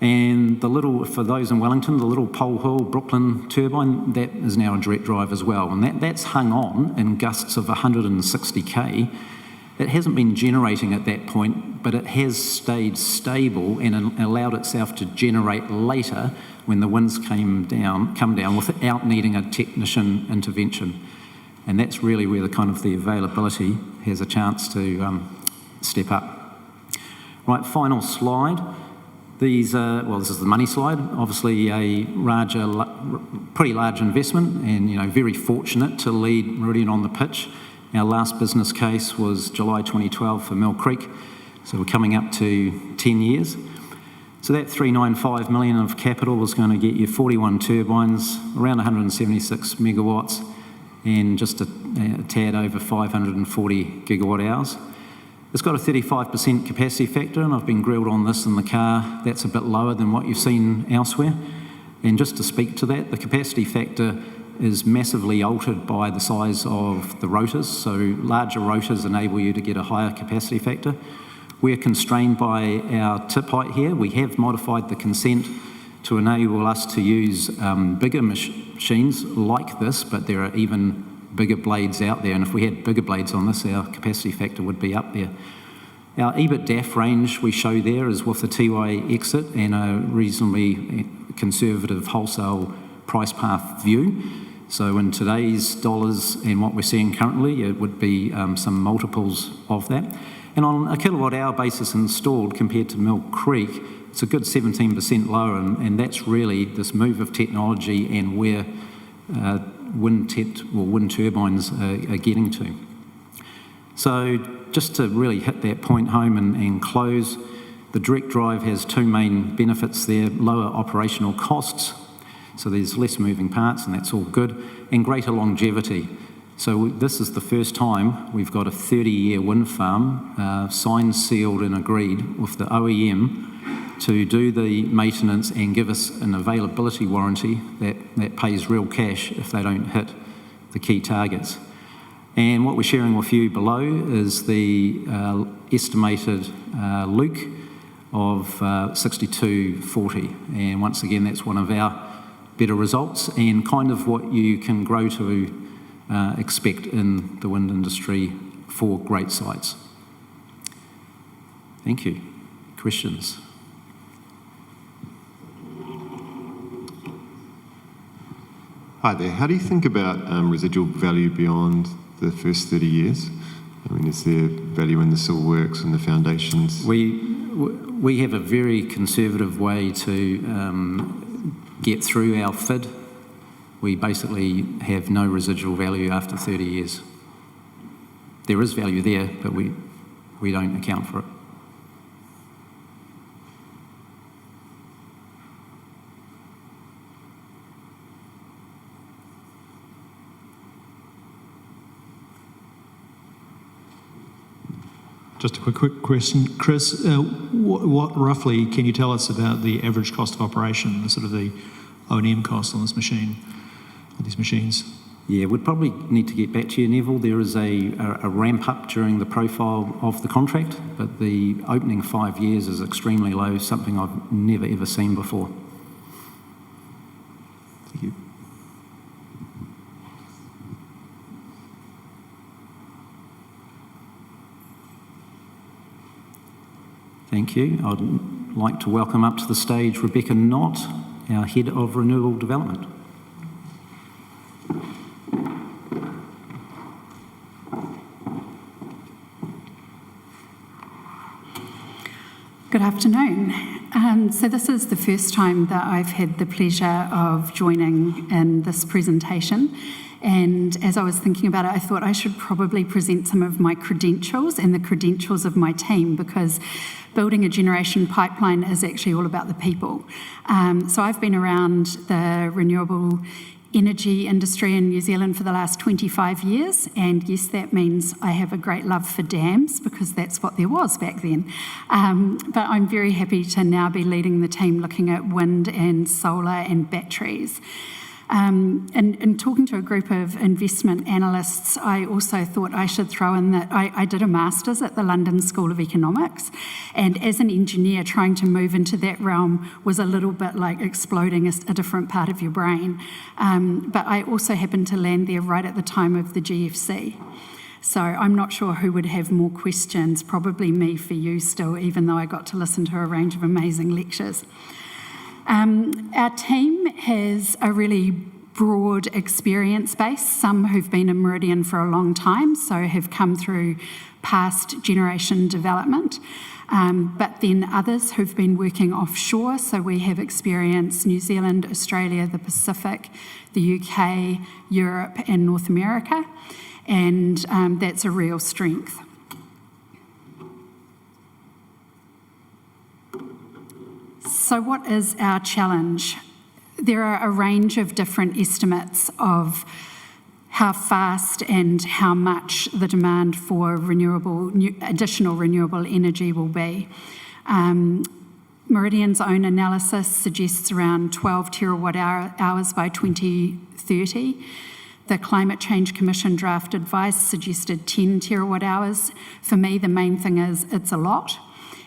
And the little, for those in Wellington, the little Pole Hill Brooklyn turbine, that is now a direct drive as well. And that's hung on in gusts of 160k. It hasn't been generating at that point, but it has stayed stable and allowed itself to generate later when the winds come down without needing a technician intervention. And that's really where the availability has a chance to step up. Right, final slide. This is the money slide. Obviously a pretty large investment, and very fortunate to lead Meridian on the pitch. Our last business case was July 2012 for Mill Creek, so we're coming up to 10 years. So that 395 million of capital was going to get you 41 turbines, around 176 megawatts, and just a tad over 540 gigawatt hours. It's got a 35% capacity factor, and I've been grilled on this in the car. That's a bit lower than what you've seen elsewhere. And just to speak to that, the capacity factor is massively altered by the size of the rotors. So larger rotors enable you to get a higher capacity factor. We're constrained by our tip height here. We have modified the consent to enable us to use bigger machines like this, but there are even bigger blades out there, and if we had bigger blades on this, our capacity factor would be up there. Our EBITDAF range we show there is with the Tiwai exit and a reasonably conservative wholesale price path view. So in today's dollars and what we're seeing currently, it would be some multiples of that. And on a kilowatt hour basis installed compared to Mill Creek, it's a good 17% lower, and that's really this move of technology and where wind turbines are getting to. So just to really hit that point home and close, the direct drive has two main benefits there: lower operational costs, so there's less moving parts and that's all good, and greater longevity. So this is the first time we've got a 30-year wind farm signed, sealed and agreed with the OEM to do the maintenance and give us an availability warranty that pays real cash if they don't hit the key targets. And what we're sharing with you below is the estimated Luke of 6240. And once again, that's one of our better results and kind of what you can grow to expect in the wind industry for great sites. Thank you. Questions? Hi there. How do you think about residual value beyond the first 30 years? I mean, is there value in the civil works and the foundations? We have a very conservative way to get through our FID. We basically have no residual value after 30 years. There is value there, but we don't account for it. Just a quick question, Chris. What roughly can you tell us about the average cost of operation, the sort of the O&M cost on this machine, or these machines? Yeah, we'd probably need to get back to you, Neville. There is a ramp up during the profile of the contract, but the opening 5 years is extremely low, something I've never ever seen before. Thank you. Thank you. I'd like to welcome up to the stage Rebecca Knott, our Head of Renewable Development. Good afternoon. So this is the first time that I've had the pleasure of joining in this presentation. And as I was thinking about it, I thought I should probably present some of my credentials and the credentials of my team, because building a generation pipeline is actually all about the people. So I've been around the renewable energy industry in New Zealand for the last 25 years, and yes, that means I have a great love for dams, because that's what there was back then. But I'm very happy to now be leading the team looking at wind and solar and batteries. And talking to a group of investment analysts, I also thought I should throw in that I did a master's at the London School of Economics, and as an engineer, trying to move into that realm was a little bit like exploding a different part of your brain. But I also happened to land there right at the time of the GFC. So I'm not sure who would have more questions, probably me for you still, even though I got to listen to a range of amazing lectures. Our team has a really broad experience base, some who've been in Meridian for a long time, so have come through past generation development, but then others who've been working offshore, so we have experience New Zealand, Australia, the Pacific, the UK, Europe and North America, and that's a real strength. So what is our challenge? There are a range of different estimates of how fast and how much the demand for additional renewable energy will be. Meridian's own analysis suggests around 12 terawatt hours by 2030. The Climate Change Commission draft advice suggested 10 terawatt hours. For me, the main thing is it's a lot,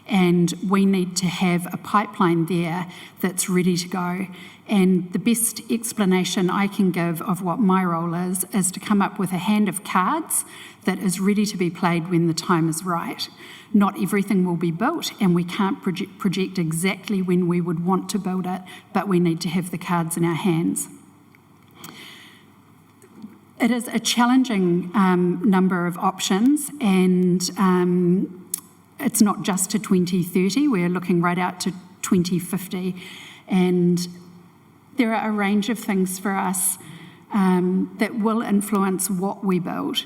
and we need to have a pipeline there that's ready to go. And the best explanation I can give of what my role is to come up with a hand of cards that is ready to be played when the time is right. Not everything will be built, and we can't project exactly when we would want to build it, but we need to have the cards in our hands. It is a challenging number of options, and it's not just to 2030, we're looking right out to 2050. And there are a range of things for us that will influence what we build.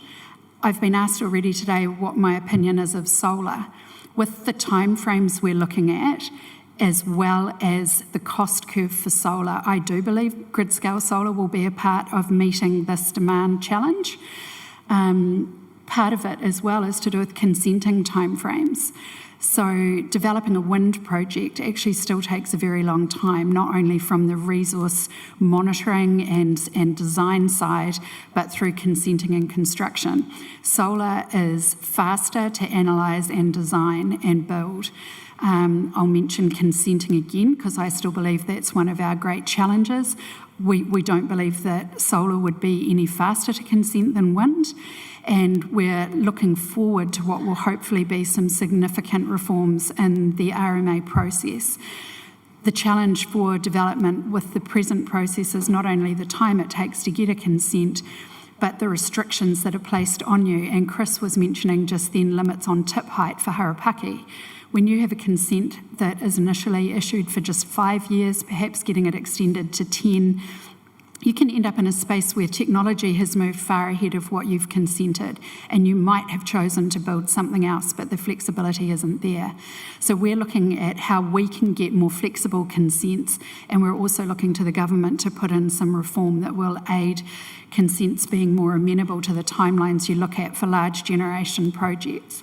I've been asked already today what my opinion is of solar. With the timeframes we're looking at, as well as the cost curve for solar, I do believe grid-scale solar will be a part of meeting this demand challenge. Part of it as well is to do with consenting timeframes. So developing a wind project actually still takes a very long time, not only from the resource monitoring and design side, but through consenting and construction. Solar is faster to analyse and design and build. I'll mention consenting again, because I still believe that's one of our great challenges. We don't believe that solar would be any faster to consent than wind, and we're looking forward to what will hopefully be some significant reforms in the RMA process. The challenge for development with the present process is not only the time it takes to get a consent, but the restrictions that are placed on you. And Chris was mentioning just then limits on tip height for Harapaki. When you have a consent that is initially issued for just 5 years, perhaps getting it extended to 10, you can end up in a space where technology has moved far ahead of what you've consented, and you might have chosen to build something else, but the flexibility isn't there. So we're looking at how we can get more flexible consents, and we're also looking to the government to put in some reform that will aid consents being more amenable to the timelines you look at for large generation projects.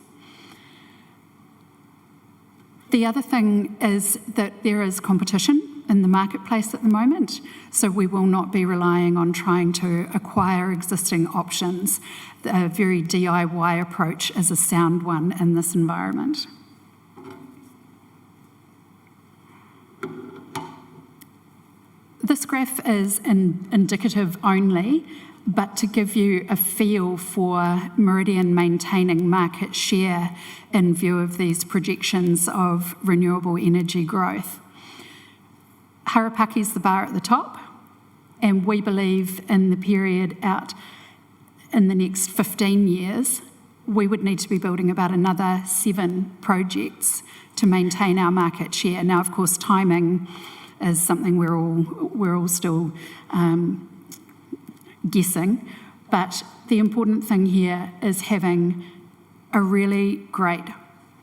The other thing is that there is competition in the marketplace at the moment, so we will not be relying on trying to acquire existing options. A very DIY approach is a sound one in this environment. This graph is indicative only, but to give you a feel for Meridian maintaining market share in view of these projections of renewable energy growth. Harapaki's the bar at the top, and we believe in the period out in the next 15 years, we would need to be building about another 7 projects to maintain our market share. Now, of course, timing is something we're all still guessing, but the important thing here is having a really great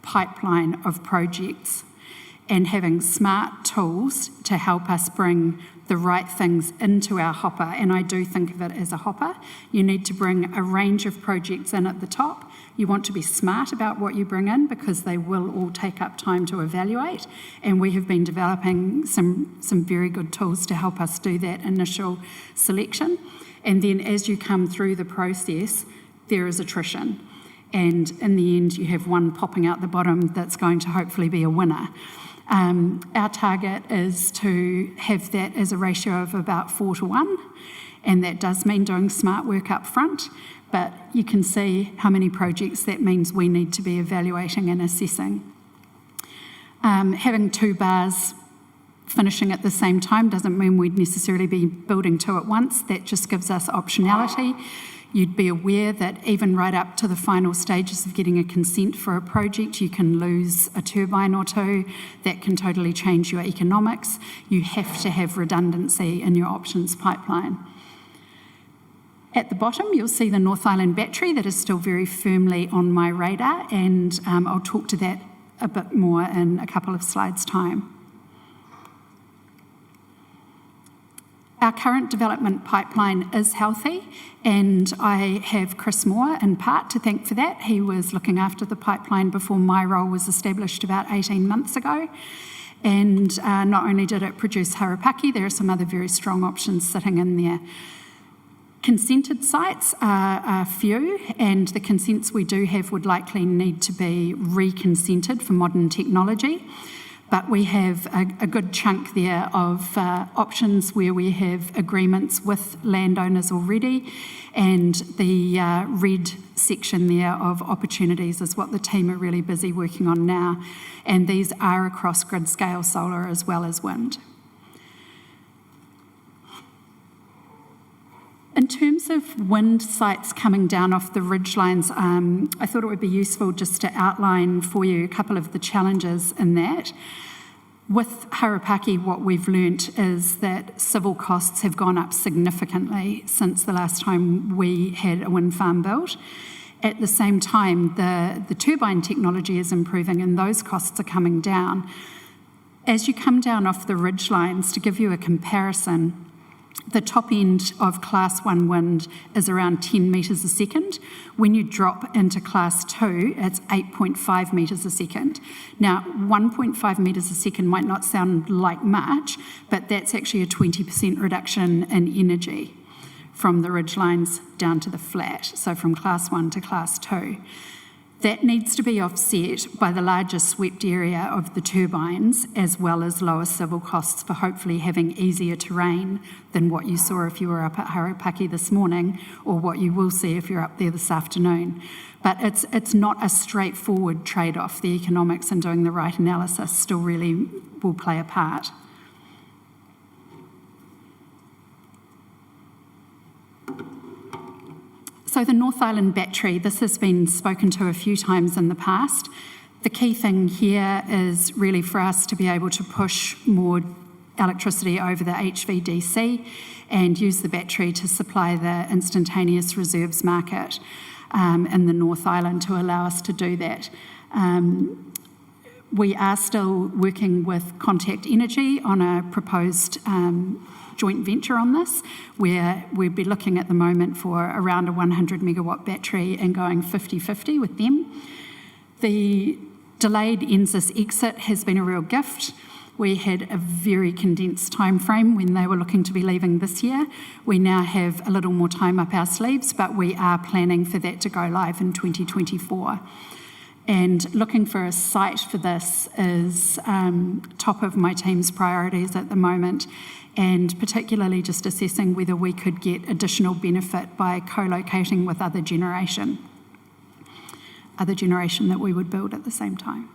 pipeline of projects and having smart tools to help us bring the right things into our hopper. And I do think of it as a hopper. You need to bring a range of projects in at the top. You want to be smart about what you bring in because they will all take up time to evaluate. And we have been developing some very good tools to help us do that initial selection. And then as you come through the process, there is attrition. And in the end, you have one popping out the bottom that's going to hopefully be a winner. Our target is to have that as a ratio of about 4:1, and that does mean doing smart work up front, but you can see how many projects that means we need to be evaluating and assessing. Having 2 bars finishing at the same time doesn't mean we'd necessarily be building 2 at once. That just gives us optionality. You'd be aware that even right up to the final stages of getting a consent for a project, you can lose a turbine or 2. That can totally change your economics. You have to have redundancy in your options pipeline. At the bottom, you'll see the North Island battery that is still very firmly on my radar, and I'll talk to that a bit more in a couple of slides' time. Our current development pipeline is healthy, and I have Chris Moore in part to thank for that. He was looking after the pipeline before my role was established about 18 months ago. And not only did it produce Harapaki, there are some other very strong options sitting in there. Consented sites are few, and the consents we do have would likely need to be reconsented for modern technology. But we have a good chunk there of options where we have agreements with landowners already, and the red section there of opportunities is what the team are really busy working on now. And these are across grid-scale solar as well as wind. In terms of wind sites coming down off the ridgelines, I thought it would be useful just to outline for you a couple of the challenges in that. With Harapaki, what we've learnt is that civil costs have gone up significantly since the last time we had a wind farm built. At the same time, the turbine technology is improving and those costs are coming down. As you come down off the ridgelines, to give you a comparison, the top end of Class 1 wind is around 10 metres a second. When you drop into Class 2, it's 8.5 metres a second. Now, 1.5 metres a second might not sound like much, but that's actually a 20% reduction in energy from the ridgelines down to the flat, so from Class 1 to Class 2. That needs to be offset by the larger swept area of the turbines, as well as lower civil costs for hopefully having easier terrain than what you saw if you were up at Harapaki this morning, or what you will see if you're up there this afternoon. But it's not a straightforward trade-off. The economics and doing the right analysis still really will play a part. So the North Island battery, this has been spoken to a few times in the past. The key thing here is really for us to be able to push more electricity over the HVDC and use the battery to supply the instantaneous reserves market in the North Island to allow us to do that. We are still working with Contact Energy on a proposed joint venture on this, where we'd be looking at the moment for around a 100 megawatt battery and going 50-50 with them. The delayed NZAS exit has been a real gift. We had a very condensed time frame when they were looking to be leaving this year. We now have a little more time up our sleeves, but we are planning for that to go live in 2024. And looking for a site for this is top of my team's priorities at the moment, and particularly just assessing whether we could get additional benefit by co-locating with other generation that we would build at the same time.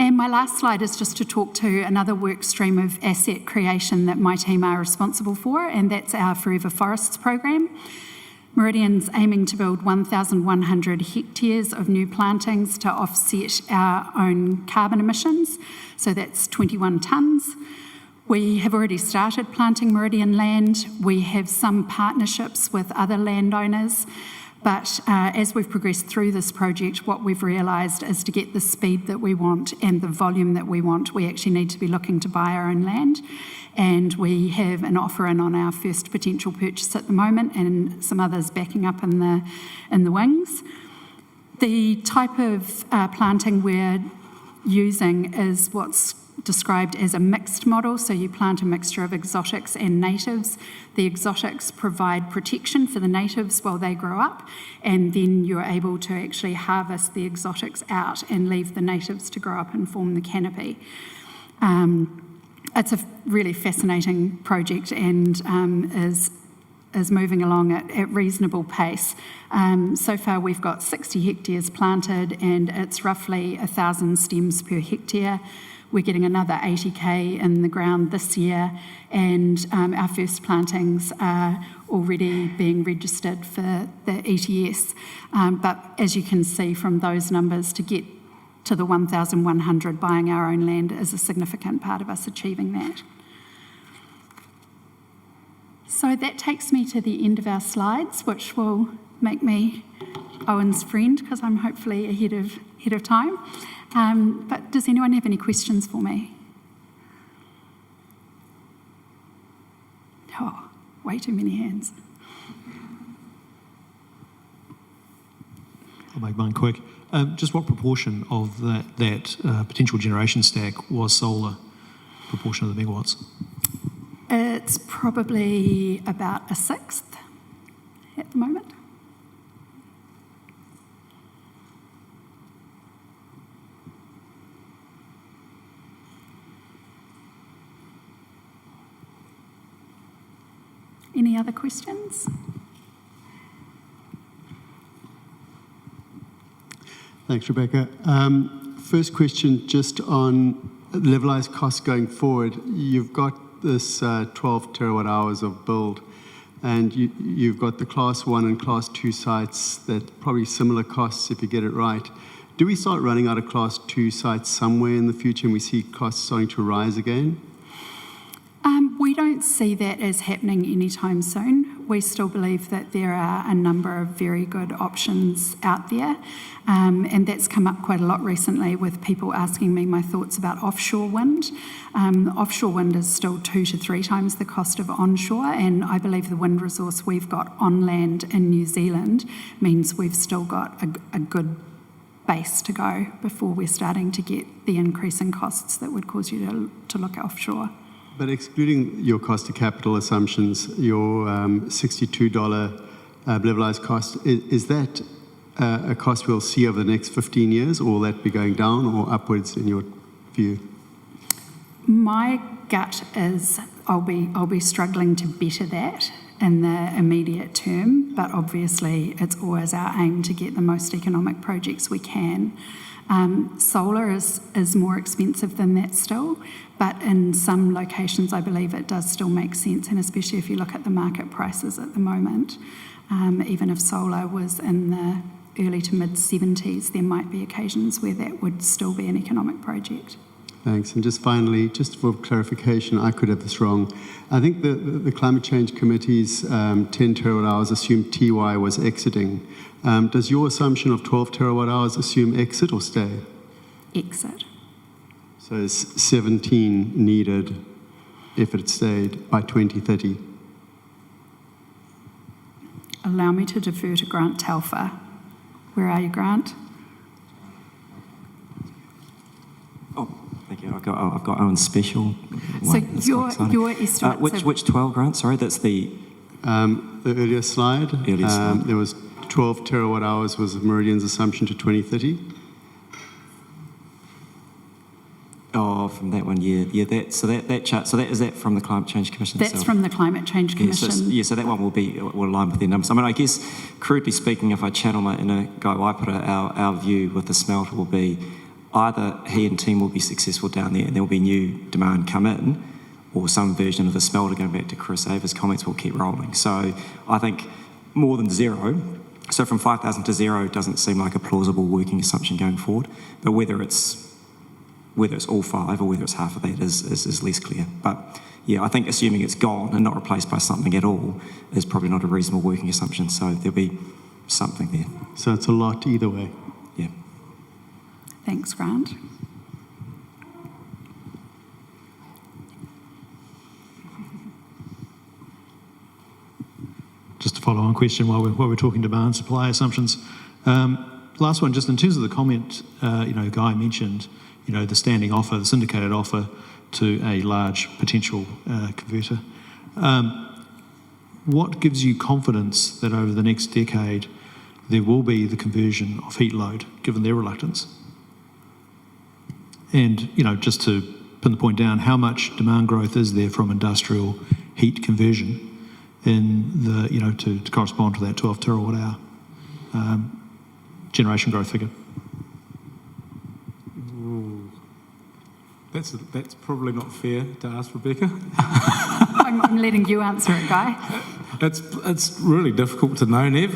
And my last slide is just to talk to another work stream of asset creation that my team are responsible for, and that's our Forever Forests program. Meridian's aiming to build 1,100 hectares of new plantings to offset our own carbon emissions, so that's 21 tonnes. We have already started planting Meridian land. We have some partnerships with other landowners. But as we've progressed through this project, what we've realised is to get the speed that we want and the volume that we want, we actually need to be looking to buy our own land. And we have an offer in on our first potential purchase at the moment, and some others backing up in the wings. The type of planting we're using is what's described as a mixed model, so you plant a mixture of exotics and natives. The exotics provide protection for the natives while they grow up, and then you're able to actually harvest the exotics out and leave the natives to grow up and form the canopy. It's a really fascinating project and is moving along at reasonable pace. So far we've got 60 hectares planted, and it's roughly 1,000 stems per hectare. We're getting another 80k in the ground this year, and our first plantings are already being registered for the ETS. But as you can see from those numbers, to get to the 1,100 buying our own land is a significant part of us achieving that. So that takes me to the end of our slides, which will make me Owen's friend, because I'm hopefully ahead of time. But does anyone have any questions for me? Oh, way too many hands. I'll make mine quick. Just what proportion of that potential generation stack was solar, proportion of the megawatts? It's probably about a sixth at the moment. Any other questions? Thanks, Rebecca. First question, just on levelized costs going forward. You've got this 12 terawatt hours of build, and you've got the class 1 and class 2 sites that probably similar costs if you get it right. Do we start running out of class 2 sites somewhere in the future and we see costs starting to rise again? We don't see that as happening anytime soon. We still believe that there are a number of very good options out there, and that's come up quite a lot recently with people asking me my thoughts about offshore wind. Offshore wind is still 2 to 3 times the cost of onshore, and I believe the wind resource we've got on land in New Zealand means we've still got a good base to go before we're starting to get the increasing costs that would cause you to look offshore. But excluding your cost of capital assumptions, your $62 levelized cost, is that a cost we'll see over the next 15 years, or will that be going down or upwards in your view? My gut is I'll be struggling to better that in the immediate term, but obviously it's always our aim to get the most economic projects we can. Solar is more expensive than that still, but in some locations I believe it does still make sense, and especially if you look at the market prices at the moment, even if solar was in the early to mid 70s, there might be occasions where that would still be an economic project. Thanks. And just finally, just for clarification, I could have this wrong. I think the Climate Change Committee's 10 terawatt hours assumed Tiwai was exiting. Does your assumption of 12 terawatt hours assume exit or stay? Exit. So is 17 needed if it stayed by 2030? Allow me to defer to Grant Telfer Where are you, Grant? Thank you. I've got Owen's special. So one. your estimate. Which 12, Grant? Sorry, that's the earlier slide. There was 12 terawatt hours was Meridian's assumption to 2030. Oh, from that one, yeah. That chart. So that is that from the Climate Change Commission. That's from the Climate Change Commission. So that one will align with their numbers. I mean, I guess crudely speaking, if I channel my inner guy Waipara, our view with the smelter will be either he and team will be successful down there, and there will be new demand come in, or some version of the smelter, going back to Chris Ava's comments, will keep rolling. So I think more than zero. So from 5,000 to zero doesn't seem like a plausible working assumption going forward. But whether it's all 5 or whether it's half of that is less clear. But yeah, I think assuming it's gone and not replaced by something at all is probably not a reasonable working assumption. So there'll be something there. So it's a lot either way. Yeah. Thanks, Grant. Just a follow-on question while we're talking demand supply assumptions. Last one, just in terms of the comment, Guy mentioned, the standing offer, the syndicated offer to a large potential converter. What gives you confidence that over the next decade there will be the conversion of heat load, given their reluctance? And, just to pin the point down, how much demand growth is there from industrial heat conversion in the, to correspond to that 12 terawatt hour generation growth figure? That's probably not fair to ask Rebecca. I'm letting you answer it, Guy. It's really difficult to know, Nev,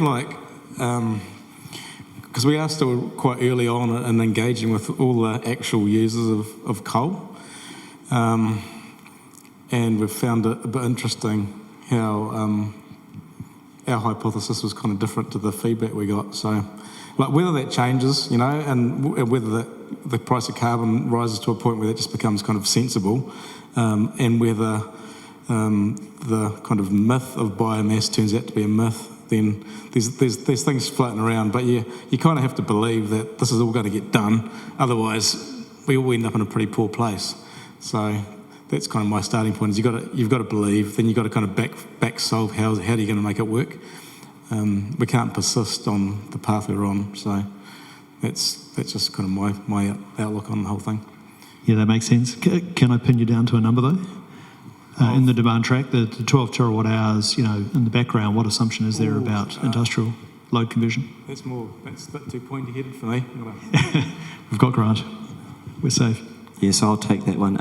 because we are still quite early on in engaging with all the actual users of coal. And we've found it a bit interesting how our hypothesis was kind of different to the feedback we got. So, whether that changes, and whether the price of carbon rises to a point where that just becomes kind of sensible, and whether the kind of myth of biomass turns out to be a myth, then there's things floating around. But you kind of have to believe that this is all going to get done. Otherwise, we all end up in a pretty poor place. So that's kind of my starting point. Is you've got to believe. Then you've got to kind of back solve how are you going to make it work. We can't persist on the path we're on. So that's just kind of my outlook on the whole thing. Yeah, that makes sense. Can I pin you down to a number though? In the demand track, the 12 terawatt hours, in the background, what assumption is there about industrial load conversion? That's a bit too pointy-headed for me. We've got Grant. We're safe. Yes, I'll take that one.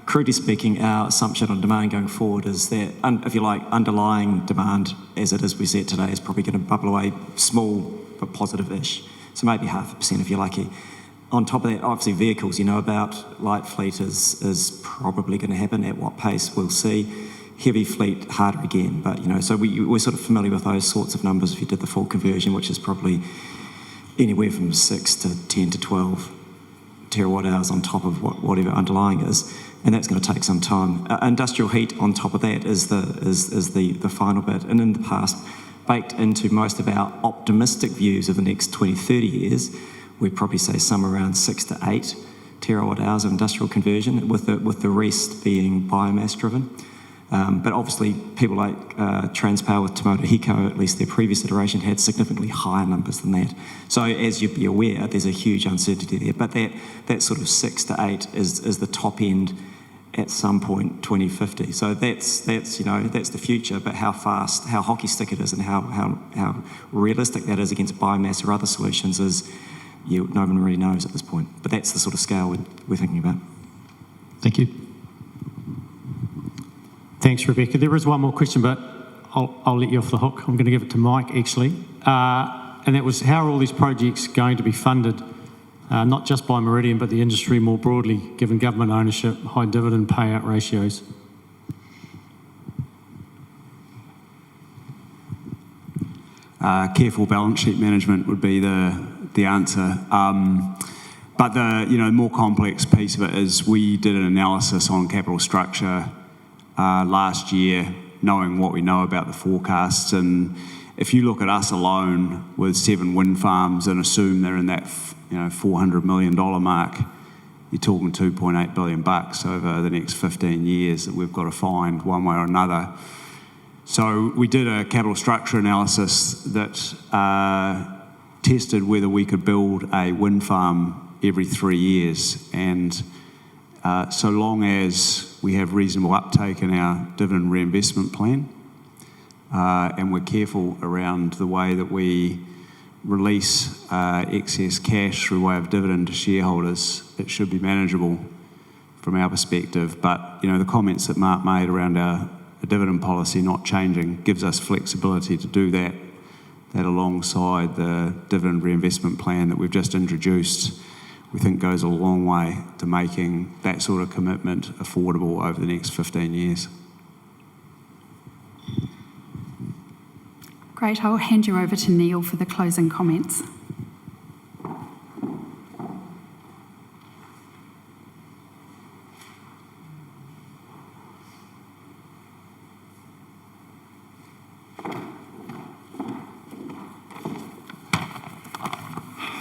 Crudely speaking, our assumption on demand going forward is that, if you like, underlying demand, as it is we see it today, is probably going to bubble away small but positive-ish. So maybe 0.5% if you're lucky. On top of that, obviously vehicles, about light fleet is probably going to happen. At what pace, we'll see. Heavy fleet, harder again. But, so we're sort of familiar with those sorts of numbers if you did the full conversion, which is probably anywhere from 6 to 10 to 12 terawatt hours on top of whatever underlying is. And that's going to take some time. Industrial heat on top of that is the final bit. And in the past, baked into most of our optimistic views of the next 20, 30 years, we'd probably say somewhere around 6 to 8 terawatt hours of industrial conversion, with the rest being biomass driven. But obviously, people like Transpower with Te Maura Hiko, at least their previous iteration, had significantly higher numbers than that. So as you'd be aware, there's a huge uncertainty there. But that sort of 6 to 8 is the top end at some point 2050. So that's the future. But how fast, how hockey stick it is, and how realistic that is against biomass or other solutions is, no one really knows at this point. But that's the sort of scale we're thinking about. Thank you. Thanks, Rebecca. There is one more question, but I'll let you off the hook. I'm going to give it to Mike, actually. And that was, how are all these projects going to be funded, not just by Meridian, but the industry more broadly, given government ownership, high dividend payout ratios? Careful balance sheet management would be the answer. But the more complex piece of it is we did an analysis on capital structure last year, knowing what we know about the forecasts, and if you look at us alone with 7 wind farms and assume they're in that $400 million mark, you're talking $2.8 billion over the next 15 years that we've got to find one way or another. So we did a capital structure analysis that tested whether we could build a wind farm every 3 years, and so long as we have reasonable uptake in our dividend reinvestment plan, and we're careful around the way that we release excess cash through way of dividend to shareholders, it should be manageable from our perspective. But the comments that Mark made around our dividend policy not changing gives us flexibility to do that alongside the dividend reinvestment plan that we've just introduced, we think goes a long way to making that sort of commitment affordable over the next 15 years. Great. I'll hand you over to Neil for the closing comments.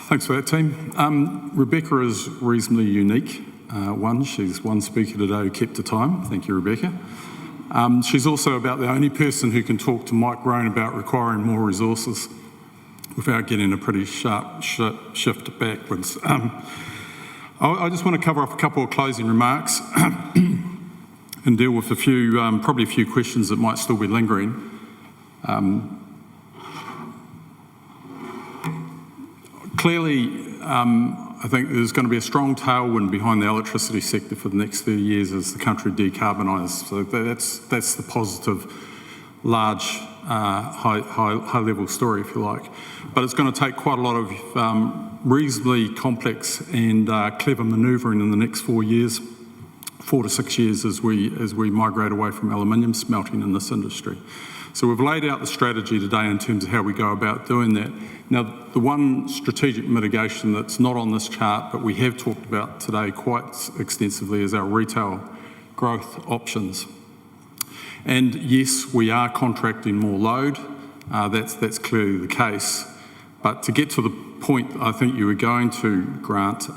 Thanks for that, team. Rebecca is reasonably unique. She's one speaker today who kept to time. Thank you, Rebecca. She's also about the only person who can talk to Mike Roan about requiring more resources without getting a pretty sharp shift backwards. I just want to cover off a couple of closing remarks and deal with probably a few questions that might still be lingering. Clearly, I think there's going to be a strong tailwind behind the electricity sector for the next 30 years as the country decarbonises. So that's the positive, large, high-level story, if you like. But it's going to take quite a lot of reasonably complex and clever manoeuvring in the next 4 to 6 years as we migrate away from aluminium smelting in this industry. So we've laid out the strategy today in terms of how we go about doing that. Now, the one strategic mitigation that's not on this chart, but we have talked about today quite extensively, is our retail growth options. And yes, we are contracting more load. That's clearly the case. But to get to the point I think you were going to, Grant,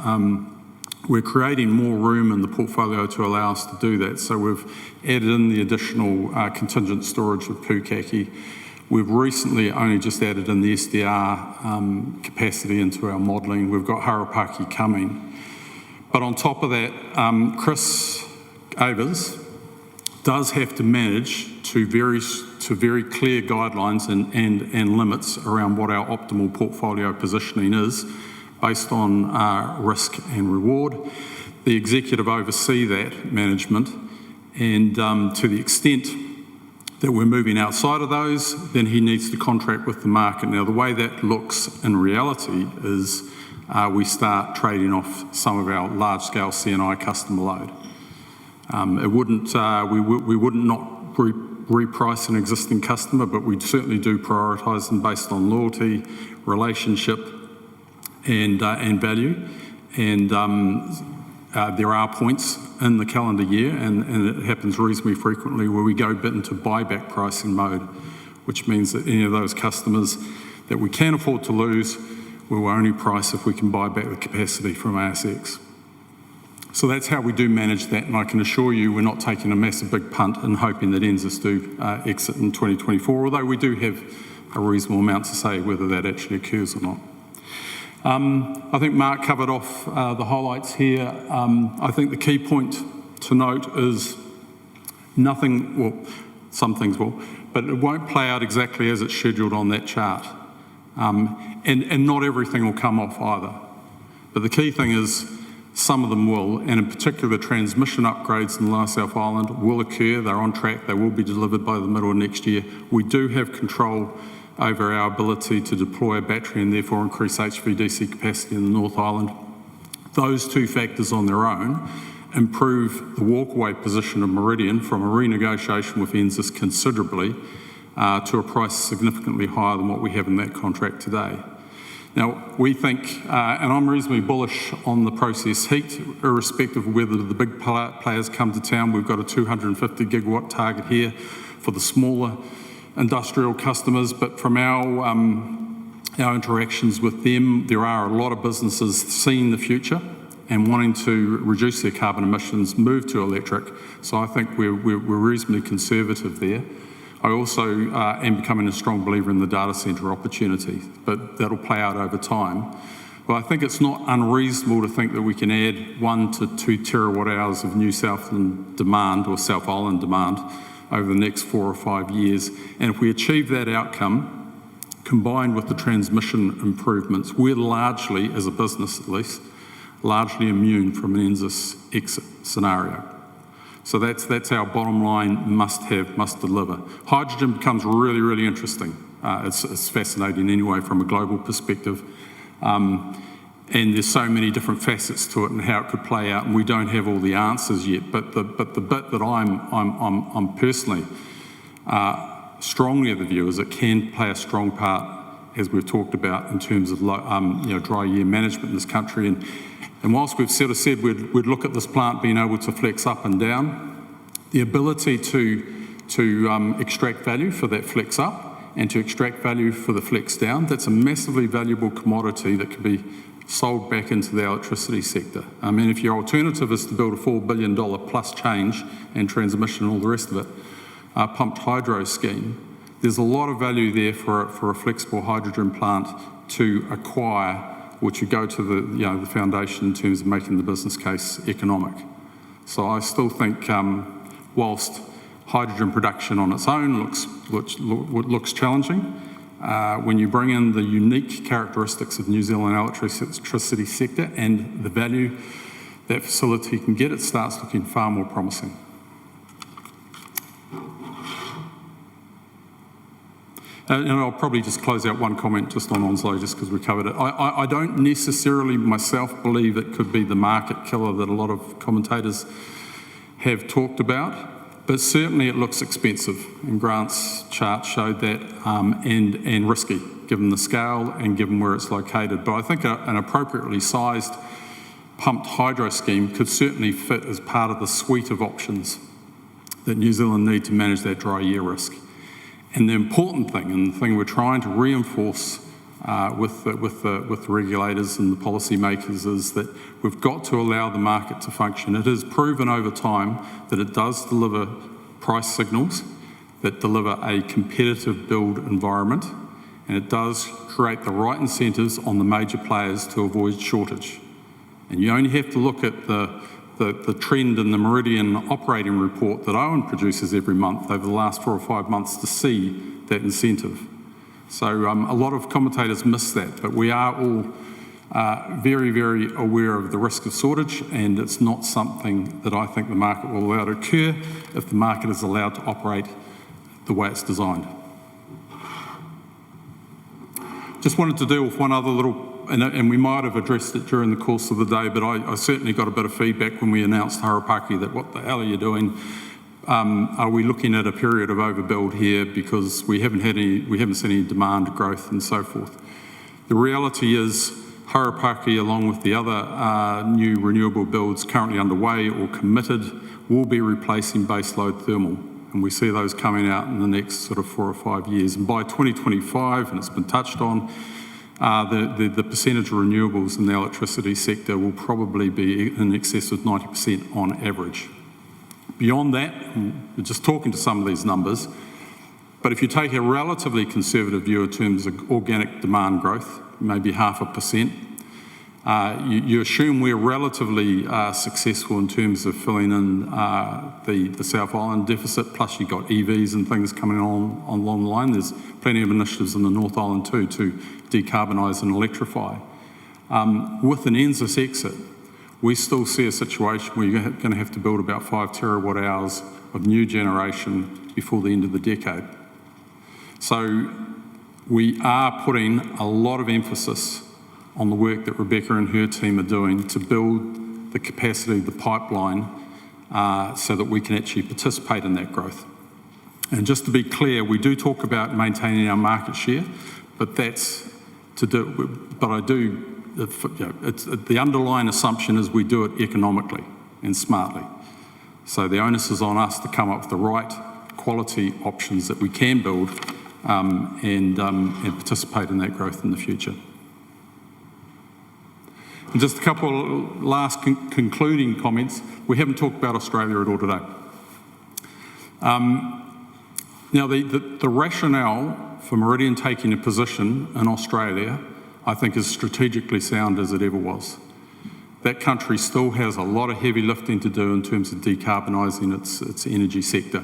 we're creating more room in the portfolio to allow us to do that. So we've added in the additional contingent storage of Pukaki. We've recently only just added in the SDR capacity into our modelling. We've got Harapaki coming. But on top of that, Chris Avers does have to manage to very clear guidelines and limits around what our optimal portfolio positioning is based on risk and reward. The executive oversee that management, and to the extent that we're moving outside of those, then he needs to contract with the market. Now, the way that looks in reality is we start trading off some of our large-scale C&I customer load. We wouldn't not reprice an existing customer, but we certainly do prioritise them based on loyalty, relationship, and value. And there are points in the calendar year, and it happens reasonably frequently, where we go a bit into buyback pricing mode, which means that any of those customers that we can afford to lose, we will only price if we can buy back the capacity from ASX. So that's how we do manage that, and I can assure you we're not taking a massive big punt and hoping that NZAS do exit in 2024, although we do have a reasonable amount to say whether that actually occurs or not. I think Mark covered off the highlights here. I think the key point to note is some things will, but it won't play out exactly as it's scheduled on that chart. And not everything will come off either. But the key thing is some of them will, and in particular the transmission upgrades in the Lower South Island will occur. They're on track. They will be delivered by the middle of next year. We do have control over our ability to deploy a battery and therefore increase HVDC capacity in the North Island. Those two factors on their own improve the walkaway position of Meridian from a renegotiation with NZAS considerably to a price significantly higher than what we have in that contract today. Now, we think, and I'm reasonably bullish on the process heat, irrespective of whether the big players come to town. We've got a 250 gigawatt target here for the smaller industrial customers, but from our interactions with them, there are a lot of businesses seeing the future and wanting to reduce their carbon emissions, move to electric. So I think we're reasonably conservative there. I also am becoming a strong believer in the data centre opportunity, but that'll play out over time. But I think it's not unreasonable to think that we can add 1 to 2 terawatt hours of New Southland demand or South Island demand over the next 4 or 5 years. And if we achieve that outcome, combined with the transmission improvements, we're largely, as a business at least, largely immune from an NZAS exit scenario. So that's our bottom line, must deliver. Hydrogen becomes really, really interesting. It's fascinating anyway from a global perspective. And there's so many different facets to it and how it could play out, and we don't have all the answers yet. But the bit that I'm personally strongly of the view is it can play a strong part, as we've talked about, in terms of dry year management in this country. And whilst we've sort of said we'd look at this plant being able to flex up and down, the ability to extract value for that flex up and to extract value for the flex down, that's a massively valuable commodity that can be sold back into the electricity sector. I mean, if your alternative is to build a $4 billion plus change and transmission and all the rest of it, pumped hydro scheme, there's a lot of value there for a flexible hydrogen plant to acquire, which would go to the foundation in terms of making the business case economic. So I still think whilst hydrogen production on its own looks challenging, when you bring in the unique characteristics of New Zealand electricity sector and the value that facility can get, it starts looking far more promising. And I'll probably just close out one comment just on Onslow, just because we covered it. I don't necessarily myself believe it could be the market killer that a lot of commentators have talked about, but certainly it looks expensive, and Grant's chart showed that, and risky, given the scale and given where it's located. But I think an appropriately sized pumped hydro scheme could certainly fit as part of the suite of options that New Zealand need to manage that dry year risk. And the important thing, and the thing we're trying to reinforce with the regulators and the policymakers, is that we've got to allow the market to function. It has proven over time that it does deliver price signals that deliver a competitive build environment, and it does create the right incentives on the major players to avoid shortage. And you only have to look at the trend in the Meridian operating report that Owen produces every month over the last 4 or 5 months to see that incentive. So a lot of commentators miss that, but we are all very, very aware of the risk of shortage, and it's not something that I think the market will allow to occur if the market is allowed to operate the way it's designed. Just wanted to deal with one other little, and we might have addressed it during the course of the day, but I certainly got a bit of feedback when we announced Harapaki that what the hell are you doing? Are we looking at a period of overbuild here because we haven't seen any demand growth and so forth? The reality is Harapaki, along with the other new renewable builds currently underway or committed, will be replacing baseload thermal. And we see those coming out in the next sort of 4 or 5 years. And by 2025, and it's been touched on, the percentage of renewables in the electricity sector will probably be in excess of 90% on average. Beyond that, we're just talking to some of these numbers, but if you take a relatively conservative view in terms of organic demand growth, maybe 0.5%, you assume we're relatively successful in terms of filling in the South Island deficit, plus you've got EVs and things coming on along the line. There's plenty of initiatives in the North Island too to decarbonise and electrify. With an NZAS exit, we still see a situation where you're going to have to build about 5 terawatt hours of new generation before the end of the decade. So we are putting a lot of emphasis on the work that Rebecca and her team are doing to build the capacity of the pipeline so that we can actually participate in that growth. And just to be clear, we do talk about maintaining our market share, but that's to do, but I do, it's, the underlying assumption is we do it economically and smartly. So the onus is on us to come up with the right quality options that we can build and participate in that growth in the future. And just a couple last concluding comments. We haven't talked about Australia at all today. Now, the rationale for Meridian taking a position in Australia, I think, is strategically sound as it ever was. That country still has a lot of heavy lifting to do in terms of decarbonising its energy sector,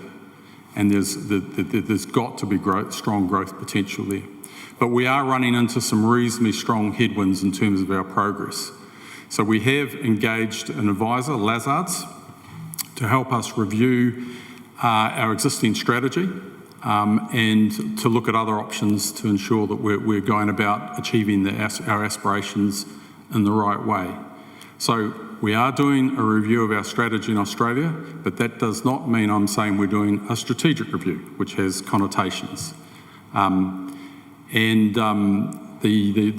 and there's got to be strong growth potential there. But we are running into some reasonably strong headwinds in terms of our progress. So we have engaged an advisor, Lazards, to help us review our existing strategy and to look at other options to ensure that we're going about achieving our aspirations in the right way. So we are doing a review of our strategy in Australia, but that does not mean I'm saying we're doing a strategic review, which has connotations. The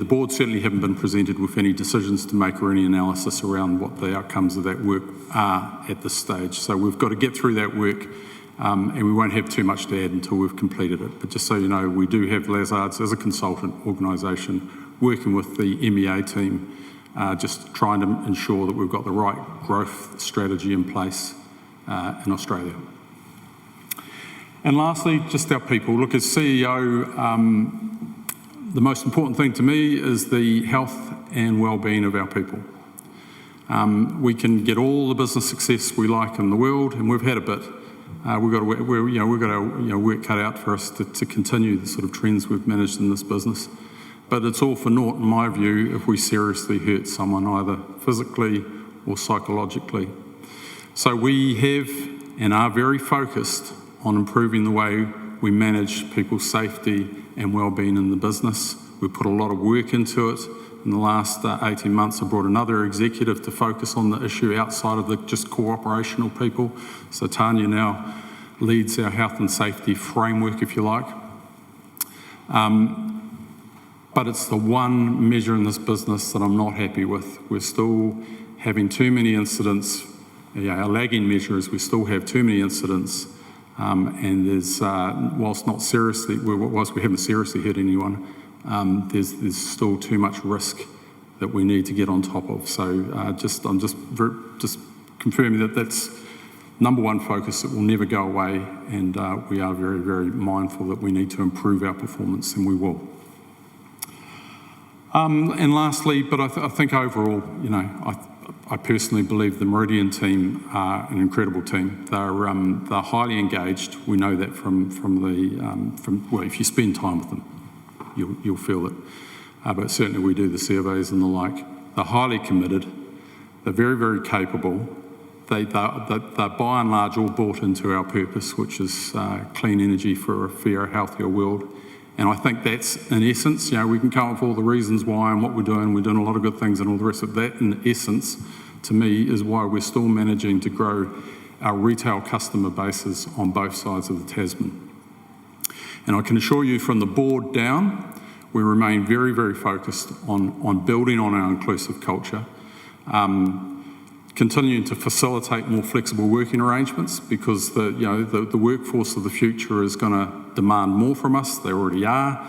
board certainly haven't been presented with any decisions to make or any analysis around what the outcomes of that work are at this stage. So we've got to get through that work, and we won't have too much to add until we've completed it. But just so you know, we do have Lazards as a consultant organisation working with the MEA team, just trying to ensure that we've got the right growth strategy in place in Australia. And lastly, just our people. Look, as CEO, the most important thing to me is the health and well-being of our people. We can get all the business success we like in the world, and we've had a bit. We've got our work cut out for us to continue the sort of trends we've managed in this business. But it's all for naught, in my view, if we seriously hurt someone, either physically or psychologically. So we have and are very focused on improving the way we manage people's safety and well-being in the business. We put a lot of work into it. In the last 18 months, I brought another executive to focus on the issue outside of the just core operational people. So Tanya now leads our health and safety framework, if you like. But it's the one measure in this business that I'm not happy with. We're still having too many incidents. Our lagging measure is we still have too many incidents, and there's, whilst we haven't seriously hit anyone, there's still too much risk that we need to get on top of. So I'm just confirming that that's number one focus that will never go away, and we are very, very mindful that we need to improve our performance, and we will. And lastly, but I think overall, I personally believe the Meridian team are an incredible team. They're highly engaged. We know that from if you spend time with them, you'll feel it. But certainly we do the surveys and the like. They're highly committed. They're very, very capable. They're by and large all bought into our purpose, which is clean energy for a fairer, healthier world. And I think that's, in essence, we can come up with all the reasons why and what we're doing. We're doing a lot of good things and all the rest of that. In essence, to me, is why we're still managing to grow our retail customer bases on both sides of the Tasman. And I can assure you from the board down, we remain very, very focused on building on our inclusive culture, continuing to facilitate more flexible working arrangements, because the workforce of the future is going to demand more from us. They already are,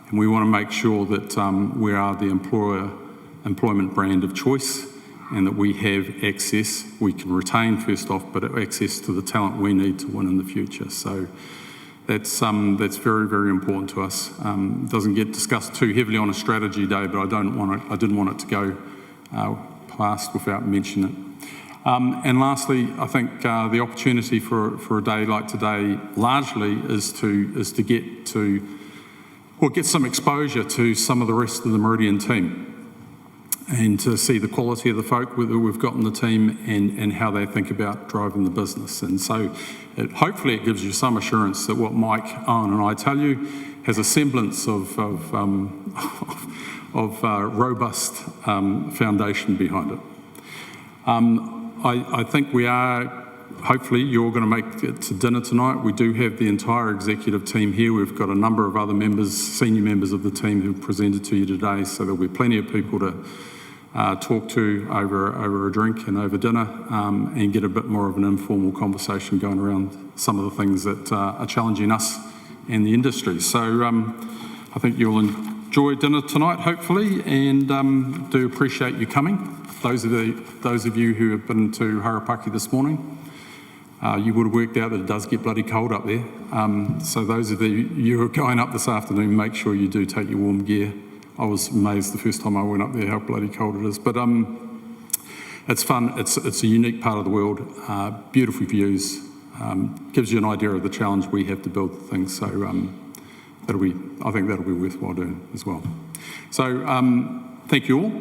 and we want to make sure that we are the employment brand of choice, and that we have access. We can retain first off, but access to the talent we need to win in the future. So that's very, very important to us. It doesn't get discussed too heavily on a strategy day, but I didn't want it to go past without mentioning it. And lastly, I think the opportunity for a day like today largely is to get some exposure to some of the rest of the Meridian team, and to see the quality of the folk that we've got in the team and how they think about driving the business. And so hopefully it gives you some assurance that what Mike, Owen and I tell you has a semblance of robust foundation behind it. I think we are, hopefully you're going to make it to dinner tonight. We do have the entire executive team here. We've got a number of other members, senior members of the team who've presented to you today, so there'll be plenty of people to talk to over a drink and over dinner, and get a bit more of an informal conversation going around some of the things that are challenging us and the industry. So I think you'll enjoy dinner tonight, hopefully, and do appreciate you coming. Those of you who have been to Harapaki this morning, you would have worked out that it does get bloody cold up there. So those of you who are going up this afternoon, make sure you do take your warm gear. I was amazed the first time I went up there how bloody cold it is. But it's fun. It's a unique part of the world. Beautiful views. Gives you an idea of the challenge we have to build things. So I think that'll be worthwhile doing as well. So thank you all.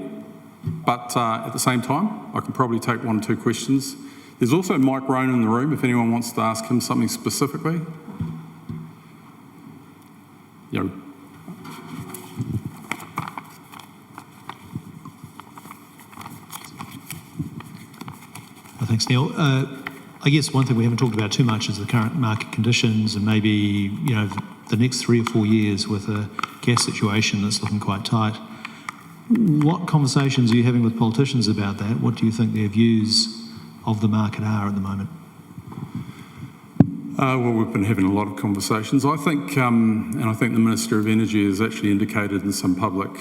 But at the same time, I can probably take 1 or 2 questions. There's also Mike Roan in the room if anyone wants to ask him something specifically. Thanks, Neil. I guess one thing we haven't talked about too much is the current market conditions and maybe, the next 3 or 4 years with a gas situation that's looking quite tight. What conversations are you having with politicians about that? What do you think their views of the market are at the moment? Well, we've been having a lot of conversations. I think, and I think the Minister of Energy has actually indicated in some public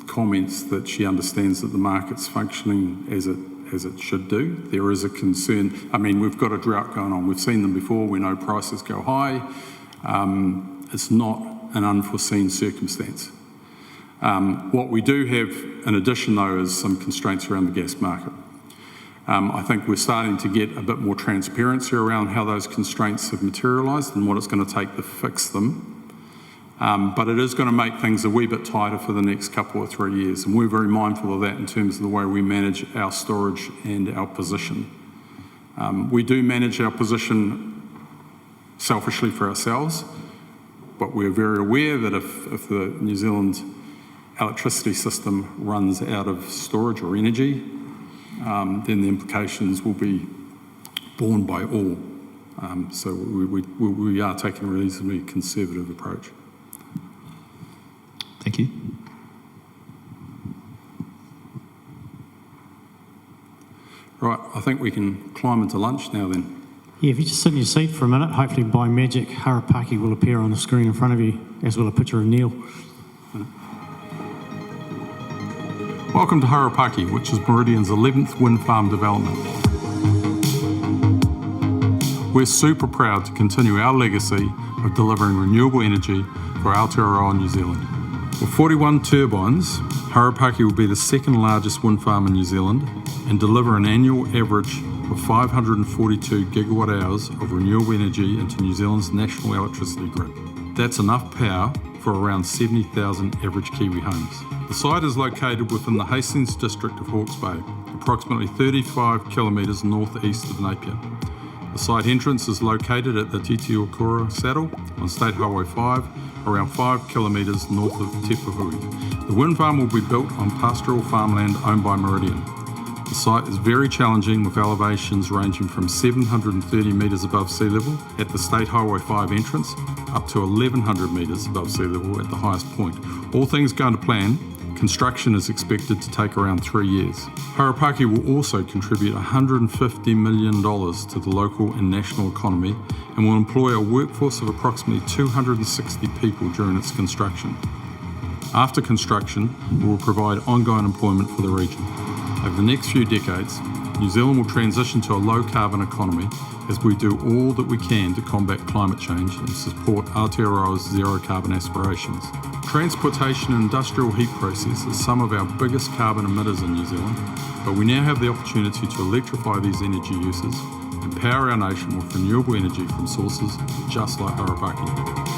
comments that she understands that the market's functioning as it should do. There is a concern. I mean, we've got a drought going on. We've seen them before. We know prices go high. It's not an unforeseen circumstance. What we do have, in addition, though, is some constraints around the gas market. I think we're starting to get a bit more transparency around how those constraints have materialised and what it's going to take to fix them. But it is going to make things a wee bit tighter for the next couple or 3 years, and we're very mindful of that in terms of the way we manage our storage and our position. We do manage our position selfishly for ourselves, but we're very aware that if the New Zealand electricity system runs out of storage or energy, then the implications will be borne by all. So we are taking a reasonably conservative approach. Thank you. Right, I think we can climb into lunch now then. Yeah, if you just sit in your seat for a minute, hopefully by magic, Harapaki will appear on the screen in front of you, as will a picture of Neil. Welcome to Harapaki, which is Meridian's 11th wind farm development. We're super proud to continue our legacy of delivering renewable energy for Aotearoa, New Zealand. With 41 turbines, Harapaki will be the second largest wind farm in New Zealand and deliver an annual average of 542 gigawatt hours of renewable energy into New Zealand's national electricity grid. That's enough power for around 70,000 average Kiwi homes. The site is located within the Hastings district of Hawke's Bay, approximately 35 kilometres northeast of Napier. The site entrance is located at the Titiokura Saddle on State Highway 5, around 5 kilometres north of Te Puhui. The wind farm will be built on pastoral farmland owned by Meridian. The site is very challenging, with elevations ranging from 730 metres above sea level at the State Highway 5 entrance up to 1,100 metres above sea level at the highest point. All things going to plan, construction is expected to take around 3 years. Harapaki will also contribute $150 million to the local and national economy and will employ a workforce of approximately 260 people during its construction. After construction, it will provide ongoing employment for the region. Over the next few decades, New Zealand will transition to a low-carbon economy as we do all that we can to combat climate change and support Aotearoa's zero-carbon aspirations. Transportation and industrial heat process is some of our biggest carbon emitters in New Zealand, but we now have the opportunity to electrify these energy uses and power our nation with renewable energy from sources just like Harapaki.